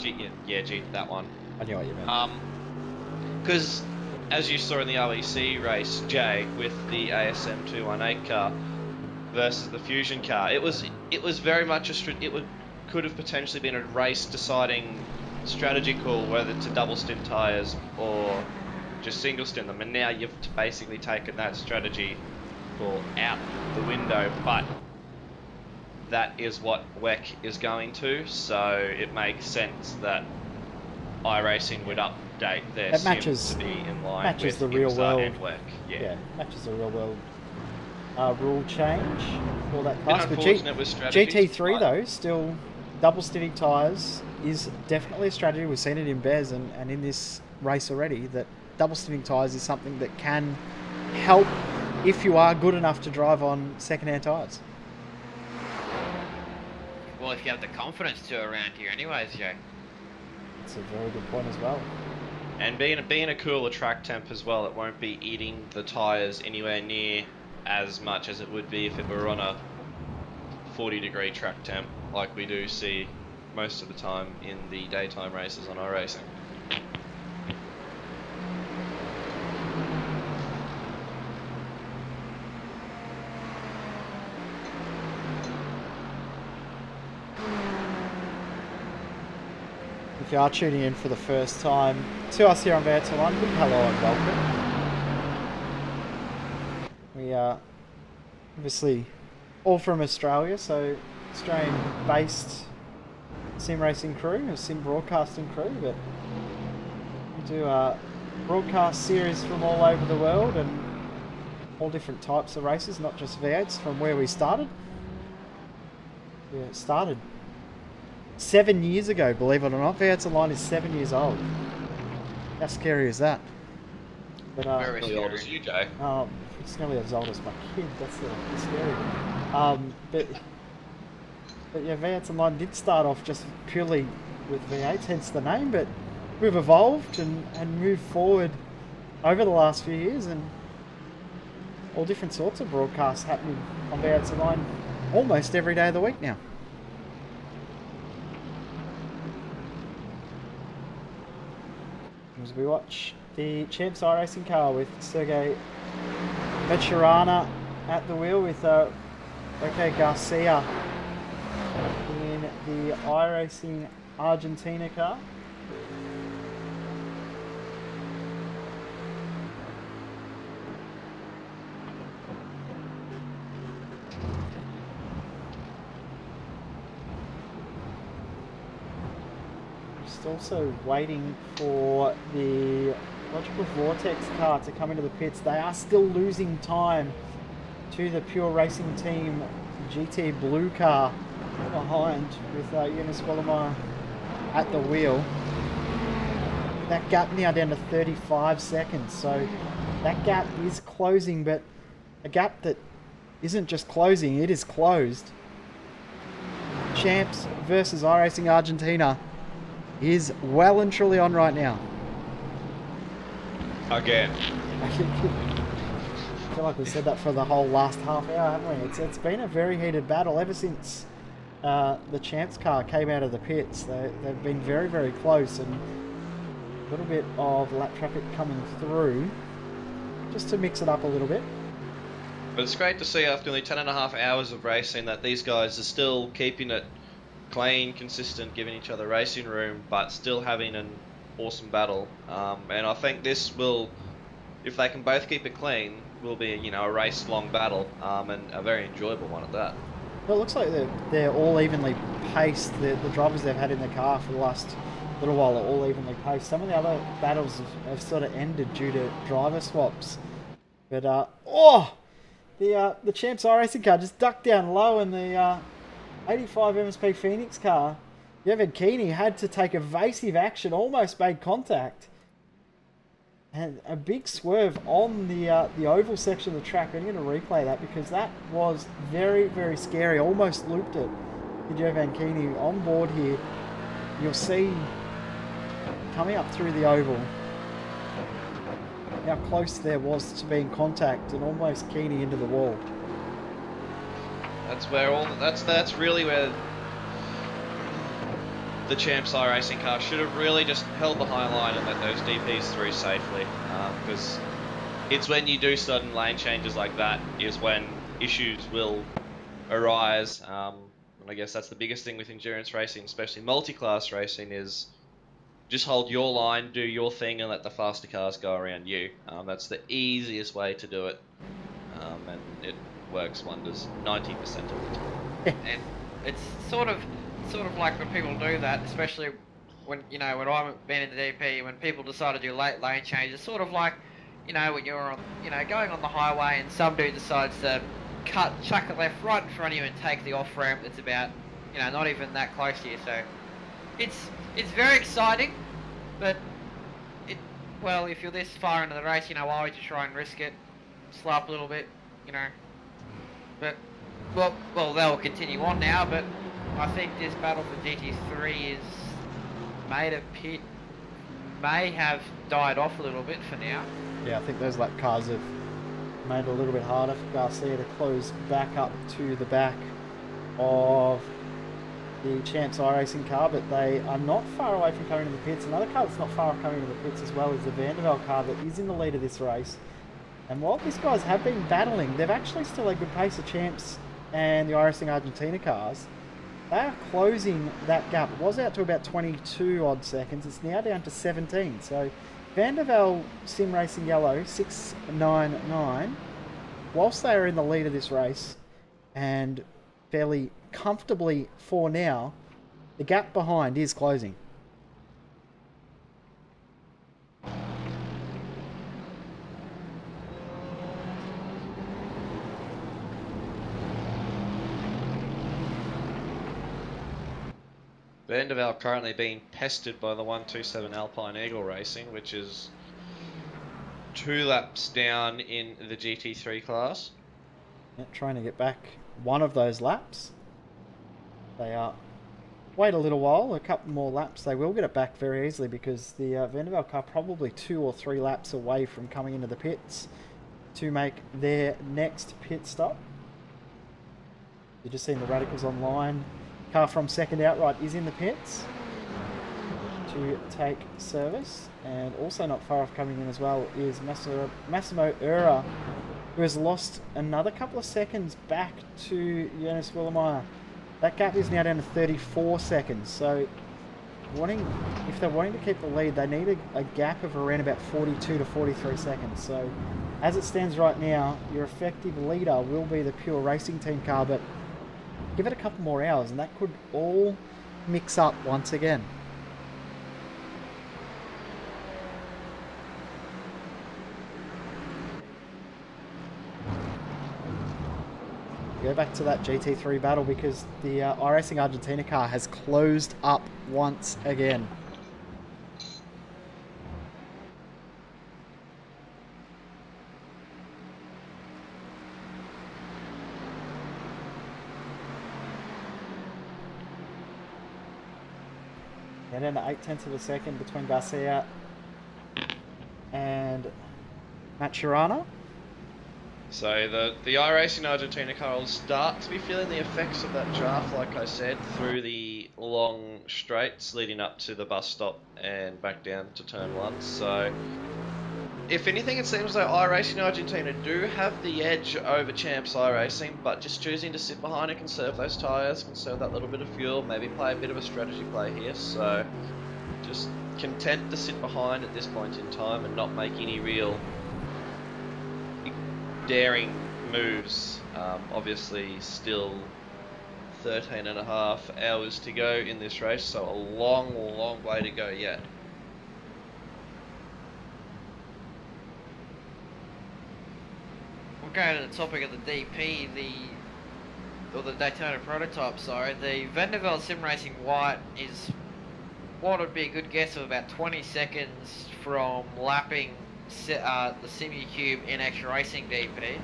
That one. I knew what you meant. Because as you saw in the REC race, Jay, with the ASM 218 car versus the Fusion car, it was very much could have potentially been a race deciding strategy call whether to double stint tyres or just single stint them, and now you've basically taken that strategy out the window, but that is what WEC is going to, so it makes sense that iRacing would update their sims to be in line with the real world and WEC. Yeah, matches the real world rule change for that class. But strategies, GT3 though, still double stinting tyres is definitely a strategy. We've seen it in Bez and in this race already, that double stinting tyres is something that can help if you are good enough to drive on second-hand tyres. Well, if you have the confidence to around here anyways, Joe. That's a very good point as well. And being a cooler track temp as well, it won't be eating the tyres anywhere near as much as it would be if it were on a 40-degree track temp like we do see most of the time in the daytime races on iRacing. If you are tuning in for the first time to us here on Daytona, hello and welcome. We are obviously all from Australia, so Australian-based sim racing crew, a sim broadcasting crew, but we do a broadcast series from all over the world and all different types of races, not just V8s, from where we started. Yeah, it started 7 years ago, believe it or not. V8's Online is 7 years old. How scary is that? But Very Nearly old as you, Jay. it's nearly as old as my kid. That's the scary one. But yeah, V8's Online did start off just purely with V8s, hence the name. But we've evolved and moved forward over the last few years, and all different sorts of broadcasts happening on V8's Online almost every day of the week now. As we watch the Champs iRacing car with Sergey Maturana at the wheel with Roque Garcia in the iRacing Argentina car. Also waiting for the Logical Vortex car to come into the pits. They are still losing time to the Pure Racing Team GT Blue car behind with Eunice Wallermeyer at the wheel. That gap now down to 35 seconds, so that gap is closing, but a gap that isn't just closing, it is closed. Champs versus iRacing Argentina is well and truly on right now. Again. I feel like we've said that for the whole last half hour, haven't we? It's been a very heated battle ever since the Champs car came out of the pits. They've been very, very close, and a little bit of lap traffic coming through just to mix it up a little bit. But it's great to see after nearly 10.5 hours of racing that these guys are still keeping it clean, consistent, giving each other racing room, but still having an awesome battle. And I think this will, if they can both keep it clean, will be a race-long battle, and a very enjoyable one at that. Well, it looks like they're all evenly paced. The drivers they've had in the car for the last little while are all evenly paced. Some of the other battles have sort of ended due to driver swaps. But the Champs iRacing car just ducked down low, and the 85 MSP Phoenix car, Yeved Keeney had to take evasive action, almost made contact. And a big swerve on the oval section of the track. I'm going to replay that because that was very, very scary. Almost looped it. Yeved Keeney on board here. You'll see coming up through the oval how close there was to being contact, and almost Keeney into the wall. That's really where the Champs iRacing car should have really just held the high line and let those DPs through safely, because it's when you do sudden lane changes like that is when issues will arise. And I guess that's the biggest thing with endurance racing, especially multi-class racing, is just hold your line, do your thing, and let the faster cars go around you. That's the easiest way to do it, and it works wonders 90% of the time. And it's sort of like when people do that, especially when I've been in the DP, when people decide to do late lane changes, it's sort of like when you're on going on the highway and some dude decides to chuck it left right in front of you and take the off ramp that's about not even that close to you. So it's very exciting, but if you're this far into the race, why would you try and risk it? Slow up a little bit, But, well, they'll continue on now, but I think this battle for GT3 is made a pit, may have died off a little bit for now. Yeah, I think those lap cars have made it a little bit harder for Garcia to close back up to the back of the Champs iRacing car, but they are not far away from coming to the pits. Another car that's not far off coming to the pits as well is the Vandervelde car that is in the lead of this race. And while these guys have been battling, they've actually still a good pace of Champs and the iRacing Argentina cars. They are closing that gap. It was out to about 22 odd seconds. It's now down to 17. So Vandervelde Sim Racing Yellow 699, whilst they are in the lead of this race and fairly comfortably for now, the gap behind is closing. Vandervelde currently being pestered by the 127 Alpine Eagle Racing, which is 2 laps down in the GT3 class. Yeah, trying to get back one of those laps. They are wait a little while, a couple more laps. They will get it back very easily because the Vandervelde car probably 2 or 3 laps away from coming into the pits to make their next pit stop. You've just seen the Radicals online. Car from second outright is in the pits to take service, and also not far off coming in as well is Massimo Ura, who has lost another couple of seconds back to Jonas Willemeyer. That gap is now down to 34 seconds, so if they're wanting to keep the lead, they need a gap of around about 42 to 43 seconds. So as it stands right now, your effective leader will be the Pure Racing Team car, but give it a couple more hours and that could all mix up once again. Go back to that GT3 battle because the iRacing Argentina car has closed up once again. And then 0.8 of a second between Garcia and Maturana. So the iRacing Argentina car will start to be feeling the effects of that draft, like I said, through the long straights leading up to the bus stop and back down to turn 1. So if anything, it seems like iRacing Argentina do have the edge over Champs iRacing, but just choosing to sit behind and conserve those tyres, conserve that little bit of fuel, maybe play a bit of a strategy play here. So just content to sit behind at this point in time and not make any real daring moves. Obviously still 13.5 hours to go in this race, so a long way to go yet. We'll go to the topic of the DP, the Daytona prototype, sorry. The Vandervelde Sim Racing White is what would be a good guess of about 20 seconds from lapping the SimuCube NX Racing DP.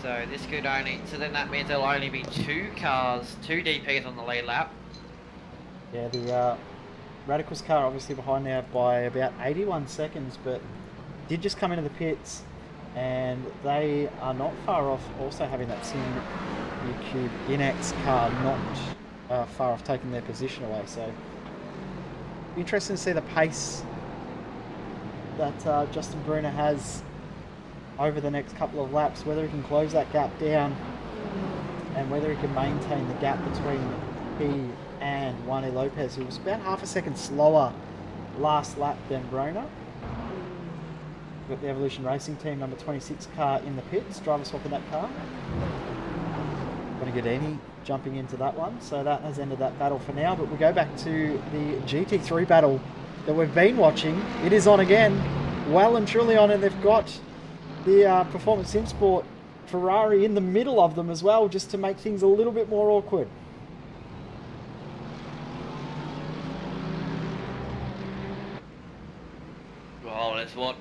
So this could only, so then that means there'll only be 2 DPs on the lead lap. Yeah, the Radicals car obviously behind now by about 81 seconds, but did just come into the pits, and they are not far off also having that SimuCube NX car not far off taking their position away. So interesting to see the pace that Justin Brunner has over the next couple of laps, whether he can close that gap down and whether he can maintain the gap between he and Juan Lopez, who was about half a second slower last lap than Brunner. We've got the Evolution Racing Team number 26 car in the pits, driver swapping that car. Bonagardini jumping into that one, so that has ended that battle for now, but we go back to the GT3 battle that we've been watching. It is on again, well and truly on, and they've got the Performance Sim Sport Ferrari in the middle of them as well, just to make things a little bit more awkward. Well, that's what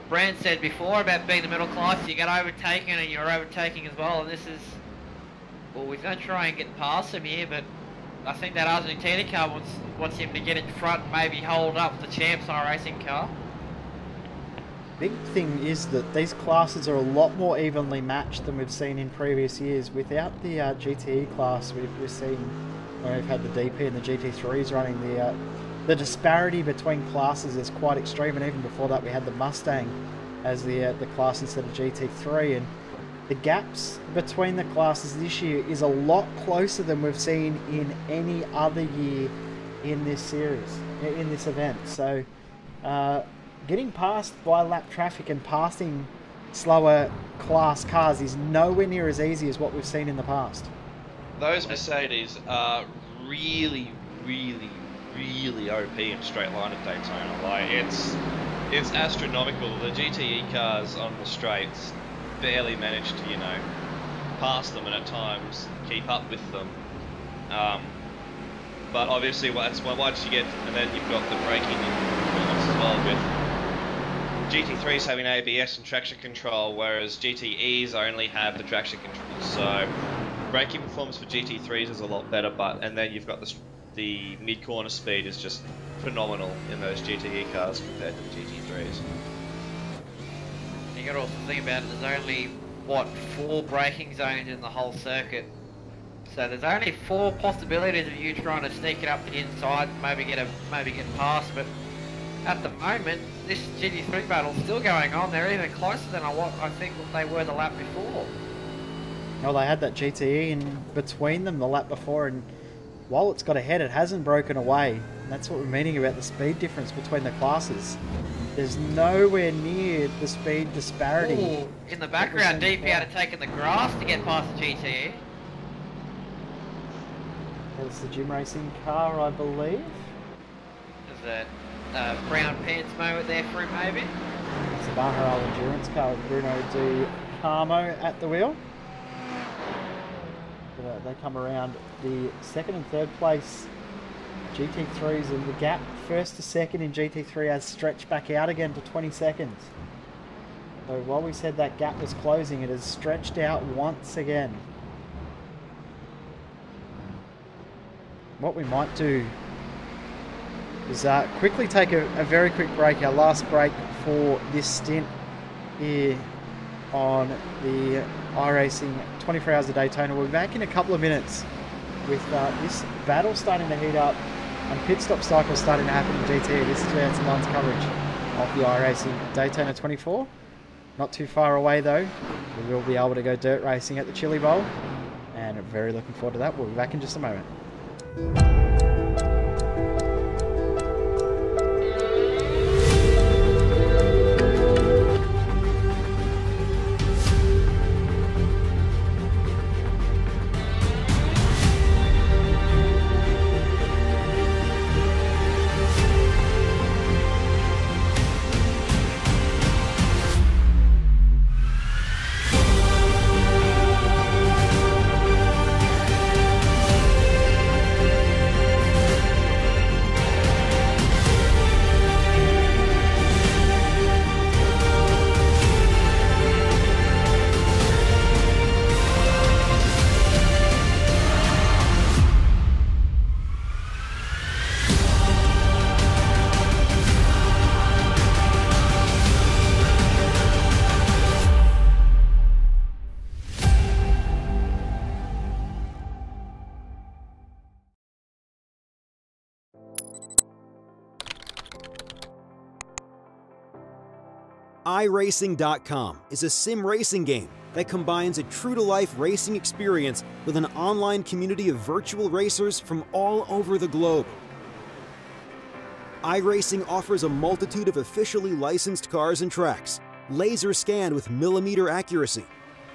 Brand said before about being the middle class. You get overtaken and you're overtaking as well, and this is well, he's going to try and get past him here, but I think that Argentina car wants him to get in front and maybe hold up the champs iRacing car. Big thing is that these classes are a lot more evenly matched than we've seen in previous years. Without the GTE class, we've seen where we've had the DP and the GT3s running, the disparity between classes is quite extreme, and even before that we had the Mustang as the class instead of GT3, and the gaps between the classes this year is a lot closer than we've seen in any other year in this series, in this event. So getting past by lap traffic and passing slower class cars is nowhere near as easy as what we've seen in the past. Those Mercedes are really OP in straight line at Daytona. Like it's astronomical. The GTE cars on the straights barely manage to, you know, pass them and at times keep up with them. But obviously, once you get, and then you've got the braking performance as well with GT3s having ABS and traction control, whereas GTEs only have the traction control. So braking performance for GT3s is a lot better, and then you've got the mid-corner speed is just phenomenal in those GTE cars compared to the GT3s. You got to also think about it, there's only, what, 4 braking zones in the whole circuit. So there's only 4 possibilities of you trying to sneak it up the inside and maybe get past, but at the moment, this GT3 battle's still going on. They're even closer than I think what they were the lap before. Well, they had that GTE in between them the lap before, and while it's got ahead, it hasn't broken away. And that's what we're meaning about the speed difference between the classes. There's nowhere near the speed disparity. Ooh, in the background, DP had taken the grass to get past the GTE. That's the gym racing car, I believe. There's a brown pants moment there for him, maybe. It's the Bahrain endurance car with Bruno Di Carmo at the wheel. But, they come around the 2nd and 3rd place GT3s, and the gap 1st to 2nd in GT3 has stretched back out again to 20 seconds. So while we said that gap was closing, it has stretched out once again. What we might do is quickly take a very quick break, our last break for this stint here on the iRacing 24 Hours of Daytona. We'll be back in a couple of minutes with this battle starting to heat up and pit stop cycles starting to happen in GT. This is Vance and Line's coverage of the iRacing Daytona 24. Not too far away though. We will be able to go dirt racing at the Chili Bowl, and I'm very looking forward to that. We'll be back in just a moment. iRacing.com is a sim racing game that combines a true-to-life racing experience with an online community of virtual racers from all over the globe. iRacing offers a multitude of officially licensed cars and tracks, laser scanned with millimeter accuracy.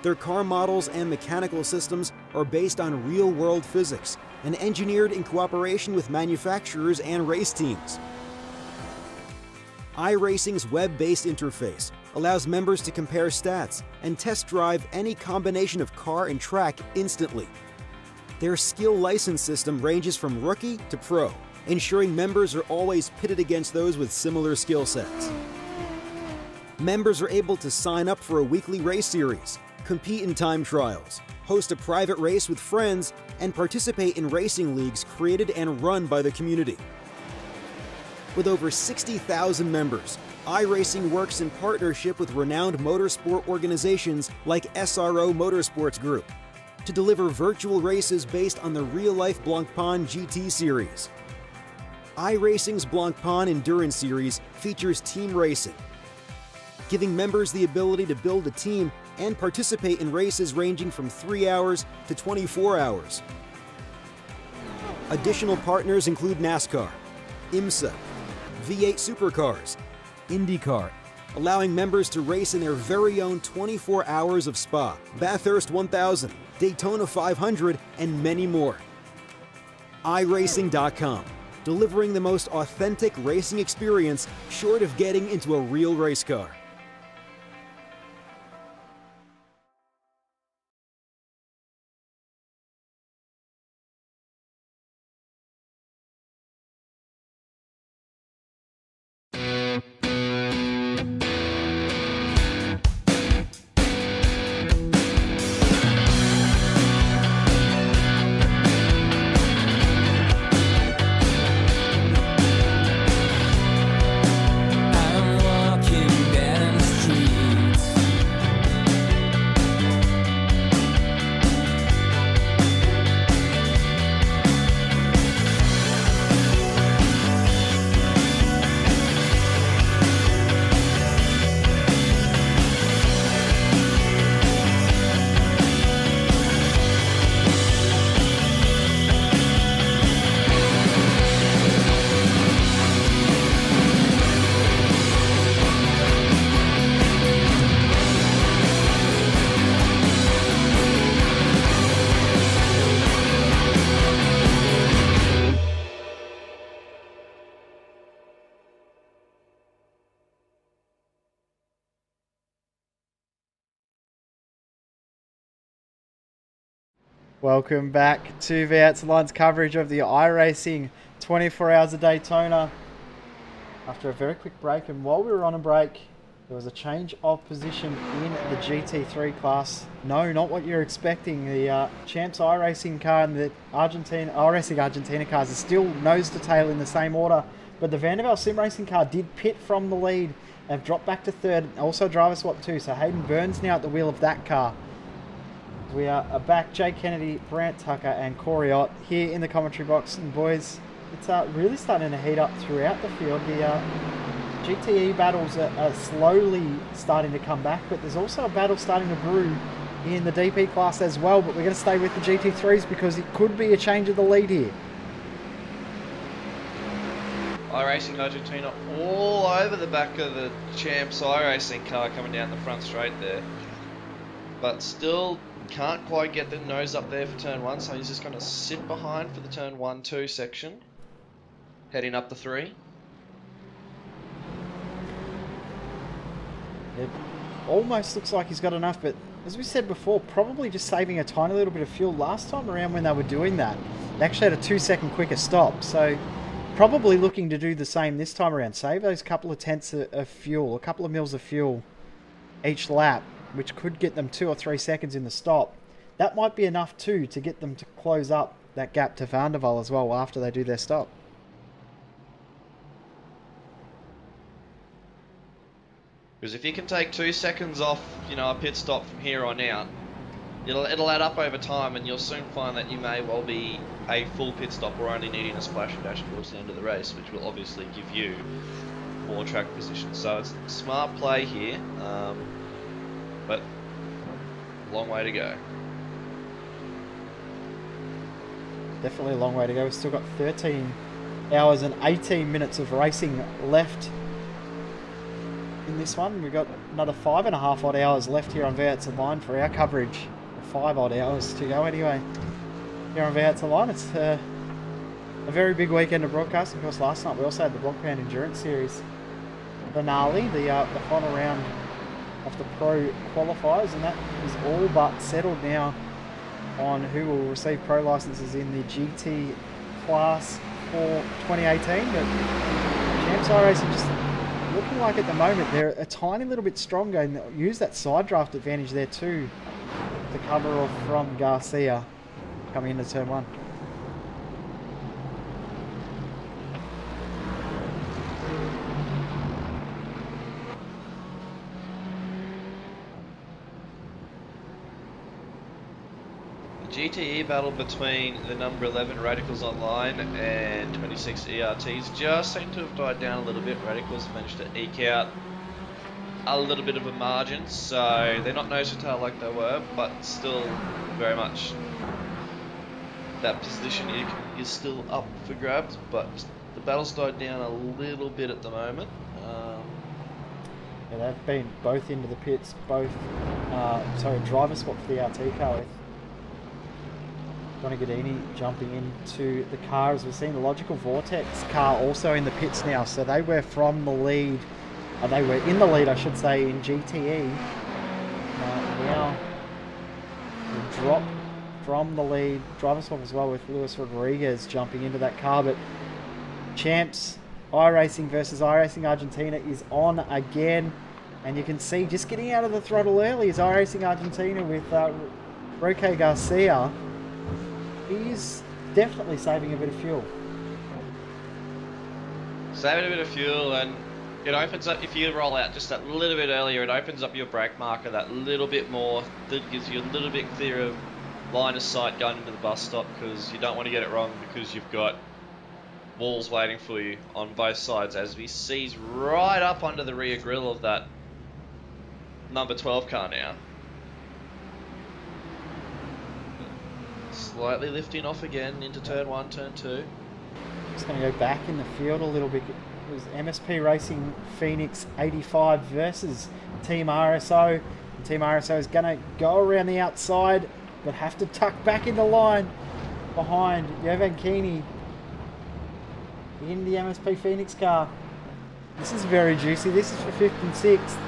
Their car models and mechanical systems are based on real-world physics and engineered in cooperation with manufacturers and race teams. iRacing's web-based interface allows members to compare stats and test drive any combination of car and track instantly. Their skill license system ranges from rookie to pro, ensuring members are always pitted against those with similar skill sets. Members are able to sign up for a weekly race series, compete in time trials, host a private race with friends, and participate in racing leagues created and run by the community. With over 60,000 members, iRacing works in partnership with renowned motorsport organizations like SRO Motorsports Group to deliver virtual races based on the real-life Blancpain GT series. iRacing's Blancpain Endurance Series features team racing, giving members the ability to build a team and participate in races ranging from 3 hours to 24 hours. Additional partners include NASCAR, IMSA, V8 Supercars, IndyCar, allowing members to race in their very own 24 hours of Spa, Bathurst 1000, Daytona 500, and many more. iRacing.com, delivering the most authentic racing experience short of getting into a real race car. Welcome back to V8's Alliance coverage of the iRacing 24 Hours of Daytona. After a very quick break, and while we were on a break, there was a change of position in the GT3 class. No, not what you're expecting. The Champs iRacing car and the iRacing Argentina cars are still nose to tail in the same order, but the Vanderbilt Sim Racing car did pit from the lead and dropped back to third, also driver swap too, so Hayden Burns now at the wheel of that car. We are back, Jay Kennedy, Brant Tucker and Corey Ott here in the commentary box. And boys, it's really starting to heat up throughout the field. The GTE battles are slowly starting to come back, but there's also a battle starting to brew in the DP class as well. But we're going to stay with the GT3s because it could be a change of the lead here. iRacing Argentina all over the back of the Champs iRacing car coming down the front straight there. But still can't quite get the nose up there for turn 1, so he's just going to sit behind for the turn 1-2 section. Heading up the 3. It almost looks like he's got enough, but as we said before, probably just saving a tiny little bit of fuel. Last time around when they were doing that, they actually had a 2-second quicker stop, so probably looking to do the same this time around. Save those couple of tenths of fuel, a couple of mils of fuel each lap, which could get them 2 or 3 seconds in the stop. That might be enough too to get them to close up that gap to Van der Waal as well after they do their stop. Because if you can take 2 seconds off, you know, a pit stop from here on out, it'll add up over time, and you'll soon find that you may well be a full pit stop or only needing a splash and dash towards the end of the race, which will obviously give you more track position. So it's a smart play here. But a long way to go. Definitely a long way to go. We've still got 13 hours and 18 minutes of racing left in this one. We've got another 5.5 odd hours left here on V8's Line for our coverage. 5 odd hours to go anyway. Here on V8's Line, it's a very big weekend of broadcasting. Of course, last night we also had the Blancpain Endurance Series finale, the final round of the pro qualifiers, and that is all but settled now on who will receive pro licenses in the GT class for 2018. But Champs iRacing just looking like at the moment they're a tiny little bit stronger and use that side draft advantage there too the cover off from Garcia coming into turn 1. GTE battle between the number 11 Radicals Online and 26 ERTs just seem to have died down a little bit. Radicals managed to eke out a little bit of a margin, so they're not nose to tail like they were, but still very much that position is still up for grabs, but the battle's died down a little bit at the moment. Yeah, they've been both into the pits, both, driver spot for the RT car with Donagadini jumping into the car, as we've seen the Logical Vortex car also in the pits now, so they were from the lead, they were in the lead I should say in GTE. Now the drop from the lead, driver swap as well with Luis Rodriguez jumping into that car, but champs iRacing versus iRacing Argentina is on again, and you can see just getting out of the throttle early is iRacing Argentina with Roque Garcia. He's definitely saving a bit of fuel. Saving a bit of fuel, and it opens up, if you roll out just that little bit earlier, it opens up your brake marker that little bit more. That gives you a little bit clearer line of sight going into the bus stop, because you don't want to get it wrong, because you've got walls waiting for you on both sides, as we sees right up under the rear grille of that number 12 car now. Slightly lifting off again into turn 1, turn 2. Just going to go back in the field a little bit. It was MSP Racing Phoenix 85 versus Team RSO. And Team RSO is going to go around the outside, but have to tuck back in the line behind Jovan Keeney in the MSP Phoenix car. This is very juicy. This is for 5th and 6th.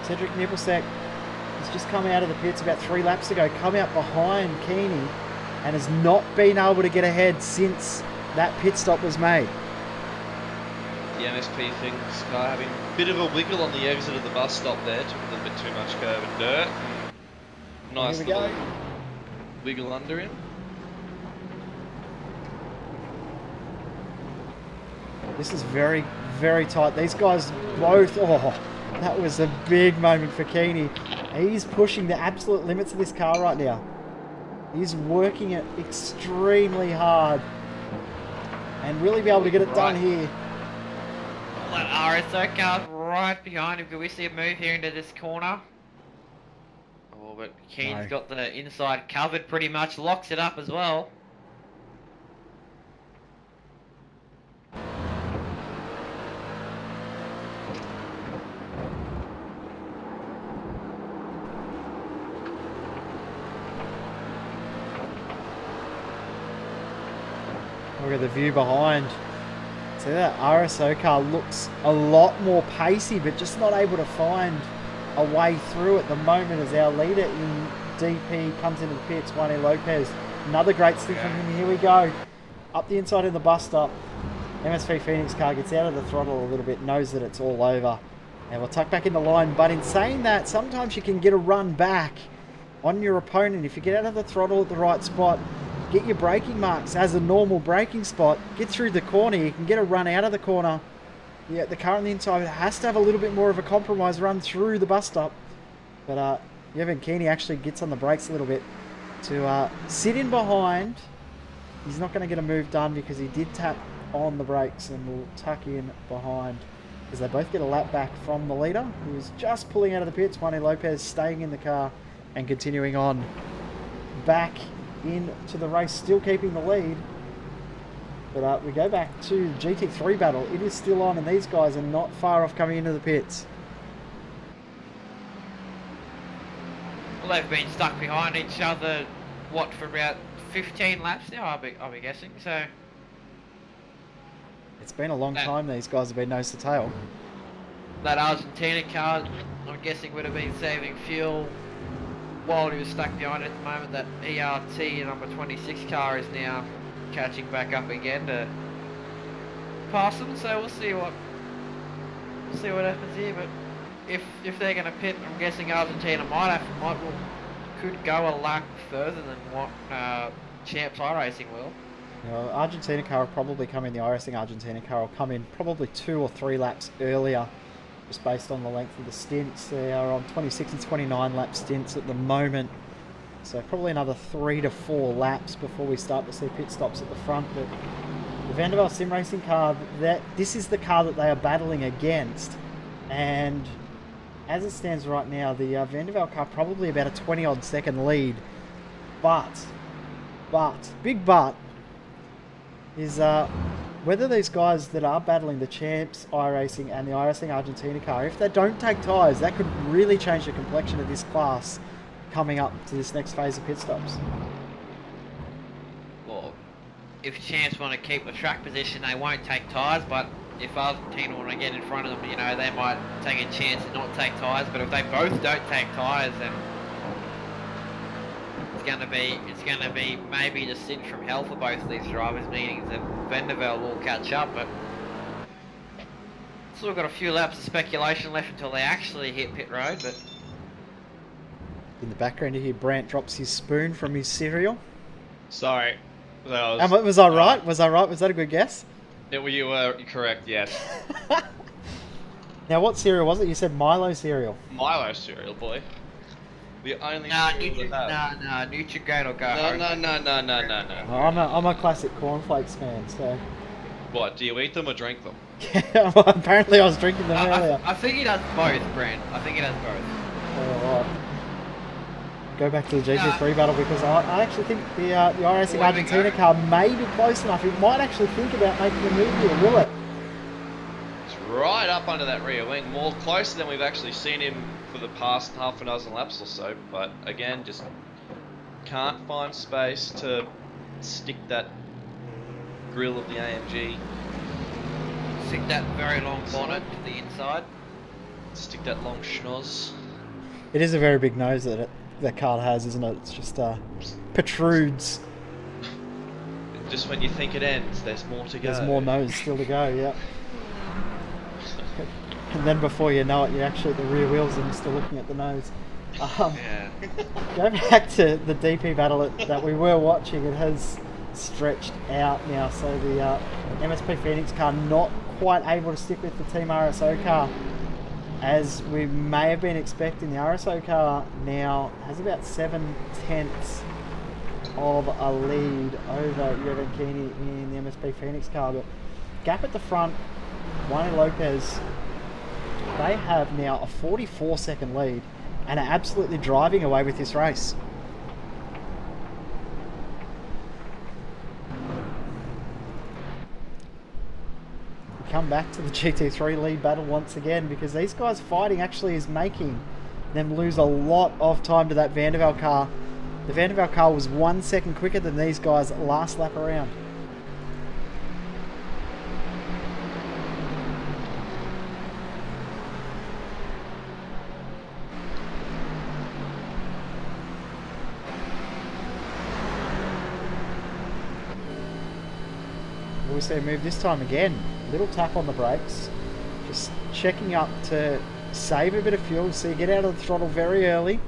Cedric Nibblesek has just come out of the pits about 3 laps ago, come out behind Keeney, and has not been able to get ahead since that pit stop was made. The MSP Phoenix car having a bit of a wiggle on the exit of the bus stop there, took a little bit too much curb and dirt. Nice little wiggle under him. This is very, very tight. These guys both, that was a big moment for Keeney. He's pushing the absolute limits of this car right now. He's working it extremely hard and really be able to get it done here. That RSO car's right behind him. Can we see a move here into this corner? Oh, but Keen's got the inside covered pretty much, locks it up as well. Look at the view behind. See, that RSO car looks a lot more pacey, but just not able to find a way through at the moment as our leader in DP comes into the pits, Juan Lopez. Another great stint from him. Here we go. Up the inside of the bus stop. MSP Phoenix car gets out of the throttle a little bit, knows that it's all over. And we'll tuck back in the line, but in saying that, sometimes you can get a run back on your opponent if you get out of the throttle at the right spot. Get your braking marks as a normal braking spot. Get through the corner. You can get a run out of the corner. Yeah, the car on the inside has to have a little bit more of a compromise run through the bus stop. But Jovan Keeney actually gets on the brakes a little bit to sit in behind. He's not going to get a move done because he did tap on the brakes, and will tuck in behind as they both get a lap back from the leader, who was just pulling out of the pits. Juan Lopez staying in the car and continuing on back into the race, still keeping the lead. But we go back to the GT3 battle. It is still on, and these guys are not far off coming into the pits. Well, they've been stuck behind each other, what, for about 15 laps now, I'll be guessing, so... It's been a long time these guys have been nose to tail. That Argentina car, I'm guessing, would have been saving fuel while he was stuck behind at the moment. That ERT number 26 car is now catching back up again to pass them, so we'll see what happens here. But if they're going to pit, I'm guessing Argentina could go a lap further than what Champs iRacing will. You know, Argentina car will probably come in. The iRacing Argentina car will come in probably 2 or 3 laps earlier, just based on the length of the stints. They are on 26 and 29 lap stints at the moment, so probably another 3 to 4 laps before we start to see pit stops at the front. But the Vanderbilt Sim Racing car, this is the car that they are battling against, and as it stands right now, the Vanderbilt car probably about a 20-odd second lead. But, big but, is whether these guys that are battling the Champs iRacing and the iRacing Argentina car, if they don't take tyres, that could really change the complexion of this class coming up to this next phase of pit stops. Well, if Champs want to keep the track position, they won't take tyres, but if Argentina want to get in front of them, you know, they might take a chance and not take tyres. But if they both don't take tyres, then it's going to be maybe the cinch from hell for both of these drivers, meaning that Vanderbilt will catch up. But still got a few laps of speculation left until they actually hit pit road. But in the background you hear Brant drops his spoon from his cereal. Sorry. Was I right? Was I right? Was that a good guess? You were correct, yes. Now, what cereal was it? You said Milo cereal. Milo cereal, boy. The only cereal Nutrigrain will go home. No. I'm a classic cornflakes fan, so... What, do you eat them or drink them? Yeah, well, apparently I was drinking them earlier. I think he does both, Brent. I think he does both. Alright. Go back to the GT3 battle, because I actually think the iRacing Argentina car may be close enough. It might actually think about making a move here, will it? It's right up under that rear wing, more closer than we've actually seen him for the past half a dozen laps or so, but again, just can't find space to stick that grill of the AMG. Stick that very long bonnet to the inside. Stick that long schnoz. It is a very big nose that car has, isn't it? It's just protrudes. Just when you think it ends, there's more to go. There's more nose still to go, yeah. And then before you know it, you're actually at the rear wheels and you're still looking at the nose. Yeah. Go back to the DP battle that we were watching. It has stretched out now, so the MSP Phoenix car not quite able to stick with the Team RSO car as we may have been expecting. The RSO car now has about 7/10 of a lead over Yevon Keeney in the MSP Phoenix car, but gap at the front, Juan Lopez, they have now a 44-second lead and are absolutely driving away with this race. We come back to the GT3 lead battle once again, because these guys fighting actually is making them lose a lot of time to that Vanderbilt car. The Vanderbilt car was 1 second quicker than these guys last lap around. We see a move this time again. Little tap on the brakes. Just checking up to save a bit of fuel, so you get out of the throttle very early.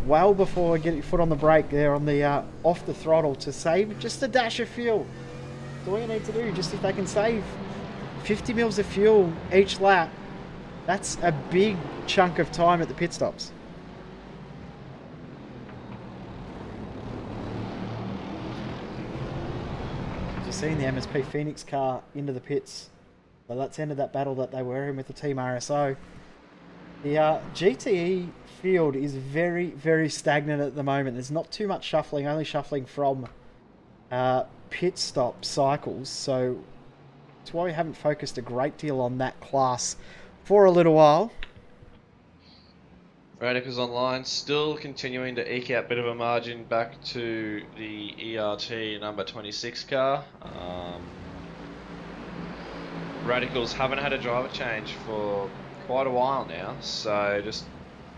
Well before you get your foot on the brake there on the off the throttle to save just a dash of fuel. That's all you need to do. Just if they can save 50 mils of fuel each lap, that's a big chunk of time at the pit stops. You've seen the MSP Phoenix car into the pits. So that's ended that battle that they were in with the Team RSO. The GTE field is very, very stagnant at the moment. There's not too much shuffling, only shuffling from pit stop cycles. So that's why we haven't focused a great deal on that class for a little while. Radicals Online still continuing to eke out a bit of a margin back to the ERT number 26 car. Radicals haven't had a driver change for quite a while now, so just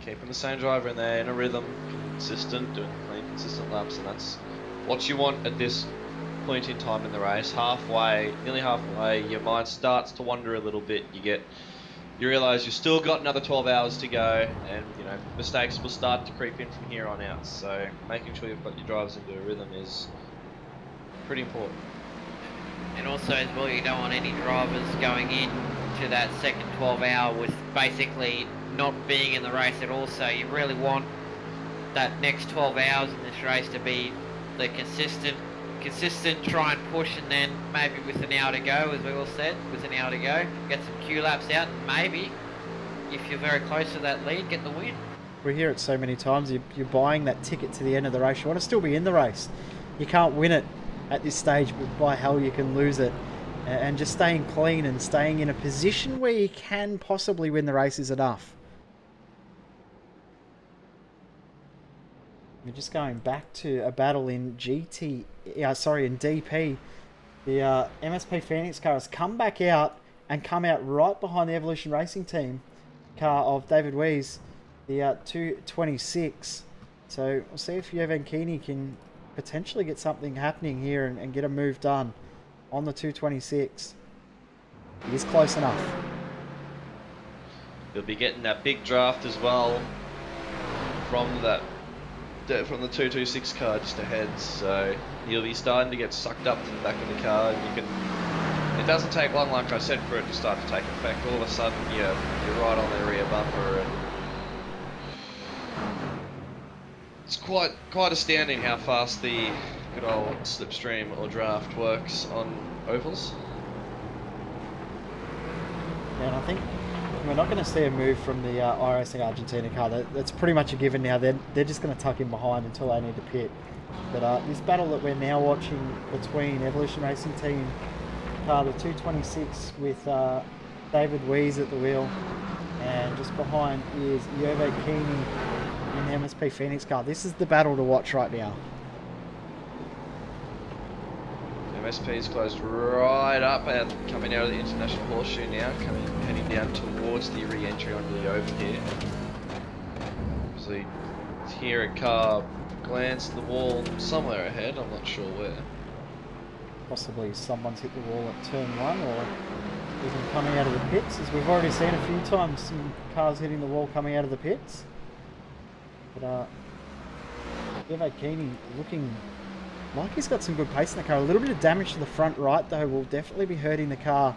keeping the same driver in there in a rhythm, consistent, doing clean, consistent laps, and that's what you want at this point in time in the race. Halfway, nearly halfway, your mind starts to wander a little bit. You get you realise you've still got another 12 hours to go, and you know mistakes will start to creep in from here on out. So making sure you've got your drivers into a rhythm is pretty important. And also as well, you don't want any drivers going in to that second 12 hour with basically not being in the race at all. So you really want that next 12 hours in this race to be the consistent try and push, and then maybe with an hour to go, as we all said, with an hour to go, get some Q laps out, and maybe, if you're very close to that lead, get the win. We hear it so many times, you're buying that ticket to the end of the race. You want to still be in the race. You can't win it at this stage, but by hell you can lose it. And just staying clean and staying in a position where you can possibly win the race is enough. We're just going back to a battle in DP. The MSP Phoenix car has come back out and come out right behind the Evolution Racing Team car of David Weiss, the 226. So we'll see if Jovan Keeney can potentially get something happening here and get a move done on the 226. He is close enough. You'll be getting that big draft as well from the 226 car just ahead, so you'll be starting to get sucked up to the back of the car. And you can. It doesn't take long, like I said, for it to start to take effect. All of a sudden, you're right on the rear bumper, and it's quite astounding how fast the good old slipstream or draft works on ovals. Yeah, and I think we're not going to see a move from the iRacing Argentina car. That's pretty much a given now. They're just going to tuck in behind until they need to pit. But this battle that we're now watching between Evolution Racing Team car, the 226 with David Weiss at the wheel, and just behind is Jovan Keeney in the MSP Phoenix car. This is the battle to watch right now. MSP's closed right up and coming out of the International Horseshoe now, heading down towards the re-entry onto the oval here. So you hear a car glance at the wall somewhere ahead, I'm not sure where. Possibly someone's hit the wall at turn 1, or even coming out of the pits, as we've already seen a few times, some cars hitting the wall coming out of the pits. But Jovan Keeney looking like he's got some good pace in the car. A little bit of damage to the front right though will definitely be hurting the car.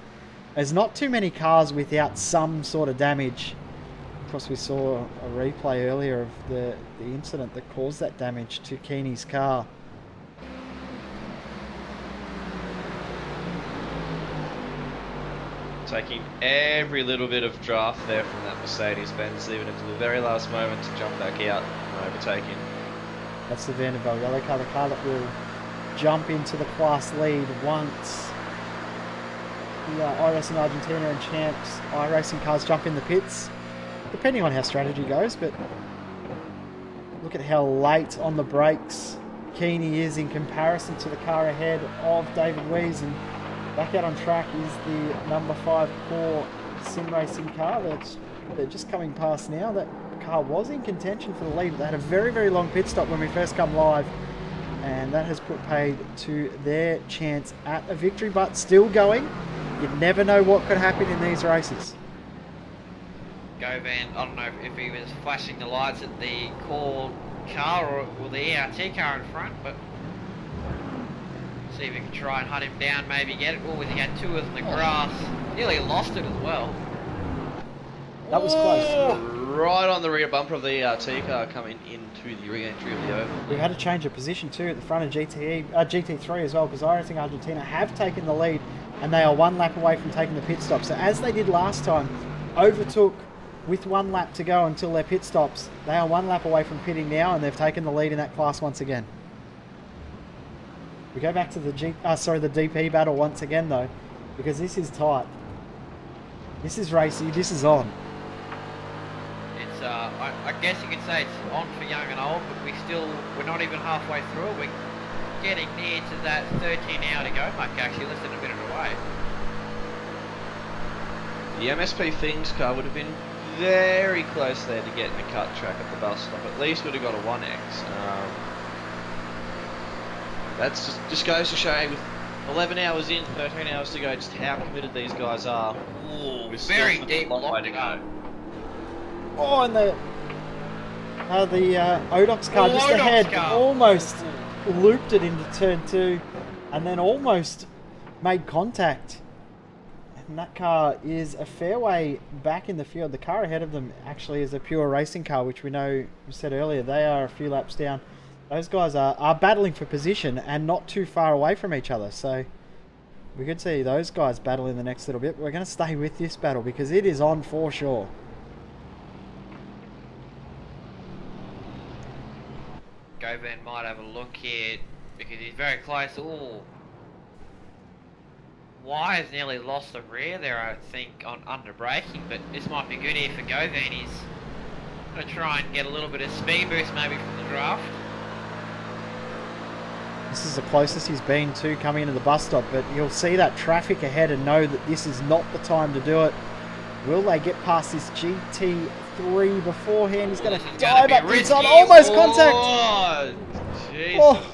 There's not too many cars without some sort of damage. Of course, we saw a replay earlier of the incident that caused that damage to Keeney's car. Taking every little bit of draft there from that Mercedes-Benz, even into the very last moment to jump back out and overtake him. That's the Vanderbilt yellow car, the car that will jump into the class lead once the iRacing Argentina and Champs iRacing cars jump in the pits, depending on how strategy goes. But look at how late on the brakes Keeney is in comparison to the car ahead of David Weiss, and back out on track is the number 5 core sim racing car they're just coming past now. That car was in contention for the lead, but they had a very, very long pit stop when we first come live, and that has put paid to their chance at a victory, but still going. You never know what could happen in these races. Govan, I don't know if he was flashing the lights at the core car or the ERT car in front, but see if we can try and hunt him down, maybe get it. Oh, he had 2 in the grass. Nearly lost it as well. That was close. Right on the rear bumper of the ERT car coming into the re-entry of the oval. We've had to change a position too at the front of GT3 as well, because iRacing Argentina have taken the lead and they are 1 lap away from taking the pit stop. So as they did last time, overtook with 1 lap to go until their pit stops. They are 1 lap away from pitting now, and they've taken the lead in that class once again. We go back to the DP battle once again though, because this is tight. This is racy, this is on. It's I guess you could say it's on for young and old, but we're not even halfway through it. We're getting near to that 13 hour to go mark, actually, less than a minute away. The MSP Things car would have been very close there to getting a cut track at the bus stop. At least would have got a 1X. That's just goes to show with 11 hours in, 13 hours to go, just how committed these guys are. Ooh, We're very still deep a long way to lock. go. Oh, and the Odox car just Odox ahead car. almost looped it into turn 2 and then almost made contact. And that car is a fair way back in the field. The car ahead of them actually is a pure racing car, which we know, we said earlier, they are a few laps down. Those guys are battling for position and not too far away from each other. So we could see those guys battle in the next little bit. But we're going to stay with this battle because it is on for sure. Govan might have a look here because he's very close. Ooh. Wise nearly lost the rear there, I think, on under braking, but this might be good here for Govan. He's going to try and get a little bit of speed boost maybe from the draft. This is the closest he's been to coming into the bus stop, but you'll see that traffic ahead and know that this is not the time to do it. Will they get past this GT3 beforehand? He's going to dive up the inside, almost contact! Oh, Jesus. Oh.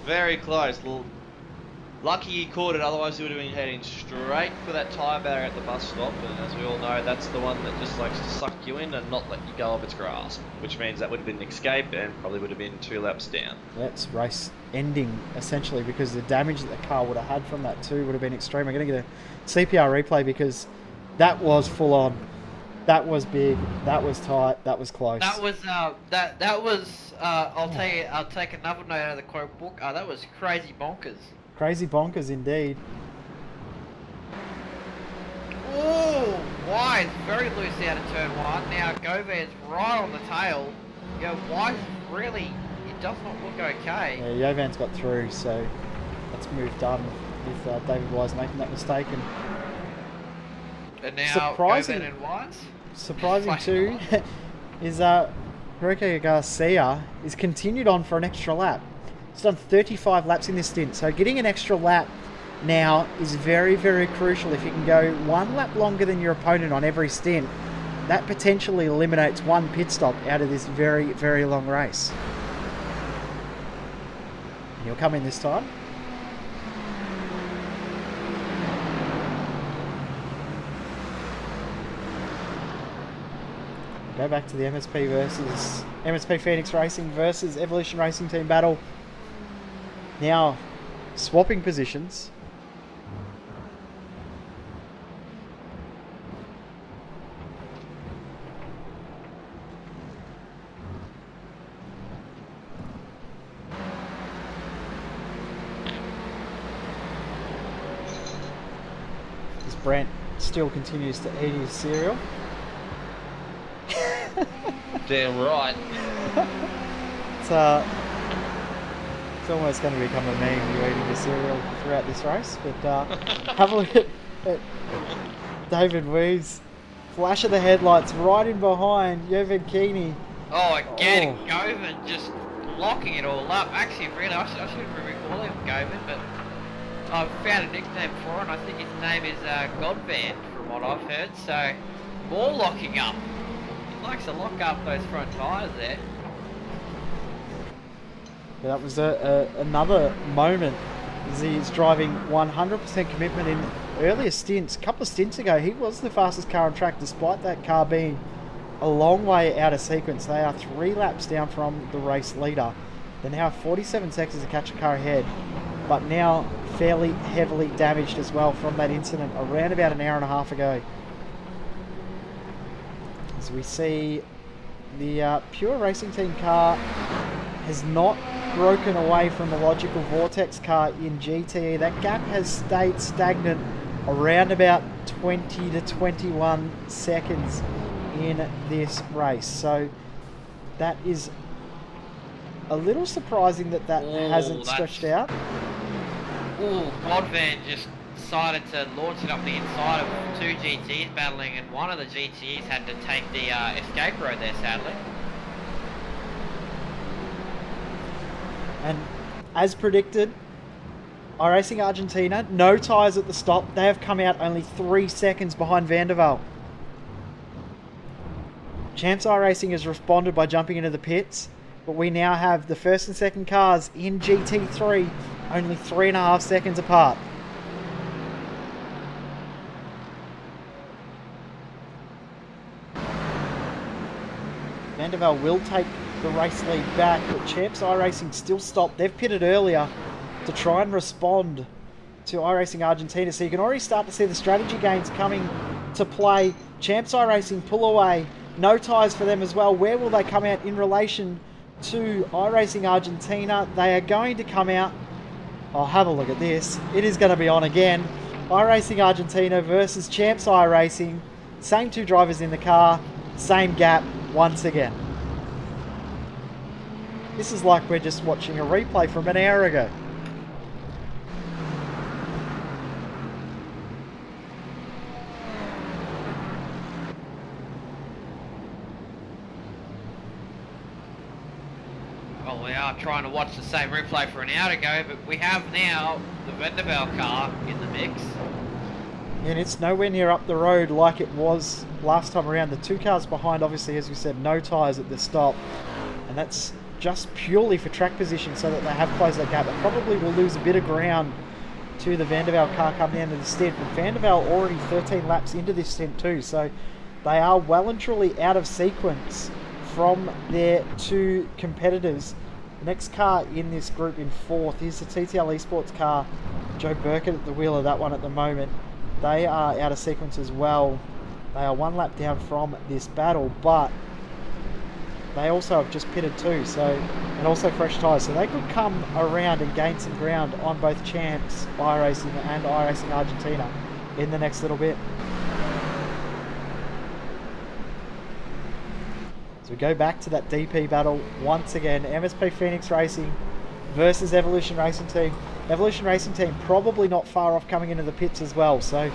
Very close. Lucky he caught it, otherwise he would have been heading straight for that tyre barrier at the bus stop. And as we all know, that's the one that just likes to suck you in and not let you go of its grasp. Which means that would have been an escape and probably would have been 2 laps down. That's race ending, essentially, because the damage that the car would have had from that too would have been extreme. We're going to get a CPR replay because that was full on. That was big. That was tight. That was close. That was I'll take another note out of the quote book. That was crazy bonkers. Crazy bonkers indeed. Ooh, Wise very loose out of turn 1. Now Govan's right on the tail. You know, Wise really, it does not look okay. Yeah, Jovan's got through, so that's move done with David Wise making that mistake. And now surprising, Govan and Wise. surprising too is Jorge Garcia is continued on for an extra lap. He's done 35 laps in this stint, so getting an extra lap now is very, very crucial. If you can go 1 lap longer than your opponent on every stint, that potentially eliminates 1 pit stop out of this very, very long race. And he'll come in this time. Go back to the MSP Phoenix Racing versus Evolution Racing Team battle. Now, swapping positions. As Brent still continues to eat his cereal. Damn right. It's almost going to become a meme, you eating your cereal throughout this race. But have a look at David Wees. Flash of the headlights right in behind Jovan Keeney. Oh, again, Govan just locking it all up. Actually, really, I should recall him Govan, but I've found a nickname for him. I think his name is Godvan, from what I've heard. So, more locking up. He likes to lock up those front tyres there. Yeah, that was another moment as he's driving 100% commitment in earlier stints. A couple of stints ago, he was the fastest car on track despite that car being a long way out of sequence. They are 3 laps down from the race leader. They now have 47 seconds to catch a car ahead, but now fairly heavily damaged as well from that incident around about an hour and a half ago. As we see the Pure Racing Team car has not broken away from the logical Vortex car in GTE. That gap has stayed stagnant around about 20 to 21 seconds in this race. So that is a little surprising that hasn't stretched out. Ooh, Godvan just decided to launch it up the inside of 2 GTs battling, and one of the GTs had to take the escape road there, sadly. And as predicted, iRacing Argentina, no tyres at the stop. They have come out only 3 seconds behind Vanderwaal. Champs iRacing has responded by jumping into the pits, but we now have the first and second cars in GT3 only 3.5 seconds apart. Vandervelde will take the race lead back, but Champs iRacing still stopped. They've pitted earlier to try and respond to iRacing Argentina, so you can already start to see the strategy gains coming to play. Champs iRacing pull away, no tyres for them as well. Where will they come out in relation to iRacing Argentina? They are going to come out, I'll have a look at this, it is going to be on again. iRacing Argentina versus Champs iRacing, same two drivers in the car, same gap once again. This is like we're just watching a replay from an hour ago. Well, we are trying to watch the same replay for an hour ago, but we have now the Vandervelde car in the mix. And it's nowhere near up the road like it was last time around. The two cars behind, obviously, as we said, no tyres at the stop. And that's just purely for track position so that they have closed that gap. It probably will lose a bit of ground to the Vandervelde car coming into the stint. But Vandervelde already 13 laps into this stint too. So they are well and truly out of sequence from their two competitors. The next car in this group in fourth is the TTL Esports car. Joe Burkett at the wheel of that one at the moment. They are out of sequence as well. They are one lap down from this battle, but they also have just pitted too, so, and also fresh tyres, so they could come around and gain some ground on both Champs iRacing and iRacing Argentina in the next little bit. So we go back to that DP battle once again. MSP Phoenix Racing versus Evolution Racing Team. Evolution Racing Team probably not far off coming into the pits as well, so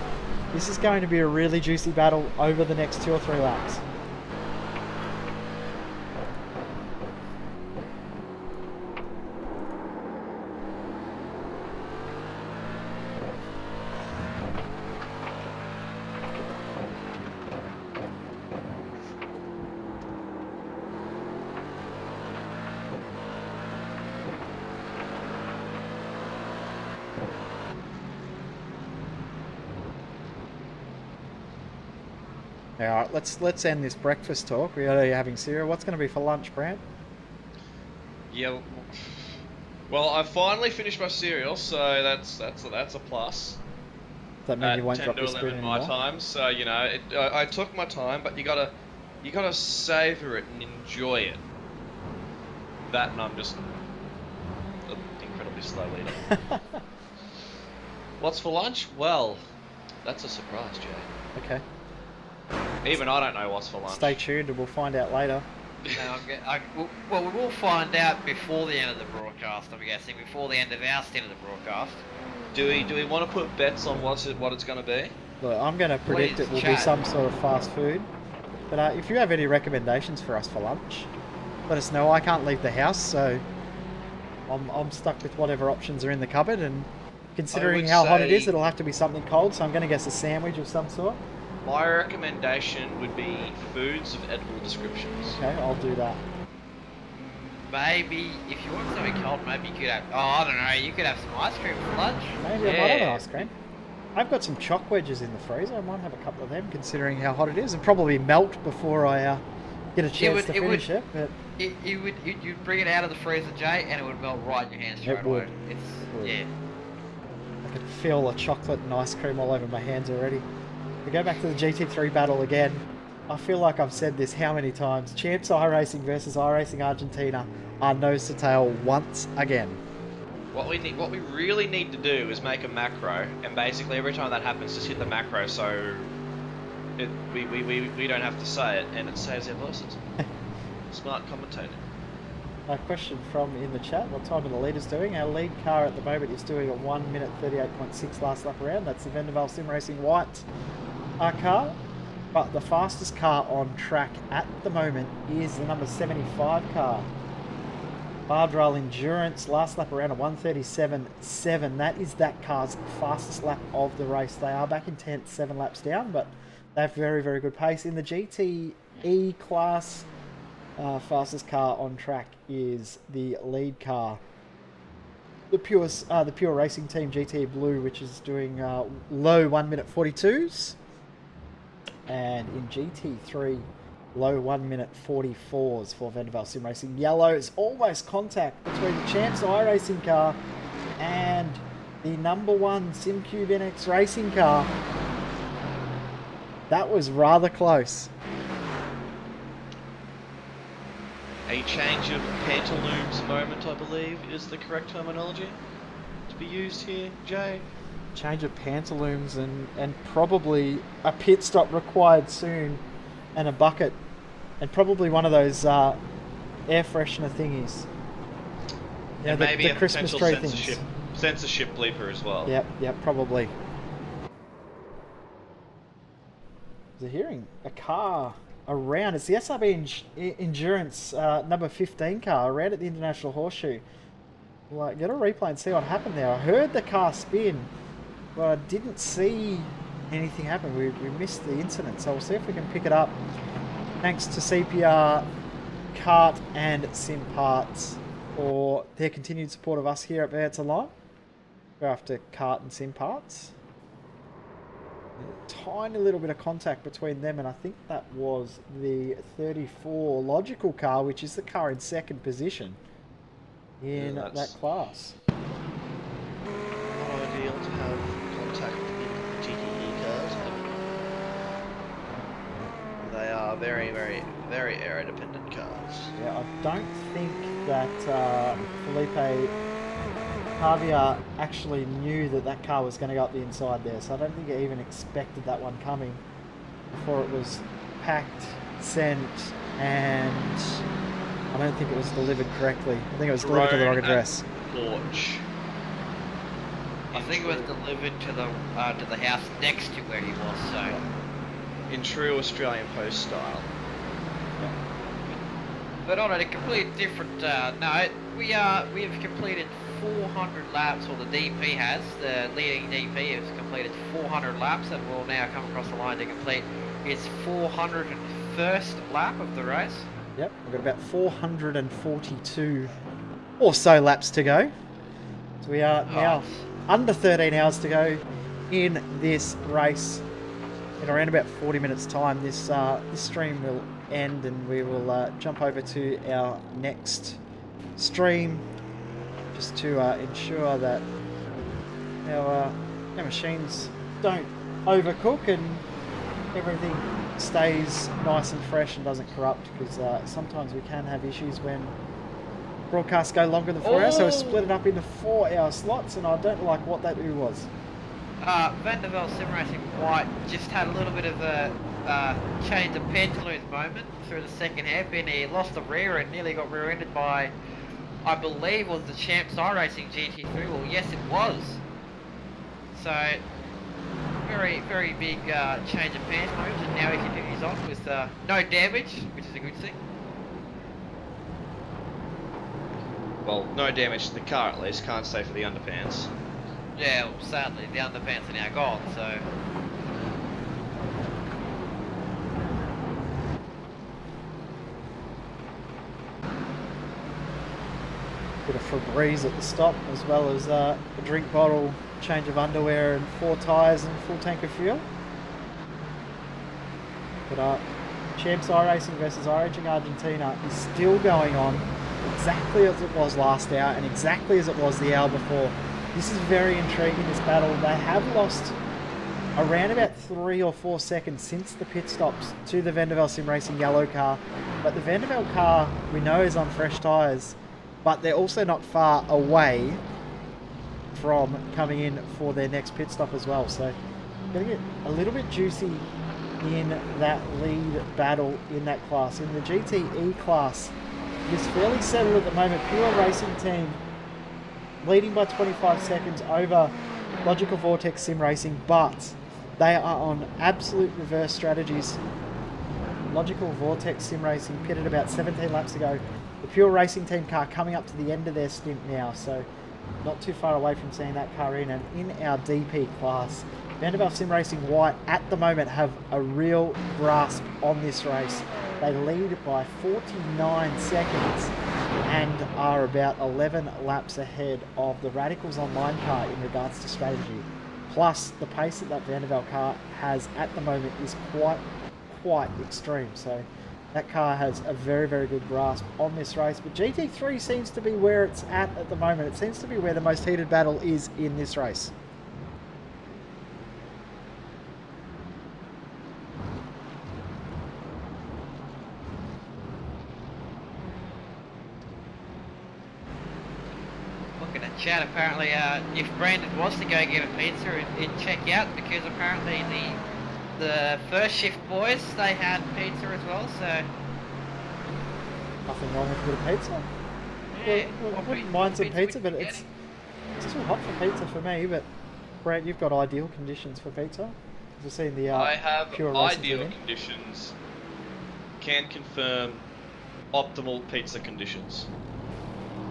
this is going to be a really juicy battle over the next 2 or 3 laps. Alright, let's end this breakfast talk. We are having cereal. What's going to be for lunch, Brant? Yeah, well, I finally finished my cereal, so that's a plus. Does that mean you won't 10 drop to your spoon 11 my anymore? time, so you know, I took my time, but you gotta savor it and enjoy it. That, and I'm just an incredibly slow eater. What's for lunch? Well, that's a surprise, Jay. Okay. Even I don't know what's for lunch. Stay tuned and we'll find out later. Well, we will find out before the end of the broadcast, I'm guessing, before the end of our stint of the broadcast. Do we want to put bets on what it's going to be? Look, I'm going to predict Please, it will be chat. some sort of fast food. But if you have any recommendations for us for lunch, let us know. I can't leave the house, so I'm stuck with whatever options are in the cupboard. And considering how hot it is, it'll have to be something cold. So I'm going to guess a sandwich of some sort. My recommendation would be foods of edible descriptions. Okay, I'll do that. Maybe, if you want something cold, maybe you could have, I don't know, you could have some ice cream for lunch. Maybe I might have an ice cream. I've got some choc wedges in the freezer. I might have a couple of them, considering how hot it is. It'll probably melt before I get a chance to finish it. But You'd bring it out of the freezer, Jay, and it would melt right in your hands straight away. Yeah. I could feel the chocolate and ice cream all over my hands already. We go back to the GT3 battle again. I feel like I've said this how many times. Champs iRacing versus iRacing Argentina are nose to tail once again. What we really need to do is make a macro, and basically every time that happens, just hit the macro so we don't have to say it, and it saves our voices. Smart commentating. A question from in the chat. What time are the leaders doing? Our lead car at the moment is doing a 1 minute 38.6 last lap around. That's the Vandervelde Sim Racing White car. But the fastest car on track at the moment is the number 75 car. Bardral Endurance, last lap around a 137.7. That is that car's fastest lap of the race. They are back in 10th, 7 laps down, but they have very, very good pace. In the GTE class, fastest car on track is the lead car. The Pure Racing Team GT Blue, which is doing low 1 minute 42s. And in GT3 Low 1 minute 44s for Vanderbilt Sim Racing. Yellow is almost contact between the Champs iRacing car and the number 1 SimCube NX racing car. That was rather close. A change of pantaloons moment, I believe, is the correct terminology to be used here, Jay. Change of pantaloons and probably a pit stop required soon, and a bucket, and probably one of those air freshener thingies. Yeah, and the, maybe the a Christmas potential tree censorship bleeper as well. Yep, probably. They're hearing a car around. It's the SRB Endurance number 15 car around at the International Horseshoe. Like, get a replay and see what happened there. I heard the car spin, but I didn't see anything happen. We missed the incident, so we'll see if we can pick it up. Thanks to CPR, Kart and Sim Parts for their continued support of us here at Vance Online. Go after Kart and Sim Parts. A tiny little bit of contact between them, and I think that was the 34 Logical car, which is the car in second position in that class. Not ideal to have contact in GTE cars. They are very, very, very aero dependent cars. Yeah, I don't think that Felipe Javier actually knew that that car was going to go up the inside there, so I don't think he even expected that one coming before it was packed, sent, and I don't think it was delivered correctly. I think it was delivered to the wrong address. Porch. I think it was delivered to the house next to where he was. So, in true Australian Post style. but on a completely different note, we have completed 400 laps, or the DP has. The leading DP has completed 400 laps and will now come across the line to complete his 401st lap of the race. Yep, we've got about 442 or so laps to go. So we are now under 13 hours to go in this race. In around about 40 minutes time, this stream will end and we will jump over to our next stream, just to ensure that our machines don't overcook and everything stays nice and fresh and doesn't corrupt, because sometimes we can have issues when broadcasts go longer than 4 hours, so we split it up into 4-hour slots, and I don't like what that was. Vanderbilt Sim Racing White just had a little bit of a change of pantaloons moment through the second half, and he lost the rear and nearly got rear-ended by, I believe, was the Champs iRacing GT3. Well, yes, it was. So, very, very big change of pants moves, and now he continues on with no damage, which is a good thing. Well, no damage to the car at least, can't say for the underpants. Yeah, well, sadly, the underpants are now gone, so... Bit of Febreze at the stop, as well as a drink bottle, change of underwear, and 4 tyres and full tank of fuel. But Champs iRacing versus iRacing Argentina is still going on exactly as it was last hour and exactly as it was the hour before. This is very intriguing, this battle. They have lost around about 3 or 4 seconds since the pit stops to the Vanderbilt Sim Racing yellow car. But the Vanderbilt car, we know, is on fresh tyres, but they're also not far away from coming in for their next pit stop as well. So going to get a little bit juicy in that lead battle in that class. In the GTE class, it's fairly settled at the moment. Pure Racing Team leading by 25 seconds over Logical Vortex Sim Racing, but they are on absolute reverse strategies. Logical Vortex Sim Racing pitted about 17 laps ago. The Pure Racing Team car coming up to the end of their stint now, so not too far away from seeing that car in. And in our DP class, Vanderbilt Sim Racing White at the moment have a real grasp on this race. They lead by 49 seconds and are about 11 laps ahead of the Radicals Online car in regards to strategy. Plus, the pace that Vanderbilt car has at the moment is quite extreme. So That car has a very, very good grasp on this race, but GT3 seems to be where it's at the moment. It seems to be where the most heated battle is in this race. Looking at chat, apparently, if Brandon was to go get a pizza, it'd check out because apparently the first shift boys, they had pizza as well, so... Nothing wrong with a bit of pizza. Yeah, Well, I wouldn't mind some pizza, but it's too hot for pizza for me. But Brant, you've got ideal conditions for pizza. We've seen the I have pure ideal conditions. Can confirm optimal pizza conditions.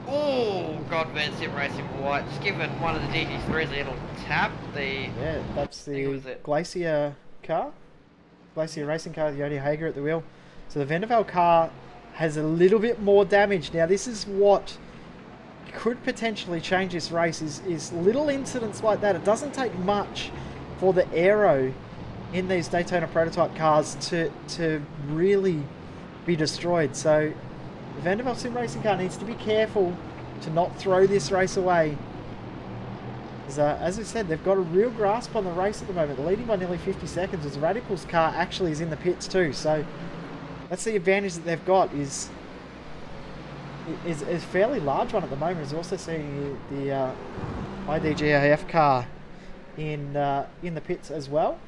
Oh, God, man, Sim Racing White. Just giving one of the GT3s a little tap. Yeah, that's I think it the was it. Glacier car. Glacier racing car with Yodi Hager at the wheel. So the Vandervelde car has a little bit more damage. Now, this is what could potentially change this race, is little incidents like that. It doesn't take much for the aero in these Daytona prototype cars to really be destroyed. So the Vandervelde Sim Racing car needs to be careful to not throw this race away. As I said, they've got a real grasp on the race at the moment, leading by nearly 50 seconds as Radical's car actually is in the pits too. So that's the advantage that they've got, is fairly large one at the moment. Is also seeing the IDGAF car in the pits as well.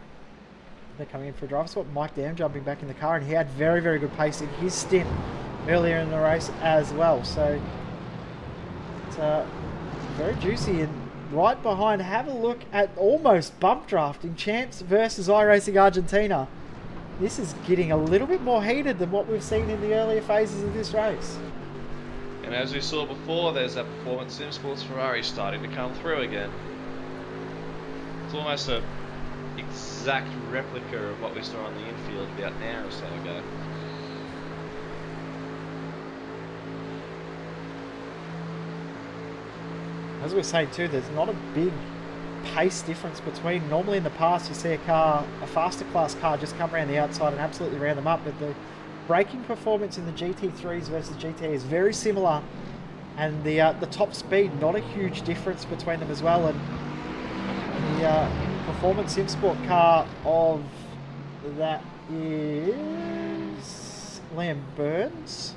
They're coming in for a driver swap. Mike Dam jumping back in the car, and he had very, very good pace in his stint earlier in the race as well. So it's very juicy. And right behind, have a look at almost bump drafting champs versus iRacing Argentina. This is getting a little bit more heated than what we've seen in the earlier phases of this race. And as we saw before, there's that Performance Sim Sports Ferrari starting to come through again. It's almost a exact replica of what we saw on the infield about an hour or so ago. As we were saying too, there's not a big pace difference between. Normally in the past you see a faster class car just come around the outside and absolutely round them up, but the braking performance in the GT3s versus GTE is very similar, and the top speed, not a huge difference between them as well. And the Performance Sim Sport car of that is Liam Burns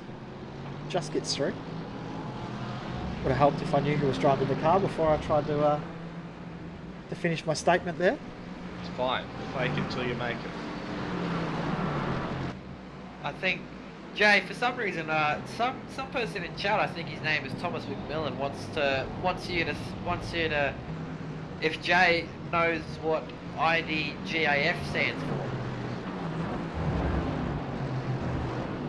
just gets through. Would have helped if I knew who was driving the car before I tried to finish my statement there. It's fine. Fake it till you make it. I think, Jay, for some reason, some person in chat, I think his name is Thomas McMillan, wants you to, if Jay knows what IDGAF stands for.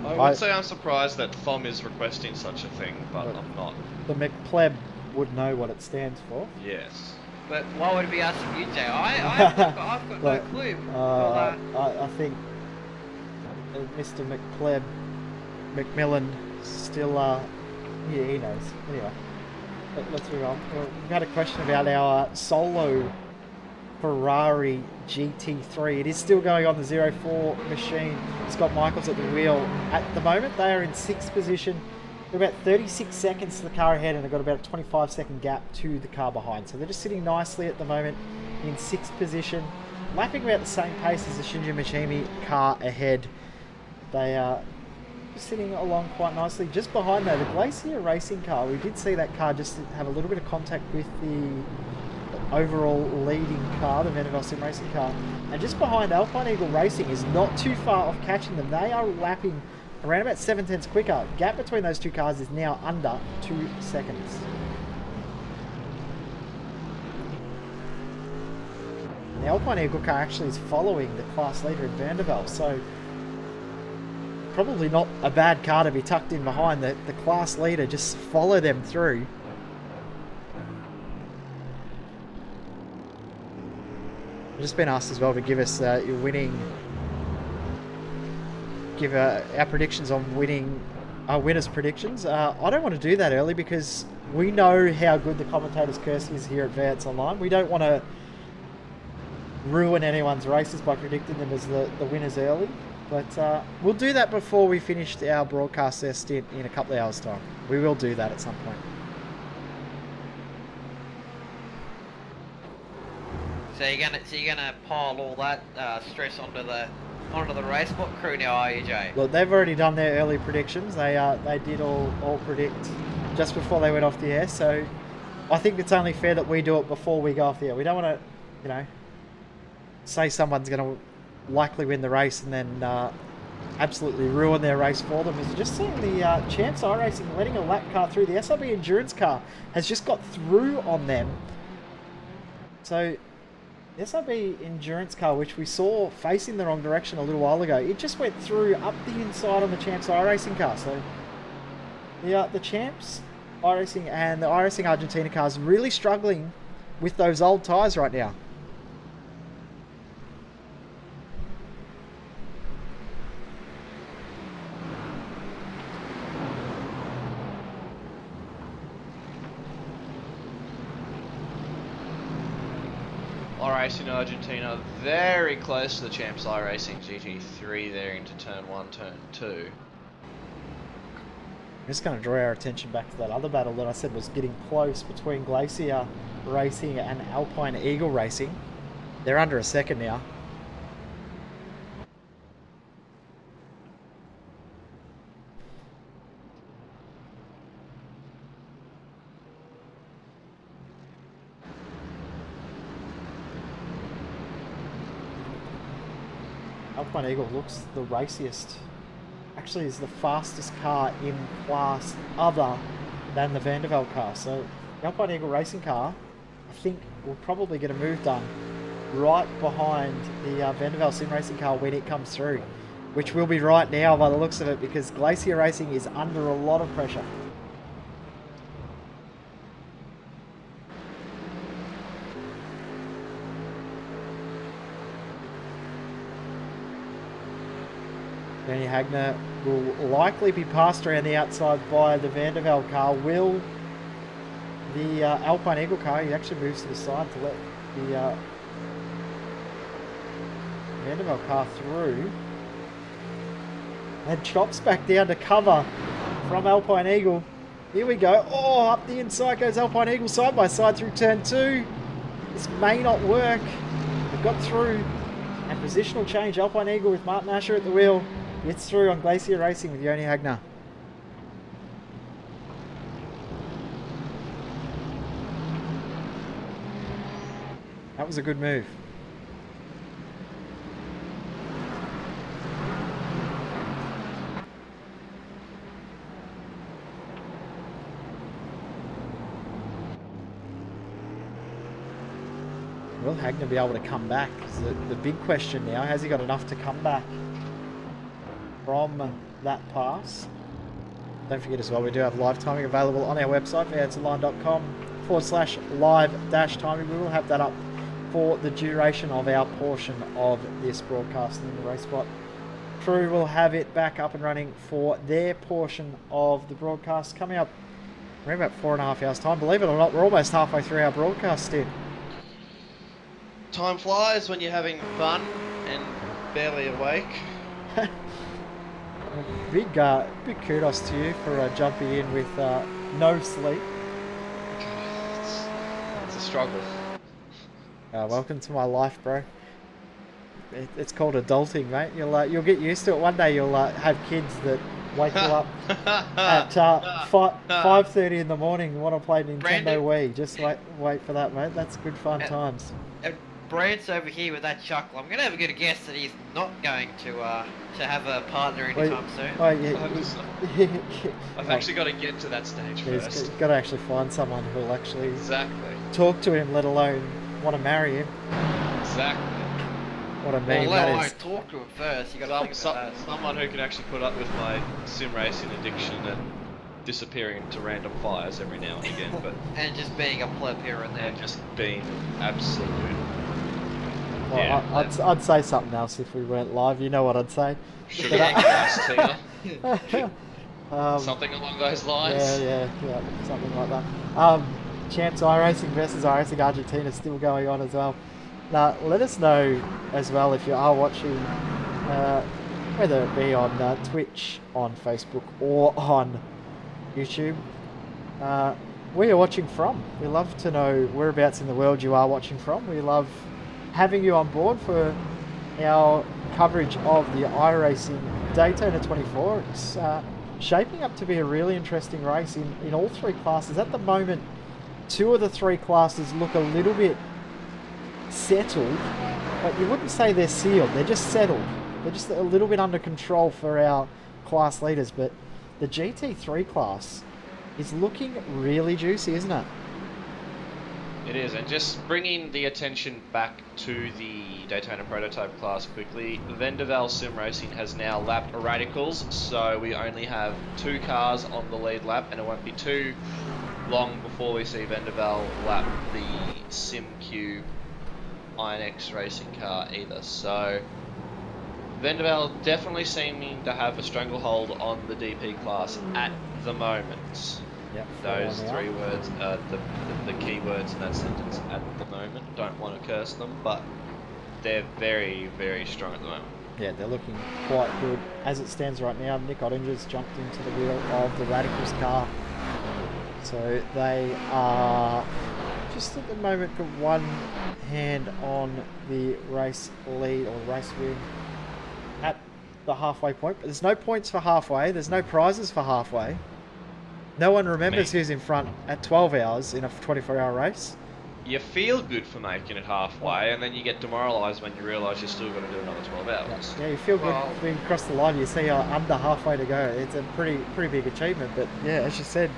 I would say I'm surprised that Thom is requesting such a thing, but I'm not. The McPleb would know what it stands for. Yes. But why would it be asking you, Jay? I've got no clue. I think Mr. McMillan still, yeah, he knows. Anyway, let's move on. We've had a question about our solo Ferrari GT3. It is still going on the 04 machine. Scott Michaels at the wheel at the moment. They are in 6th position. They're about 36 seconds to the car ahead, and they've got about a 25-second gap to the car behind. So they're just sitting nicely at the moment in 6th position, lapping about the same pace as the Shinji Michimi car ahead. They are just sitting along quite nicely. Just behind though, the Glacier racing car, we did see that car just have a little bit of contact with the overall leading car, the Vandervelde Sim Racing car. And just behind, Alpine Eagle Racing is not too far off catching them. They are lapping around about 7/10 quicker. Gap between those two cars is now under 2 seconds. The Alpine Eagle car actually is following the class leader in Vandervelde, so probably not a bad car to be tucked in behind. The class leader, just follow them through. I've just been asked as well to give us your winning, give our predictions on winning, our winners' predictions. I don't want to do that early because we know how good the commentators' curse is here at Vance Online. We don't want to ruin anyone's races by predicting them as the winners early. But we'll do that before we finish our broadcast stint in a couple of hours' time. We will do that at some point. So you're gonna pile all that stress onto the race book crew now, are you, Jay? Look, they've already done their early predictions. They did all predict just before they went off the air. So I think it's only fair that we do it before we go off the air. We don't want to, you know, say someone's going to likely win the race and then absolutely ruin their race for them. As you just seen the Champs iRacing letting a lap car through. The SRB endurance car has just got through on them. So the SRB endurance car, which we saw facing the wrong direction a little while ago, it just went through up the inside on the Champs iRacing car. So the Champs iRacing and the iRacing Argentina cars really struggling with those old tyres right now. iRacing Argentina very close to the Champs iRacing GT3 there into turn 1, turn 2. I'm just going to draw our attention back to that other battle that I said was getting close between Glacier Racing and Alpine Eagle Racing. They're under a second now. Alpine Eagle looks the raciest. Actually is the fastest car in class other than the Vandervelde car. So the Alpine Eagle racing car, I think, will probably get a move done right behind the Vandervelde sim racing car when it comes through, which will be right now by the looks of it, because Glacier Racing is under a lot of pressure. Danny Hagner will likely be passed around the outside by the Vandervelde car. Will the Alpine Eagle car, he actually moves to the side to let the Vandervelde car through. And chops back down to cover from Alpine Eagle. Here we go. Oh, up the inside goes Alpine Eagle side by side through turn 2. This may not work. They've got through. And positional change. Alpine Eagle with Martin Asher at the wheel. Gets through on Glacier Racing with Yoni Hagner. That was a good move. Will Hagner be able to come back? The big question now, has he got enough to come back from that pass? Don't forget as well, we do have live timing available on our website, v8online.com/live-timing. We will have that up for the duration of our portion of this broadcast in the race spot. Crew will have it back up and running for their portion of the broadcast coming up in about 4.5 hours time. Believe it or not, we're almost halfway through our broadcast stint. Time flies when you're having fun and barely awake. Big kudos to you for jumping in with no sleep. It's a struggle. Welcome to my life, bro. It's called adulting, mate. You'll get used to it. One day you'll have kids that wake you up at 5:30 in the morning and want to play Nintendo Brandon. Wii. Just wait for that, mate. That's good fun times. Brand's over here with that chuckle. I'm gonna have a good guess that he's not going to have a partner anytime soon. Oh, yeah. I've actually got to get to that stage first. He's got to actually find someone who'll actually talk to him, let alone want to marry him. Exactly. What a meme that is. Talk to him first. You got someone who can actually put up with my sim racing addiction and disappearing into random fires every now and again, but and just being a pleb here and there. And just being absolute. Well, yeah, I'd say something else if we weren't live. You know what I'd say. Sugar something along those lines. Yeah, something like that. Champs iRacing versus iRacing Argentina still going on as well. Now, let us know as well if you are watching whether it be on Twitch, on Facebook, or on YouTube, where you're watching from. We love to know whereabouts in the world you are watching from. We love having you on board for our coverage of the iRacing Daytona 24. It's shaping up to be a really interesting race in all three classes. At the moment, two of the three classes look a little bit settled, but you wouldn't say they're sealed. They're just settled. They're just a little bit under control for our class leaders. But the GT3 class is looking really juicy, isn't it? It is, and just bringing the attention back to the Daytona prototype class quickly, Vendaval Sim Racing has now lapped Radicals, so we only have 2 cars on the lead lap, and it won't be too long before we see Vendaval lap the SimQ INX racing car either. So Vendaval definitely seeming to have a stranglehold on the DP class at the moment. Yep, Those 3 words are the key words in that sentence at the moment. Don't want to curse them, but they're very, very strong at the moment. Yeah, they're looking quite good. As it stands right now, Nick Ottinger's jumped into the wheel of the Radicals car. So they are just at the moment got one hand on the race lead or race win at the halfway point. But there's no points for halfway. There's no prizes for halfway. No one remembers who's in front at 12 hours in a 24-hour race. You feel good for making it halfway, and then you get demoralised when you realise you're still going to do another 12 hours. Yeah, you feel good when you cross the line. You see you're under halfway to go. It's a pretty big achievement. But yeah, as you said,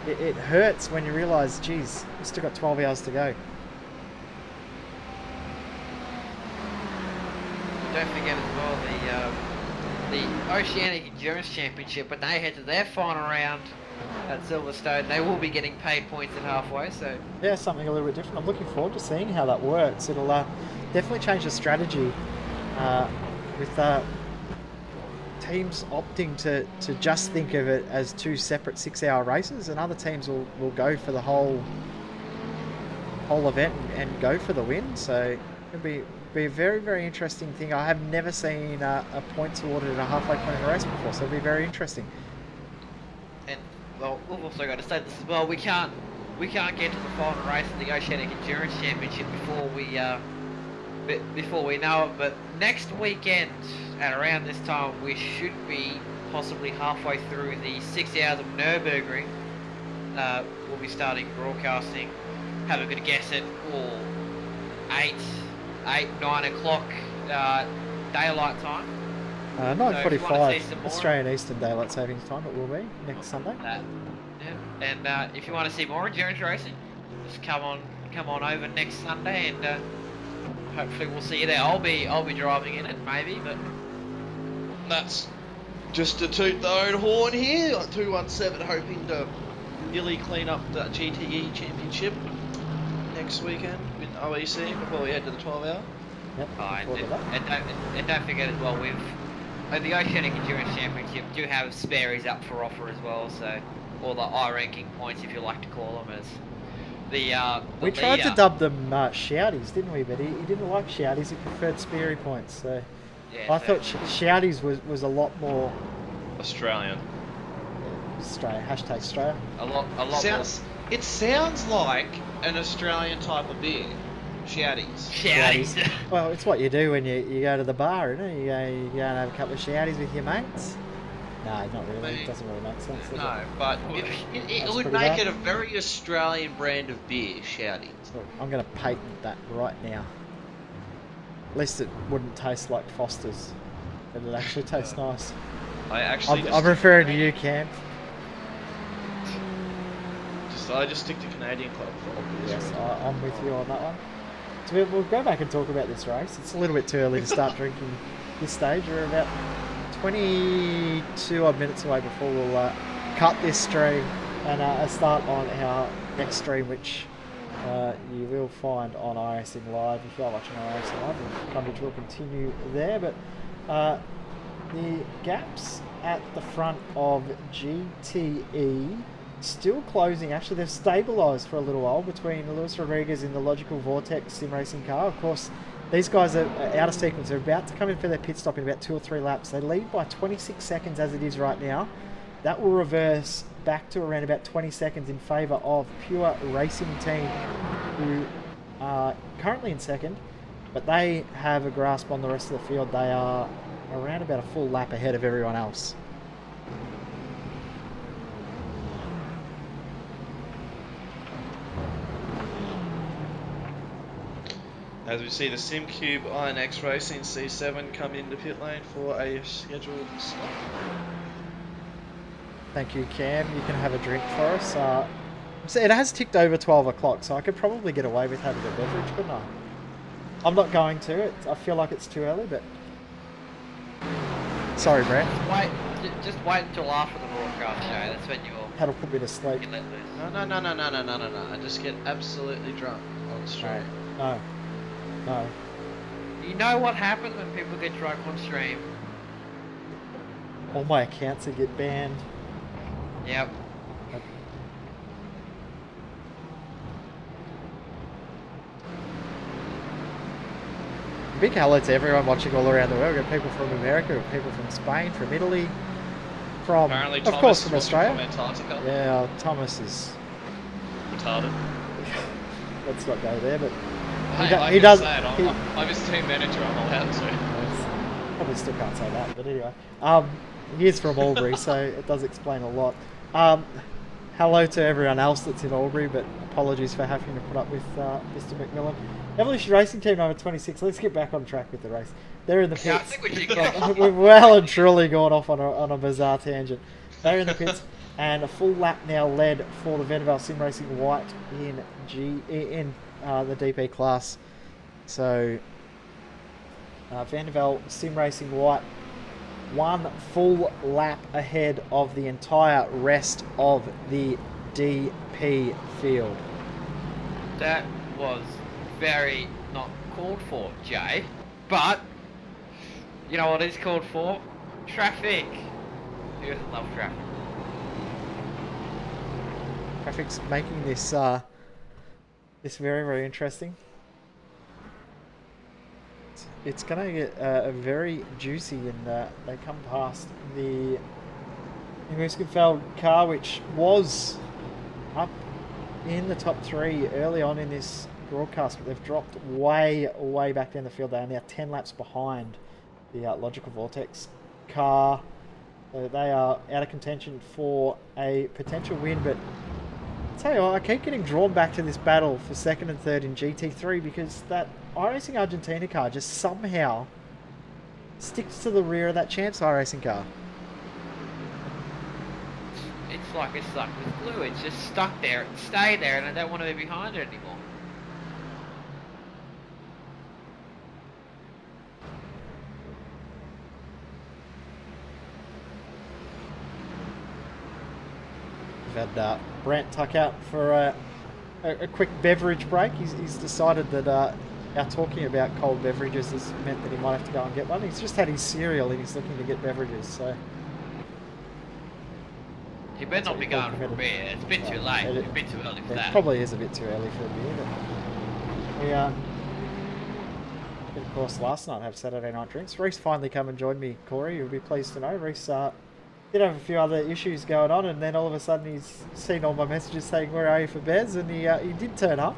it hurts when you realise, geez, we've still got 12 hours to go. Don't forget as well the Oceanic Endurance Championship, when they head to their final round at Silverstone, they will be getting paid points at halfway. So yeah, something a little bit different. I'm looking forward to seeing how that works. It'll definitely change the strategy with teams opting to just think of it as 2 separate 6-hour races, and other teams will go for the whole event and go for the win. So it'll be a very, very interesting thing. I have never seen a points awarded at a halfway point in a race before, so it'll be very interesting. And well, we've also got to say this as well. We can't get to the final race of the Oceanic Endurance Championship before we know it. But next weekend at around this time, we should be possibly halfway through the 6 hours of Nürburgring. We'll be starting broadcasting. Have a good guess at 9 o'clock daylight time. 9:45 Australian Eastern Daylight Savings Time it will be next Sunday. Yeah. And if you want to see more endurance racing, just come on over next Sunday, and hopefully we'll see you there. I'll be driving in it maybe, but That's just to toot the own horn here. 217 hoping to really clean up the GTE Championship next weekend with OEC before we head to the 12-hour. Yep. And don't forget as well, the Oceanic Endurance Championship do have spares up for offer as well, so, or the I-ranking points if you like to call them, as we tried to dub them shouties, didn't we? But he didn't like shouties, he preferred sperry points. So yeah, I thought shouties was a lot more Australian. Australia, hashtag Australia. A lot Sounds, more. it sounds like an Australian type of beer. Shouties. Shouties. Well, it's what you do when you go to the bar, isn't it? You go and have a couple of shouties with your mates. No, not really. It doesn't really make sense, does No, it? but it would make it a very Australian brand of beer, Shouties. So I'm going to patent that right now. At least it wouldn't taste like Foster's. It'd actually taste nice. I'm referring to you, Cam. I just stick to Canadian Club for obvious Yes, reasons. I'm with you on that one. So we'll go back and talk about this race. It's a little bit too early to start drinking this stage. We're about 22 odd minutes away before we'll cut this stream and start on our next stream, which you will find on iRacing Live. If you are watching iRacing Live, the coverage will continue there. But the gaps at the front of GTE still closing. Actually, they've stabilised for a little while between Luis Rodriguez in the Logical Vortex sim racing car. Of course, These guys are out of sequence. They're about to come in for their pit stop in about 2 or 3 laps. They lead by 26 seconds as it is right now. That will reverse back to around about 20 seconds in favour of Pure Racing Team, who are currently in second, but they have a grasp on the rest of the field. They are around about a full lap ahead of everyone else. As we see the SimCube INX Racing C7 come into pit lane for a scheduled stop. Thank you, Cam. You can have a drink for us. So it has ticked over 12 o'clock, so I could probably get away with having a beverage, couldn't I? I'm not going to. I feel like it's too early, but... Sorry, Brent. Just wait until after the broadcast show. That's when you'll... That'll put me to sleep. You let loose. No. I just get absolutely drunk on stream. No. No. You know what happens when people get drunk on stream? All my accounts will get banned. Yep. Big hello to everyone watching all around the world. We've got people from America, we've got people from Spain, from Italy, from, Apparently, of Thomas course, from is watching Australia. from Antarctica. Yeah, Thomas is... Retarded. Let's not go there, but... He does. I'm his team manager. I'm allowed to. Probably still can't say that, but anyway. He is from Albury, so it does explain a lot. Hello to everyone else that's in Albury, but apologies for having to put up with Mr. McMillan. Evolution Racing Team number 26. Let's get back on track with the race. They're in the pits. Yeah, I think we should go. We've well and truly gone off on a bizarre tangent. They're in the pits, and a full lap now led for the Vanderbilt Sim Racing White in the DP class. So Vanderbilt Sim Racing White, one full lap ahead of the entire rest of the DP field. That was very not called for, Jay. But you know what is called for? Traffic. Who doesn't love traffic? Traffic's making this this very, very interesting. It's going to get very juicy, and they come past the Muskenfeld car, which was up in the top 3 early on in this broadcast, but they've dropped way, way back down the field. They are now 10 laps behind the Logical Vortex car. So they are out of contention for a potential win, but I'll tell you what, I keep getting drawn back to this battle for 2nd and 3rd in GT3 because that iRacing Argentina car just somehow sticks to the rear of that Champs iRacing car. It's like with glue. It's just stuck there and stay there, and I don't want to be behind it anymore. We've had Brant tuck out for a quick beverage break. He's decided that our talking about cold beverages has meant that he might have to go and get one. He's just had his cereal and he's looking to get beverages, so... He better not be going for a beer. It's a bit too late. It's a bit too early for that. It probably is a bit too early for a beer, but... We, of course, last night have Saturday night drinks. Reese finally come and joined me, Corey. You'll be pleased to know. Reese did have a few other issues going on, and then all of a sudden he's seen all my messages saying, "Where are you for Bez?" And he did turn up.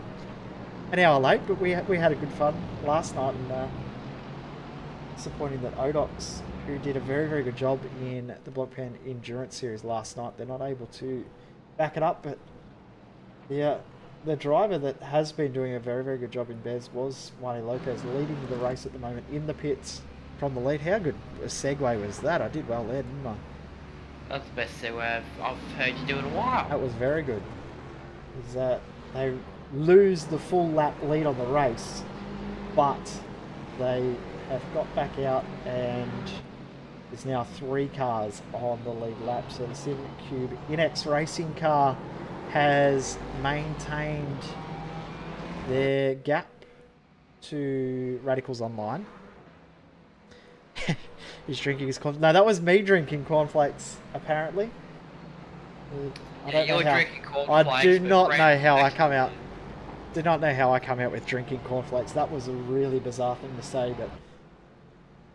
An hour late, but we had a good fun last night, and disappointing that Odox, who did a very, very good job in the Block Pen Endurance Series last night, they're not able to back it up, but the driver that has been doing a very, very good job in Bez was Juan Lopez, leading the race at the moment in the pits from the lead. How good a segue was that? I did well there, didn't I? That's the best segue I've heard you do in a while. That was very good. They lose the full lap lead on the race, but they have got back out, and there's now 3 cars on the lead lap. So the SimCube INX Racing car has maintained their gap to Radicals Online. He's drinking his corn. No, that was me drinking cornflakes, apparently. I don't know how. Drinking cornflakes. I do not know how I come out do not know how I come out with drinking cornflakes. That was a really bizarre thing to say, but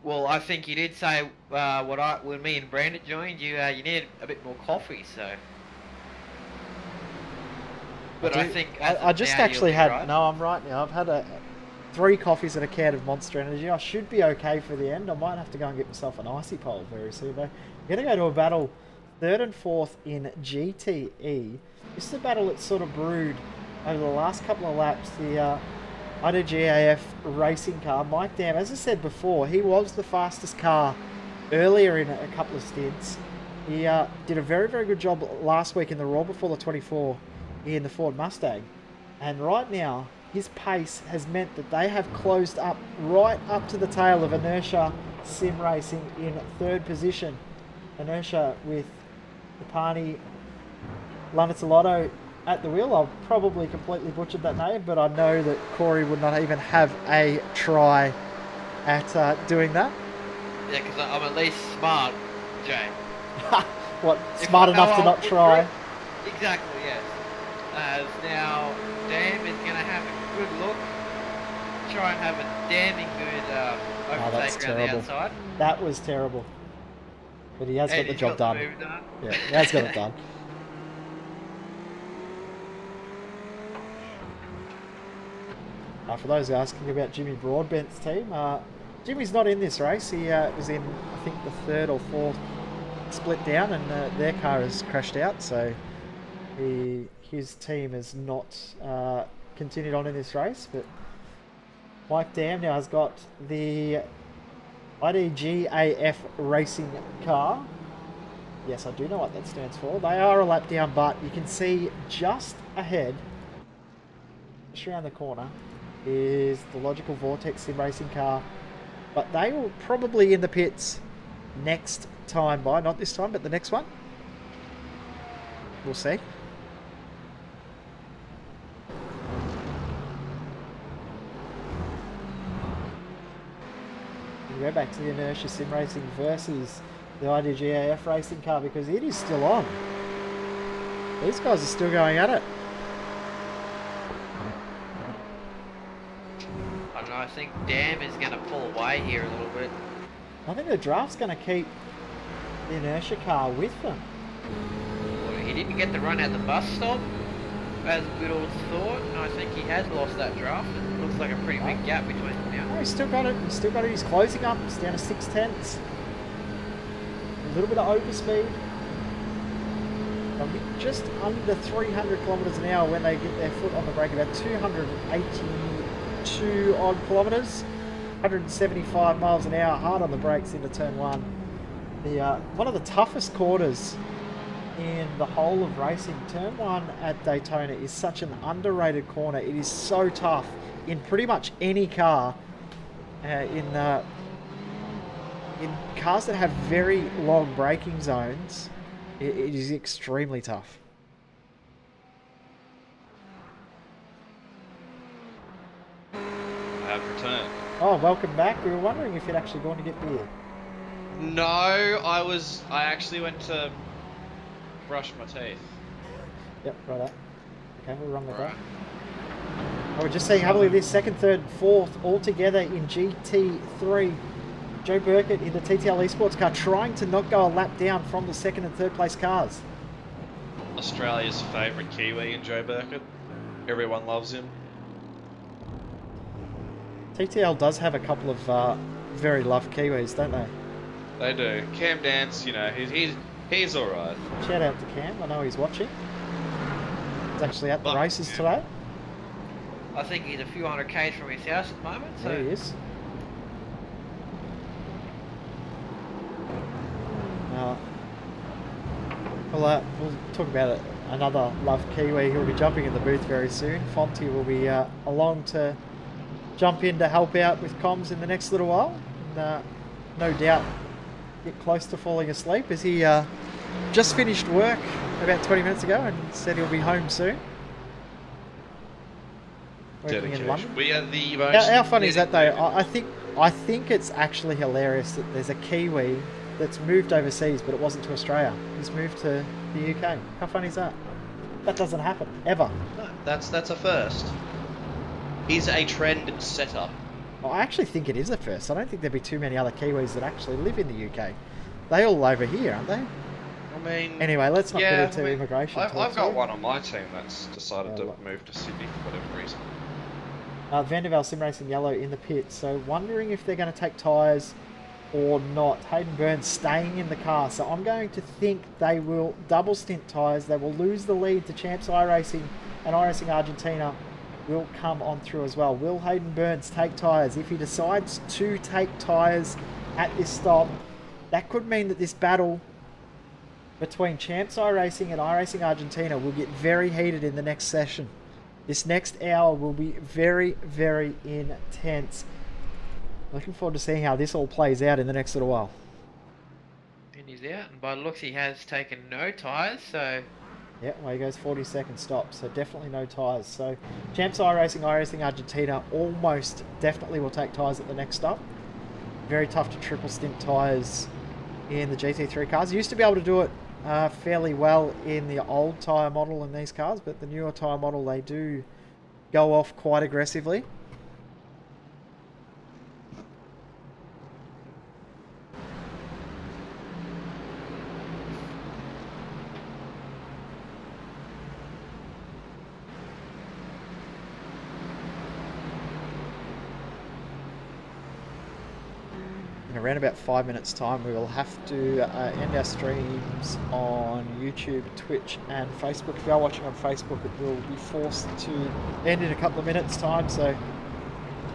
Well, I think you did say when me and Brandon joined you, you needed a bit more coffee, so. But I think I just now actually you'll be had right. no. I'm right now. I've had 3 coffees and a can of Monster Energy. I should be okay for the end. I might have to go and get myself an icy pole very soon though. We're gonna go to a battle, 3rd and 4th in GTE. This is a battle that's sort of brewed over the last couple of laps. The IDGAF racing car, Mike Dam, as I said before, he was the fastest car earlier in a couple of stints. He did a very, very good job last week in the Raw before the 24 in the Ford Mustang. And right now, his pace has meant that they have closed up right up to the tail of Inertia Sim Racing in 3rd position. Inertia with Ipani Lanitolotto at the wheel. I've probably completely butchered that name, but I know that Corey would not even have a try at doing that. Yeah, because I'm at least smart, Jay. What, If smart I know enough to I'll not butcher try? it- Exactly, yes. Now, Dam is going to have a good look. Try and have a damning good Oh, that's overtake around the terrible. outside. That was terrible. But he has got And the he's job got done. the move done. Yeah, he has got it done. For those asking about Jimmy Broadbent's team, Jimmy's not in this race. He was in, I think, the 3rd or 4th split down, and their car has crashed out, so his team has not continued on in this race. But Mike Dam now has got the IDGAF racing car. Yes, I do know what that stands for. They are a lap down, but you can see just ahead, just around the corner, is the Logical Vortex Sim Racing car. But they will probably in the pits next time by, not this time, but the next one. We'll see. We go back to the Inertia Sim Racing versus the IDGAF racing car because it is still on. These guys are still going at it. I think Dam is going to pull away here a little bit. I think the draft's going to keep the Inertia car with them. Well, he didn't get the run at the bus stop, as Goodall's thought, and I think he has lost that draft. It looks like a pretty big gap between them now. Oh, he's still got it. He's still got it. He's closing up. He's down to 6/10. A little bit of overspeed. They'll be just under 300 kilometres an hour when they get their foot on the brake. About 282 odd kilometres. 175 miles an hour, hard on the brakes into turn 1. The one of the toughest corners in the whole of racing. Turn 1 at Daytona is such an underrated corner. It is so tough in pretty much any car. In cars that have very long braking zones, it is extremely tough. I have returned. Oh, welcome back. We were wondering if you'd actually gone to get beer. No, I actually went to brush my teeth. Yep, right up. Okay, we'll run with Right. that. Oh, we're just seeing heavily this 2nd, 3rd, 4th all together in GT3. Joe Burkett in the TTL Esports car trying to not go a lap down from the 2nd and 3rd place cars. Australia's favourite Kiwi in Joe Burkett. Everyone loves him. TTL does have a couple of very loved Kiwis, don't they? They do. Cam Dance, you know, he's all right. Shout out to Cam. I know he's watching. He's actually at the races today. I think he's a few hundred k's from his house at the moment. So. There he is. We'll talk about it. Another loved Kiwi who will be jumping in the booth very soon. Fonty will be along to jump in to help out with comms in the next little while. And, no doubt get close to falling asleep as he just finished work about 20 minutes ago and said he'll be home soon. Working in London. We are the most... How funny is that though? I think it's actually hilarious that there's a Kiwi that's moved overseas, but it wasn't to Australia. He's moved to the UK. How funny is that? That doesn't happen ever. No, that's a first. He's a trend setter. Well, I actually think it is a first. I don't think there'd be too many other Kiwis that actually live in the UK. They all over here, aren't they? I mean... Anyway, let's not get yeah, into immigration. I've got one on my team that's decided to move to Sydney for whatever reason. Vandervelde Sim Racing Yellow in the pit, so wondering if they're going to take tyres or not. Hayden Burns staying in the car, so I'm going to think they will double stint tyres. They will lose the lead to Champs iRacing, and iRacing Argentina will come on through as well. Will Hayden Burns take tyres? If he decides to take tyres at this stop, that could mean that this battle between Champs iRacing and iRacing Argentina will get very heated in the next session. This next hour will be very, very intense. Looking forward to seeing how this all plays out in the next little while. And he's out, and by the looks he has taken no tyres, so... Yeah, well, he goes 40-second stop, so definitely no tyres. So Champs iRacing, iRacing Argentina almost definitely will take tyres at the next stop. Very tough to triple stint tyres in the GT3 cars. You used to be able to do it fairly well in the old tyre model in these cars, but the newer tyre model, they do go off quite aggressively. In around about 5 minutes time, we will have to end our streams on YouTube, Twitch and Facebook. If you are watching on Facebook, it will be forced to end in a couple of minutes time, so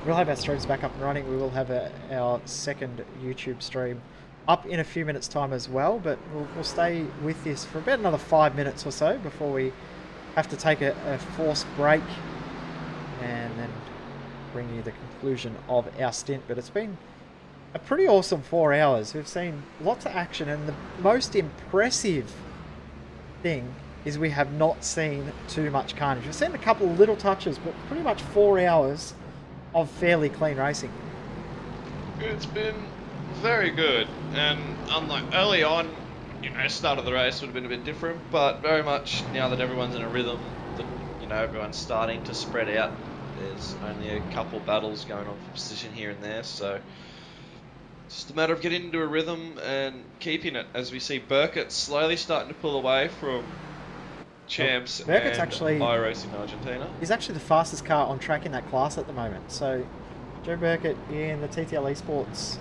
we'll have our streams back up and running. We will have our second YouTube stream up in a few minutes time as well, but we'll stay with this for about another 5 minutes or so before we have to take a forced break and then bring you the conclusion of our stint. But it's been a pretty awesome 4 hours. We've seen lots of action, and the most impressive thing is we have not seen too much carnage. We've seen a couple of little touches, but pretty much 4 hours of fairly clean racing. It's been very good, and unlike early on, you know, start of the race would have been a bit different, but very much now that everyone's in a rhythm, that, you know, everyone's starting to spread out. There's only a couple battles going on for position here and there, so it's just a matter of getting into a rhythm and keeping it, as we see Burkett slowly starting to pull away from Champs and iRacing Argentina. He's actually the fastest car on track in that class at the moment. So Joe Burkett in the TTL Esports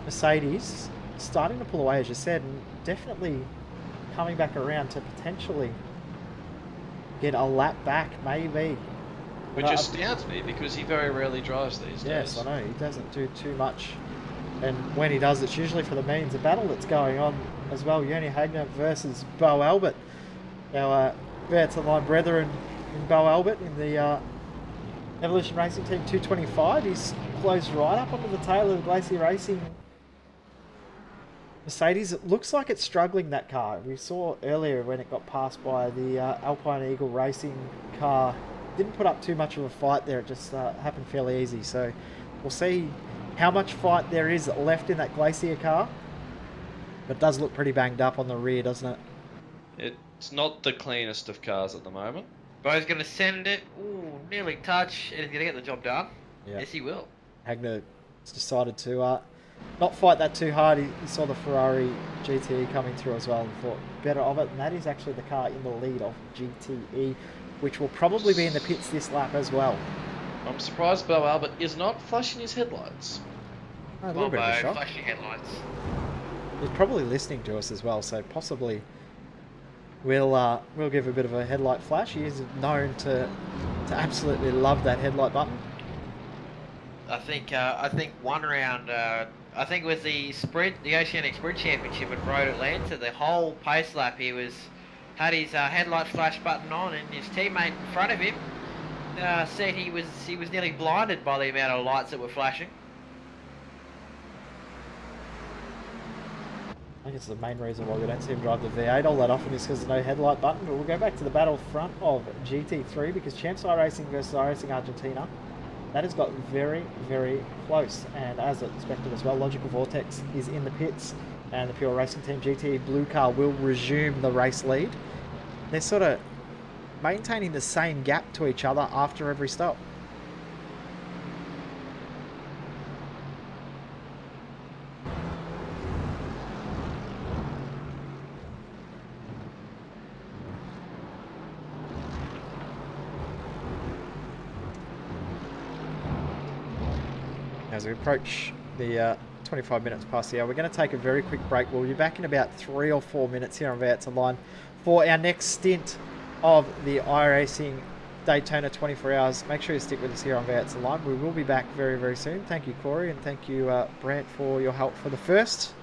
Mercedes starting to pull away, as you said, and definitely coming back around to potentially get a lap back, maybe. Which astounds me, because he very rarely drives these days. Yes, I know. He doesn't do too much. And when he does, it's usually for the means. A battle that's going on as well. Joni Hagner versus Bo Albert. Our Bertolone brethren in Bo Albert in the Evolution Racing Team 225. He's closed right up onto the tail of the Glacier Racing Mercedes. It looks like it's struggling, that car. We saw earlier when it got passed by the Alpine Eagle Racing car. Didn't put up too much of a fight there. It just happened fairly easy. So we'll see how much fight there is left in that Glacier car. But it does look pretty banged up on the rear, doesn't it? It's not the cleanest of cars at the moment. Bo's going to send it. Ooh, nearly touch. And he's going to get the job done. Yeah. Yes, he will. Hagner decided to not fight that too hard. He saw the Ferrari GTE coming through as well and thought better of it. And that is actually the car in the lead of GTE, which will probably be in the pits this lap as well. I'm surprised Bo Albert is not flashing his headlights. A little bit of a shock. Flash your headlights. He's probably listening to us as well, so possibly we'll give a bit of a headlight flash. He is known to absolutely love that headlight button. I think one round. I think it was the sprint, the Oceanic Sprint Championship at Road Atlanta. The whole pace lap, he had his headlight flash button on, and his teammate in front of him said he was nearly blinded by the amount of lights that were flashing. I think it's the main reason why we don't see him drive the V8 all that often is because there's no headlight button. But we'll go back to the battle front of GT3 because Champs iRacing versus iRacing Argentina. That has gotten very, very close, and as expected as well, Logical Vortex is in the pits, and the Pure Racing Team GTE blue car will resume the race lead. They're sort of maintaining the same gap to each other after every stop. as we approach the 25 minutes past the hour. We're going to take a very quick break. We'll be back in about 3 or 4 minutes here on V8's Online for our next stint of the iRacing Daytona 24 hours. Make sure you stick with us here on V8's Online. We will be back very, very soon. Thank you, Corey, and thank you, Brant, for your help for the first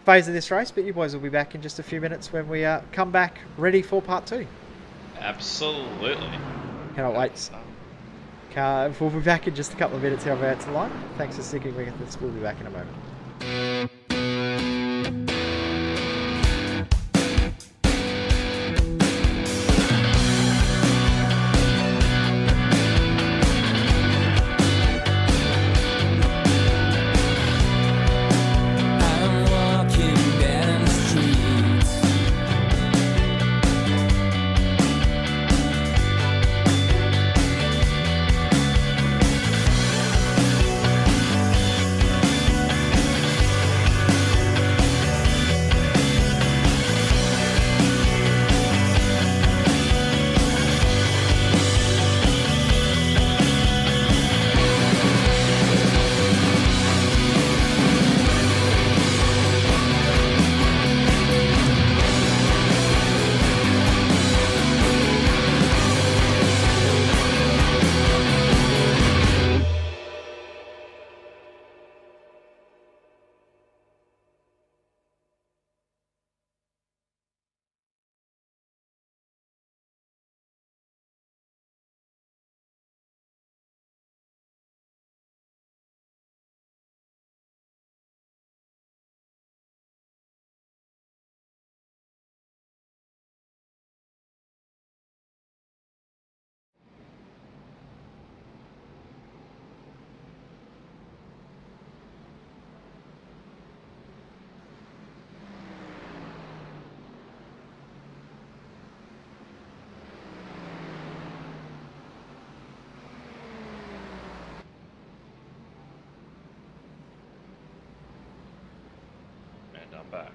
phase of this race. But you boys will be back in just a few minutes when we come back ready for part 2. Absolutely. Cannot wait. We'll be back in just a couple of minutes here on V8's Online. Thanks for sticking with us. We'll be back in a moment. And I'm back.